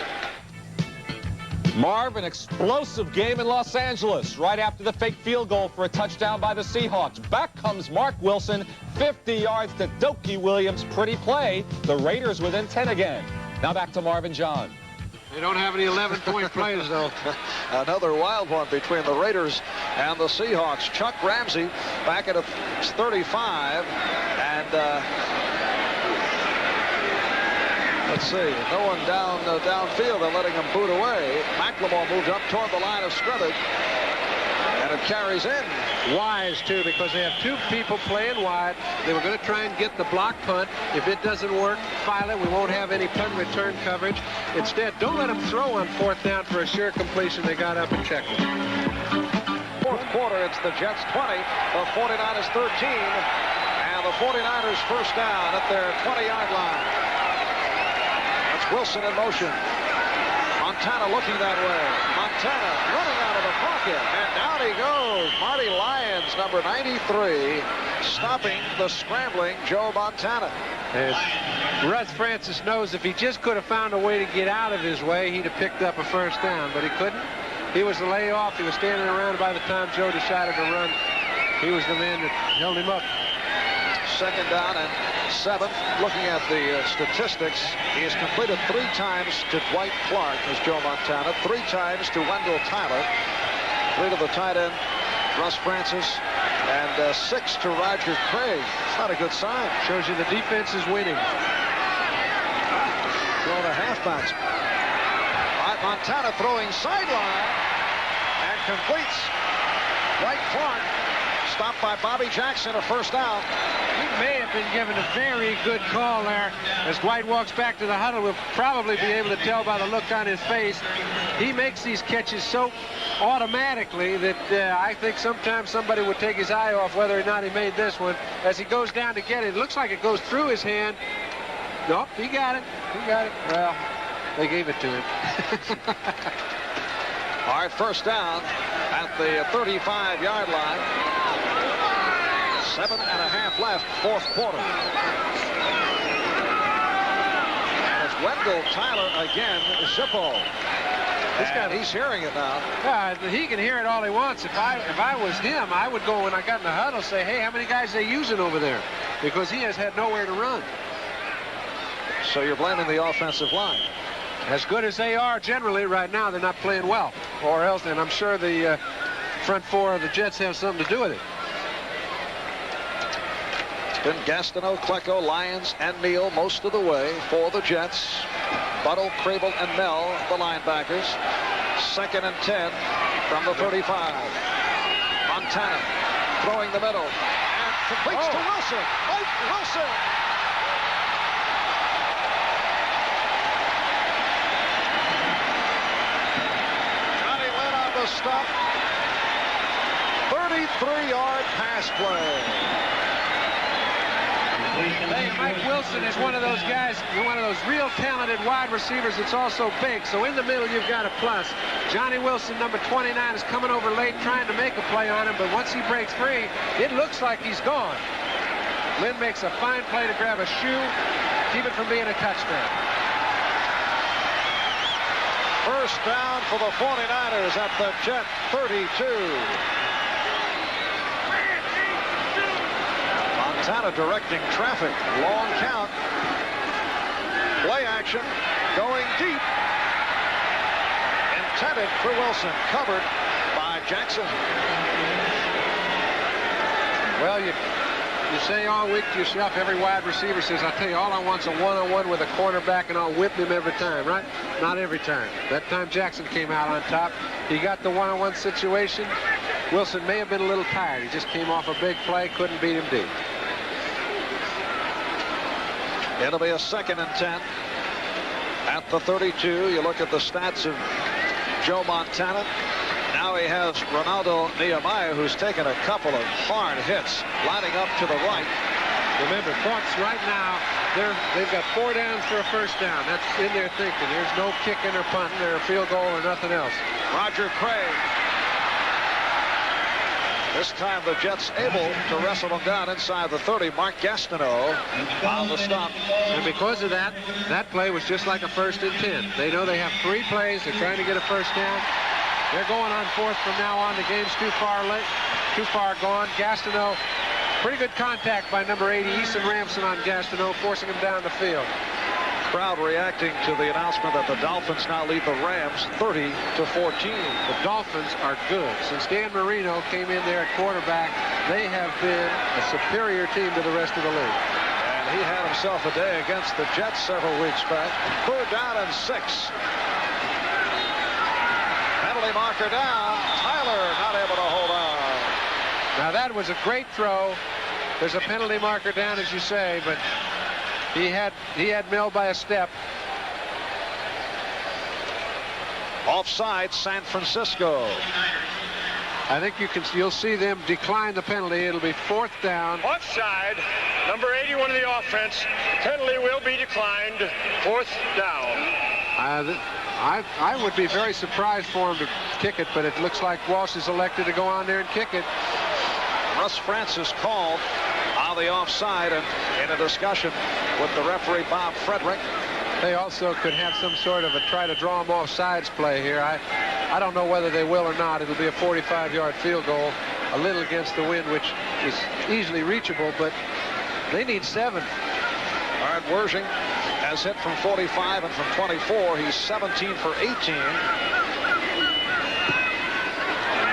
Marv, an explosive game in Los Angeles right after the fake field goal for a touchdown by the Seahawks. Back comes Mark Wilson, 50 yards to Dokie Williams. Pretty play. The Raiders within 10 again. Now back to Marv and John. They don't have any 11-point plays, though. Another wild one between the Raiders and the Seahawks. Chuck Ramsey back at 35. And let's see, no one downfield. They're letting him boot away. McLemore moved up toward the line of scrimmage. And it carries in. Wise, too, because they have 2 people playing wide. They were going to try and get the block punt. If it doesn't work, file it. We won't have any punt return coverage. Instead, don't let them throw on 4th down for a sure completion. They got up and checked it. 4th quarter, it's the Jets 20, the 49ers 13, and the 49ers first down at their 20-yard line. That's Wilson in motion. Montana looking that way. Montana running out of the pocket, and down he goes. Marty Lyons, number 93, stopping the scrambling Joe Montana. And Russ Francis knows if he just could have found a way to get out of his way, he'd have picked up a first down, but he couldn't. He was the layoff. He was standing around by the time Joe decided to run. He was the man that held him up. Second down and 7. Looking at the statistics, he has completed 3 times to Dwight Clark as Joe Montana, 3 times to Wendell Tyler, 3 to the tight end Russ Francis, and 6 to Roger Craig. It's not a good sign. Shows you the defense is winning. Throw to halfbacks. Montana throwing sideline and completes. Dwight Clark stopped by Bobby Jackson, a first down. He may have been given a very good call there. As Dwight walks back to the huddle, we'll probably be able to tell by the look on his face. He makes these catches so automatically that I think sometimes somebody would take his eye off whether or not he made this one. As he goes down to get it, it looks like it goes through his hand. Nope, he got it. He got it. Well, They gave it to him. All right, first down at the 35-yard line. 7.5 left, fourth quarter. And it's Wendell Tyler again, Zippo. He's hearing it now. Yeah, he can hear it all he wants. If I was him, I would go when I got in the huddle, say, hey, how many guys are they using over there? Because he has had nowhere to run. So you're blaming the offensive line. As good as they are generally right now, they're not playing well. Or else, and I'm sure the front four of the Jets have something to do with it. It's been Gastineau, Klecko, Lyons, and Neal most of the way for the Jets. Buttle, Crable, and Mel, the linebackers. 2nd and 10 from the 35. Montana throwing the middle. And completes to Wilson. Mike Wilson. Johnny Lynn on the stop. 33-yard pass play. Hey, Mike Wilson is one of those guys, one of those real talented wide receivers that's also big. So in the middle, you've got a plus. Johnny Wilson, number 29, is coming over late trying to make a play on him, but once he breaks free, it looks like he's gone. Lynn makes a fine play to grab a shoe, keep it from being a touchdown. First down for the 49ers at the Jet 32. Montana directing traffic. Long count. Play action. Going deep. Intended for Wilson. Covered by Jackson. Well, you say all week to yourself, every wide receiver says, I'll tell you, all I want's a one-on-one with a cornerback and I'll whip him every time, right? Not every time. That time Jackson came out on top. He got the one-on-one situation. Wilson may have been a little tired. He just came off a big play, couldn't beat him deep. It'll be a 2nd and 10 at the 32. You look at the stats of Joe Montana. Now he has Ronaldo Nehemiah, who's taken a couple of hard hits, lining up to the right. Remember, Parks right now, they've got 4 downs for a first down. That's in their thinking. There's no kicking or punting or a field goal or nothing else. Roger Craig. This time the Jets able to wrestle them down inside the 30. Mark Gastineau on the stop. And because of that, that play was just like a 1st and 10. They know they have 3 plays. They're trying to get a first down. They're going on 4th from now on. The game's too far gone. Gastineau, pretty good contact by number 80, Eason Ramson on Gastineau, forcing him down the field. Crowd reacting to the announcement that the Dolphins now lead the Rams 30-14. The Dolphins are good. Since Dan Marino came in there at quarterback, they have been a superior team to the rest of the league. And he had himself a day against the Jets several weeks back. 3rd down and 6. Penalty marker down. Tyler not able to hold on. Now that was a great throw. There's a penalty marker down, as you say, but he had Mel by a step. Offside, San Francisco. I think you'll see them decline the penalty. It'll be 4th down. Offside, number 81 of the offense. Penalty will be declined. 4th down. I would be very surprised for him to kick it, but it looks like Walsh has elected to go on there and kick it. Russ Francis called on the offside and in a discussion with the referee Bob Frederick. They also could have some sort of a try to draw him off sides play here. I don't know whether they will or not. It'll be a 45-yard field goal, a little against the wind, which is easily reachable, but they need 7. All right, Wershing has hit from 45 and from 24. He's 17 for 18.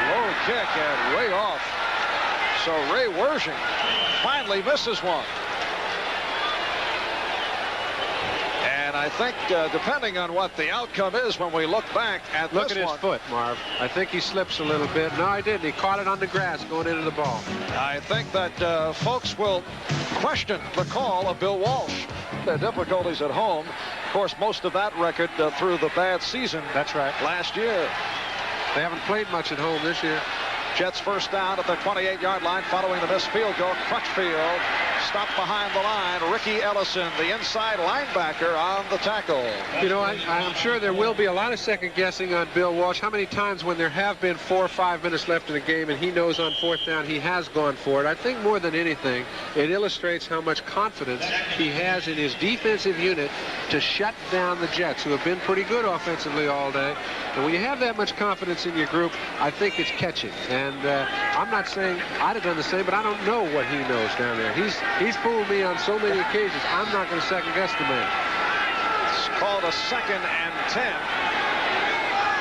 Low kick and way off. So Ray Wershing finally misses one. And I think depending on what the outcome is when we look back at look this at his one, foot, Marv. I think he slips a little bit. No, he didn't. He caught it on the grass going into the ball. I think that folks will question the call of Bill Walsh. The difficulties at home. Of course, most of that record through the bad season. That's right. Last year. They haven't played much at home this year. Jets first down at the 28-yard line following the missed field goal. Crutchfield stopped behind the line. Ricky Ellison, the inside linebacker, on the tackle. You know, I'm sure there will be a lot of second guessing on Bill Walsh. How many times when there have been 4 or 5 minutes left in the game and he knows on 4th down he has gone for it? I think more than anything, it illustrates how much confidence he has in his defensive unit to shut down the Jets, who have been pretty good offensively all day. And when you have that much confidence in your group, I think it's catching. And I'm not saying I'd have done the same, but I don't know what he knows down there. He's fooled me on so many occasions. I'm not going to second guess the man. It's called a 2nd and 10.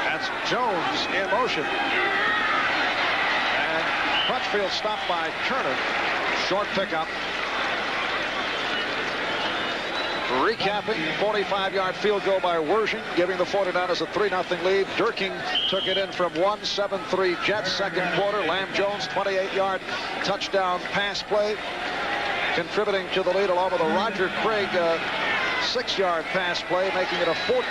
That's Jones in motion. And Crutchfield stopped by Turner. Short pickup. Recapping, 45-yard field goal by Wershing, giving the 49ers a 3-0 lead. Durking took it in from 1-7-3 Jets, second quarter. Lamb Jones, 28-yard touchdown pass play, contributing to the lead, along with a Roger Craig 6-yard pass play, making it a 14-10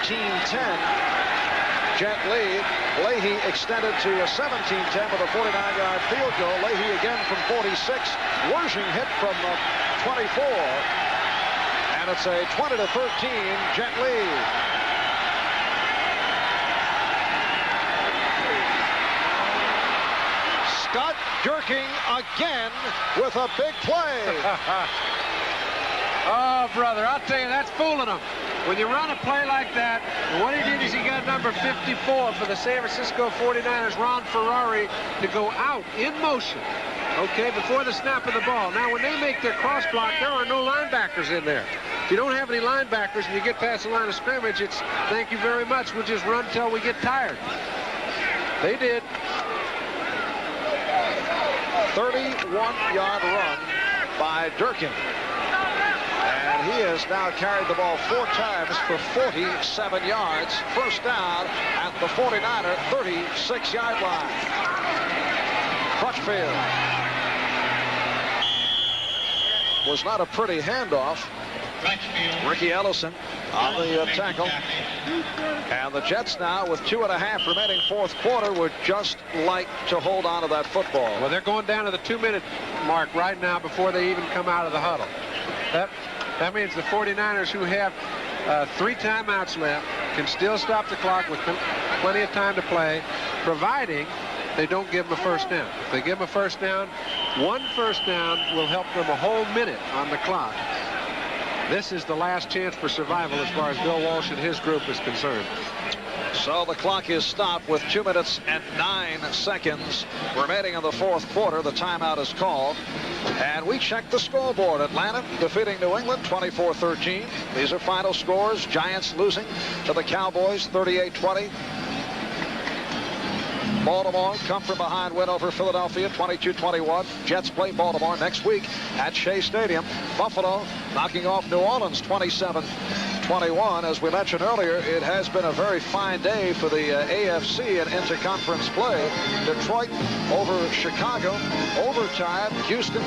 Jet lead. Leahy extended to a 17-10 with a 49-yard field goal. Leahy again from 46. Wershing hit from 24. And it's a 20-13 Jet lead. Scott Durking again with a big play. Oh, brother, I'll tell you, that's fooling him. When you run a play like that, what he did is he got number 54 for the San Francisco 49ers, Ron Ferrari, to go out in motion. Okay, before the snap of the ball. Now, when they make their cross block, there are no linebackers in there. If you don't have any linebackers and you get past the line of scrimmage, it's thank you very much. We'll just run till we get tired. They did. 31-yard run by Durkin. And he has now carried the ball 4 times for 47 yards. First down at the 49er 36-yard line. Crutchfield. Was not a pretty handoff. Ricky Ellison on the tackle. And the Jets now, with 2.5 remaining fourth quarter, would just like to hold on to that football. Well, they're going down to the 2-minute mark right now before they even come out of the huddle. That means the 49ers, who have 3 timeouts left, can still stop the clock with plenty of time to play, providing they don't give them a first down. If they give them a first down, 1 first down will help them a whole minute on the clock. This is the last chance for survival as far as Bill Walsh and his group is concerned. So the clock is stopped with 2 minutes and 9 seconds remaining in the fourth quarter. The timeout is called. And we check the scoreboard. Atlanta defeating New England 24-13. These are final scores. Giants losing to the Cowboys 38-20. Baltimore come from behind win over Philadelphia 22-21. Jets play Baltimore next week at Shea Stadium. Buffalo knocking off New Orleans 27-21. As we mentioned earlier, it has been a very fine day for the AFC in interconference play. Detroit over Chicago. Overtime. Houston,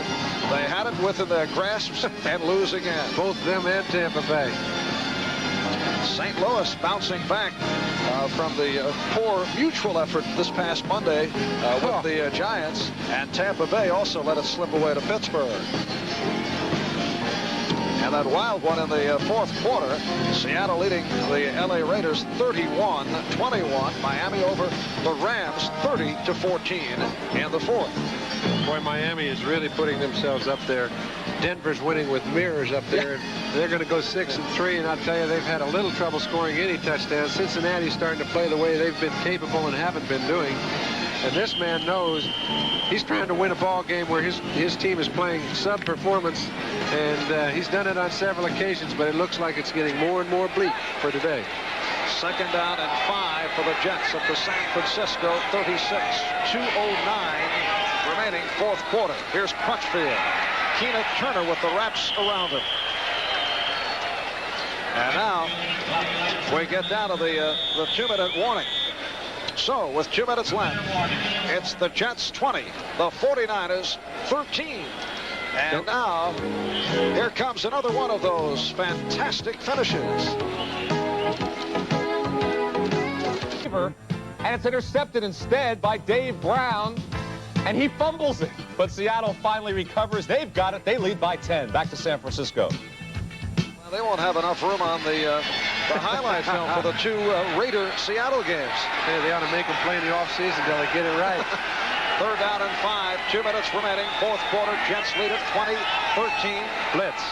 they had it within their grasps and lose again. Both them and Tampa Bay. St. Louis bouncing back from the poor mutual effort this past Monday with the Giants, and Tampa Bay also let it slip away to Pittsburgh. And that wild one in the fourth quarter, Seattle leading the LA Raiders 31-21. Miami over the Rams 30-14 in the fourth. Boy, Miami is really putting themselves up there. Denver's winning with mirrors up there. And they're going to go 6-3, and I'll tell you, they've had a little trouble scoring any touchdowns. Cincinnati's starting to play the way they've been capable and haven't been doing. And this man knows he's trying to win a ball game where his team is playing sub-performance, and he's done it on several occasions, but it looks like it's getting more and more bleak for today. Second down and 5 for the Jets at the San Francisco 36. 2:09 remaining fourth quarter. Here's Crutchfield. Keenan Turner with the wraps around him. And now we get down to the 2-minute warning. So with 2 minutes left, it's the Jets 20, the 49ers 13. And now here comes another one of those fantastic finishes. And it's intercepted instead by Dave Brown. and he fumbles it. But Seattle finally recovers. They've got it. They lead by 10. Back to San Francisco. Well, they won't have enough room on the highlight film for the two Raider-Seattle games. Hey, they ought to make them play in the offseason until they get it right. 3rd down and 5. 2 minutes remaining. 4th quarter. Jets lead it 20-13. Blitz.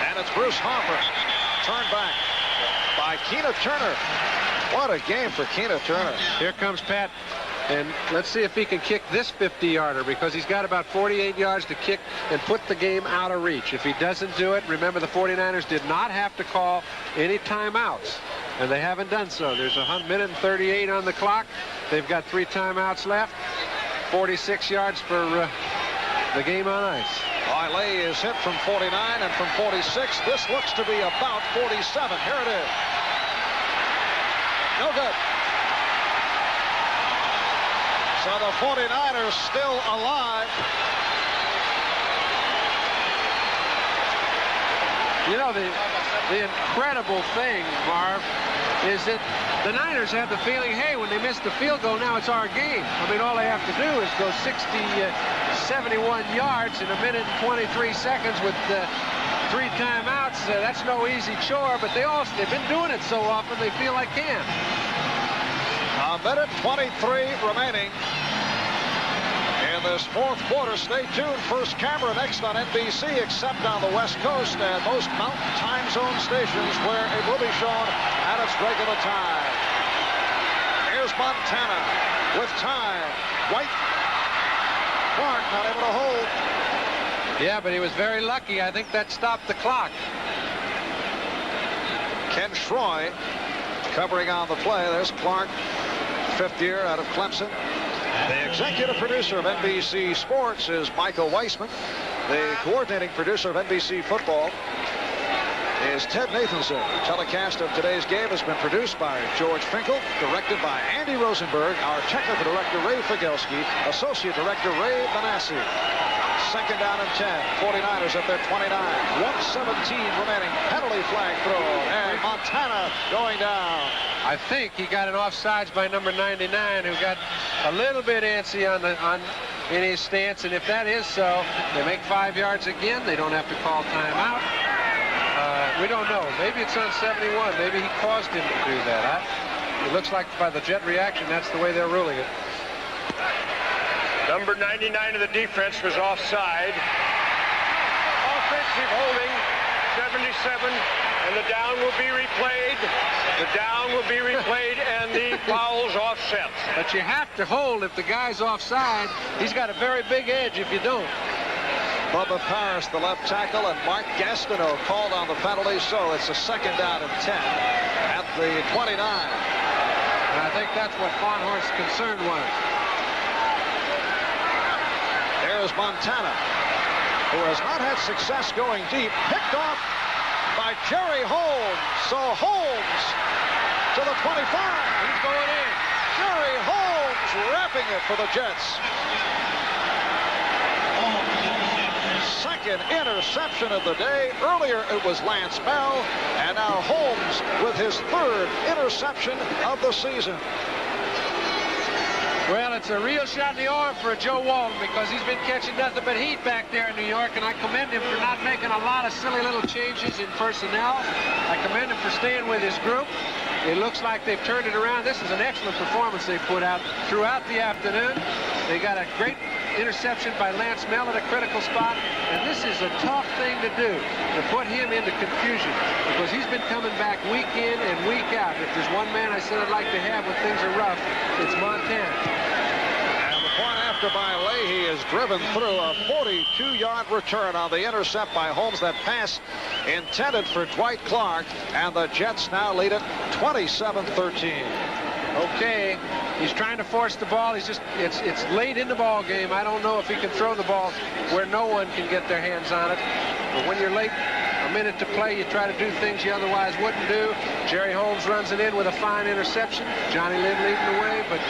And it's Bruce Harper. Turned back by Keena Turner. What a game for Keena Turner. Here comes Pat. And let's see if he can kick this 50-yarder, because he's got about 48 yards to kick and put the game out of reach. If he doesn't do it, remember the 49ers did not have to call any timeouts, and they haven't done so. There's a minute and 38 on the clock. They've got 3 timeouts left. 46 yards for the game on ice. Wiley is hit from 49 and from 46. This looks to be about 47. Here it is. No good. So the 49ers still alive. You know, the incredible thing, Marv, is that the Niners have the feeling, hey, when they miss the field goal, now it's our game. I mean, all they have to do is go 71 yards in a minute and 23 seconds with 3 timeouts. That's no easy chore, but they've been doing it so often they feel like can. A minute 23 remaining in this 4th quarter. Stay tuned. First camera next on NBC, except on the West Coast and most Mountain Time Zone stations where it will be shown at its regular time. Here's Montana with time. White. Clark not able to hold. Yeah, but he was very lucky. I think that stopped the clock. Ken Schroy covering on the play. There's Clark, 5th year out of Clemson. The executive producer of NBC Sports is Michael Weissman. The coordinating producer of NBC Football is Ted Nathanson. The telecast of today's game has been produced by George Finkel, directed by Andy Rosenberg, our technical director Ray Figelski, associate director Ray Benassi. 2nd down and 10. 49ers at their 29. 1:17 remaining. Penalty flag throw. And Montana going down. I think he got an offsides by number 99, who got a little bit antsy in his stance. And if that is so, they make 5 yards again. They don't have to call timeout. We don't know. Maybe it's on 71. Maybe he caused him to do that. It looks like by the Jet reaction, that's the way they're ruling it. Number 99 of the defense was offside. Offensive holding, 77, and the down will be replayed. The down will be replayed, and the foul's offset. But you have to hold if the guy's offside. He's got a very big edge if you don't. Bubba Paris, the left tackle, and Mark Gastineau called on the penalty, so it's a 2nd down and 10 at the 29. And I think that's what Farnhorst's concern was. There's Montana, who has not had success going deep. Picked off by Jerry Holmes. So Holmes to the 25. He's going in. Jerry Holmes wrapping it for the Jets. 2nd interception of the day. Earlier it was Lance Bell, and now Holmes with his 3rd interception of the season. Well, it's a real shot in the arm for Joe Walton, because he's been catching nothing but heat back there in New York, and I commend him for not making a lot of silly little changes in personnel. I commend him for staying with his group. It looks like they've turned it around. This is an excellent performance they put out throughout the afternoon. They got a great interception by Lance Bell at a critical spot, and this is a tough thing to do, to put him into confusion, because he's been coming back week in and week out. If there's one man I said I'd like to have when things are rough, it's Montana. And the point after by Leahy is driven through a 42-yard return on the intercept by Holmes. That pass intended for Dwight Clark, and the Jets now lead it 27-13. Okay, he's trying to force the ball. It's late in the ball game. I don't know if he can throw the ball where no one can get their hands on it. But when you're late, a minute to play, you try to do things you otherwise wouldn't do. Jerry Holmes runs it in with a fine interception. Johnny Lynn leading the way, but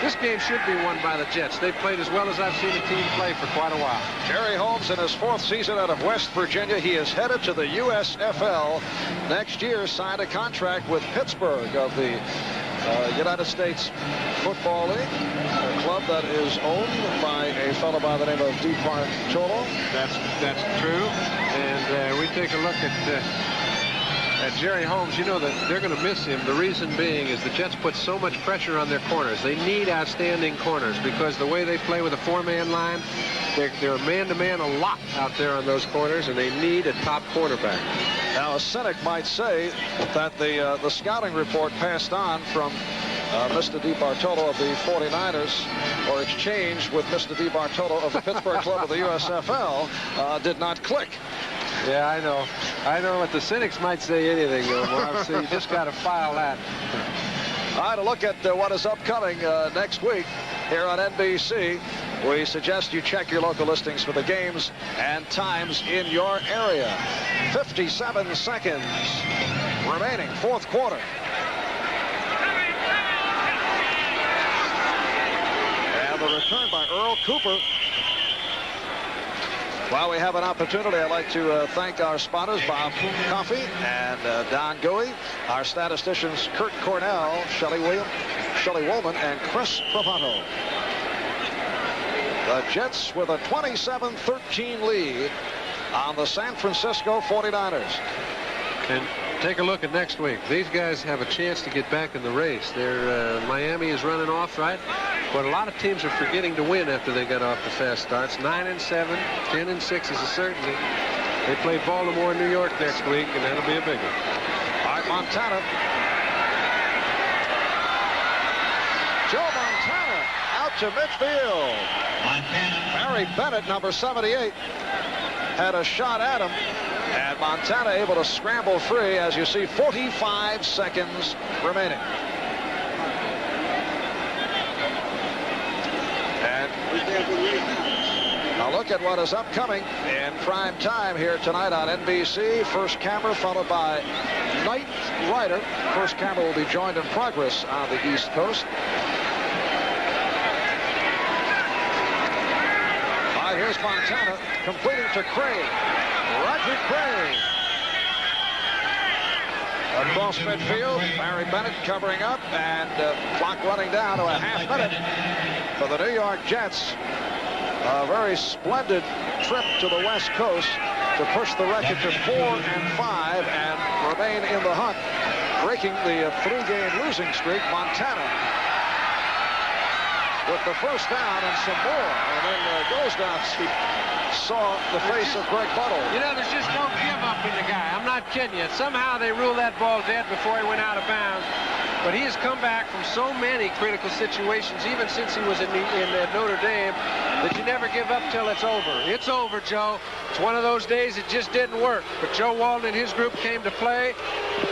this game should be won by the Jets. They've played as well as I've seen a team play for quite a while. Jerry Holmes in his 4th season out of West Virginia. He is headed to the USFL next year. Signed a contract with Pittsburgh of the United States Football League, a club that is owned by a fellow by the name of Deepak Cholo. That's true. And we take a look at Jerry Holmes. You know that they're going to miss him. The reason being is the Jets put so much pressure on their corners. They need outstanding corners because the way they play with a four-man line, they're man-to-man a lot out there on those corners, and they need a top cornerback. Now, a cynic might say that the scouting report passed on from Mr. DeBartolo of the 49ers, or exchanged with Mr. DeBartolo of the Pittsburgh Club of the USFL, did not click. Yeah, I know. I know what the cynics might say anything, though, Marv. So you just got to file that. All right, a look at what is upcoming next week here on NBC. We suggest you check your local listings for the games and times in your area. 57 seconds remaining, fourth quarter. And the return by Earl Cooper. While we have an opportunity, I'd like to thank our spotters, Bob Coffey and Don Goey, our statisticians, Kurt Cornell, Shelley Woolman, and Chris Bravato. The Jets with a 27-13 lead on the San Francisco 49ers. And take a look at next week. These guys have a chance to get back in the race. Miami is running off, right? But a lot of teams are forgetting to win after they got off the fast starts. 9-7, 10-6 is a certainty. They play Baltimore and New York next week, and that'll be a big one. All right, Montana. Joe Montana out to midfield. Barry Bennett, number 78, had a shot at him. And Montana able to scramble free. As you see, 45 seconds remaining. Now look at what is upcoming in prime time here tonight on NBC. First camera followed by Knight Rider. First camera will be joined in progress on the East Coast. All right, here's Montana completing to Craig. Roger Craig. Across midfield, Barry Bennett covering up, and clock running down to a half minute for the New York Jets. A very splendid trip to the West Coast to push the record to 4-5 and remain in the hunt, breaking the three-game losing streak. Montana with the first down and some more, and then goes down. He saw the face of Greg Buttle. You know, there's just no give up in the guy. I'm not kidding you. Somehow they ruled that ball dead before he went out of bounds. But he has come back from so many critical situations, even since he was in Notre Dame, that you never give up till it's over. It's over, Joe. It's one of those days it just didn't work. But Joe Walton and his group came to play.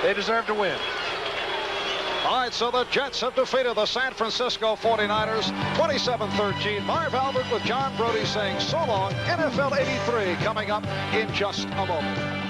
They deserve to win. All right, so the Jets have defeated the San Francisco 49ers 27-13. Marv Albert with John Brody saying so long. NFL 83 coming up in just a moment.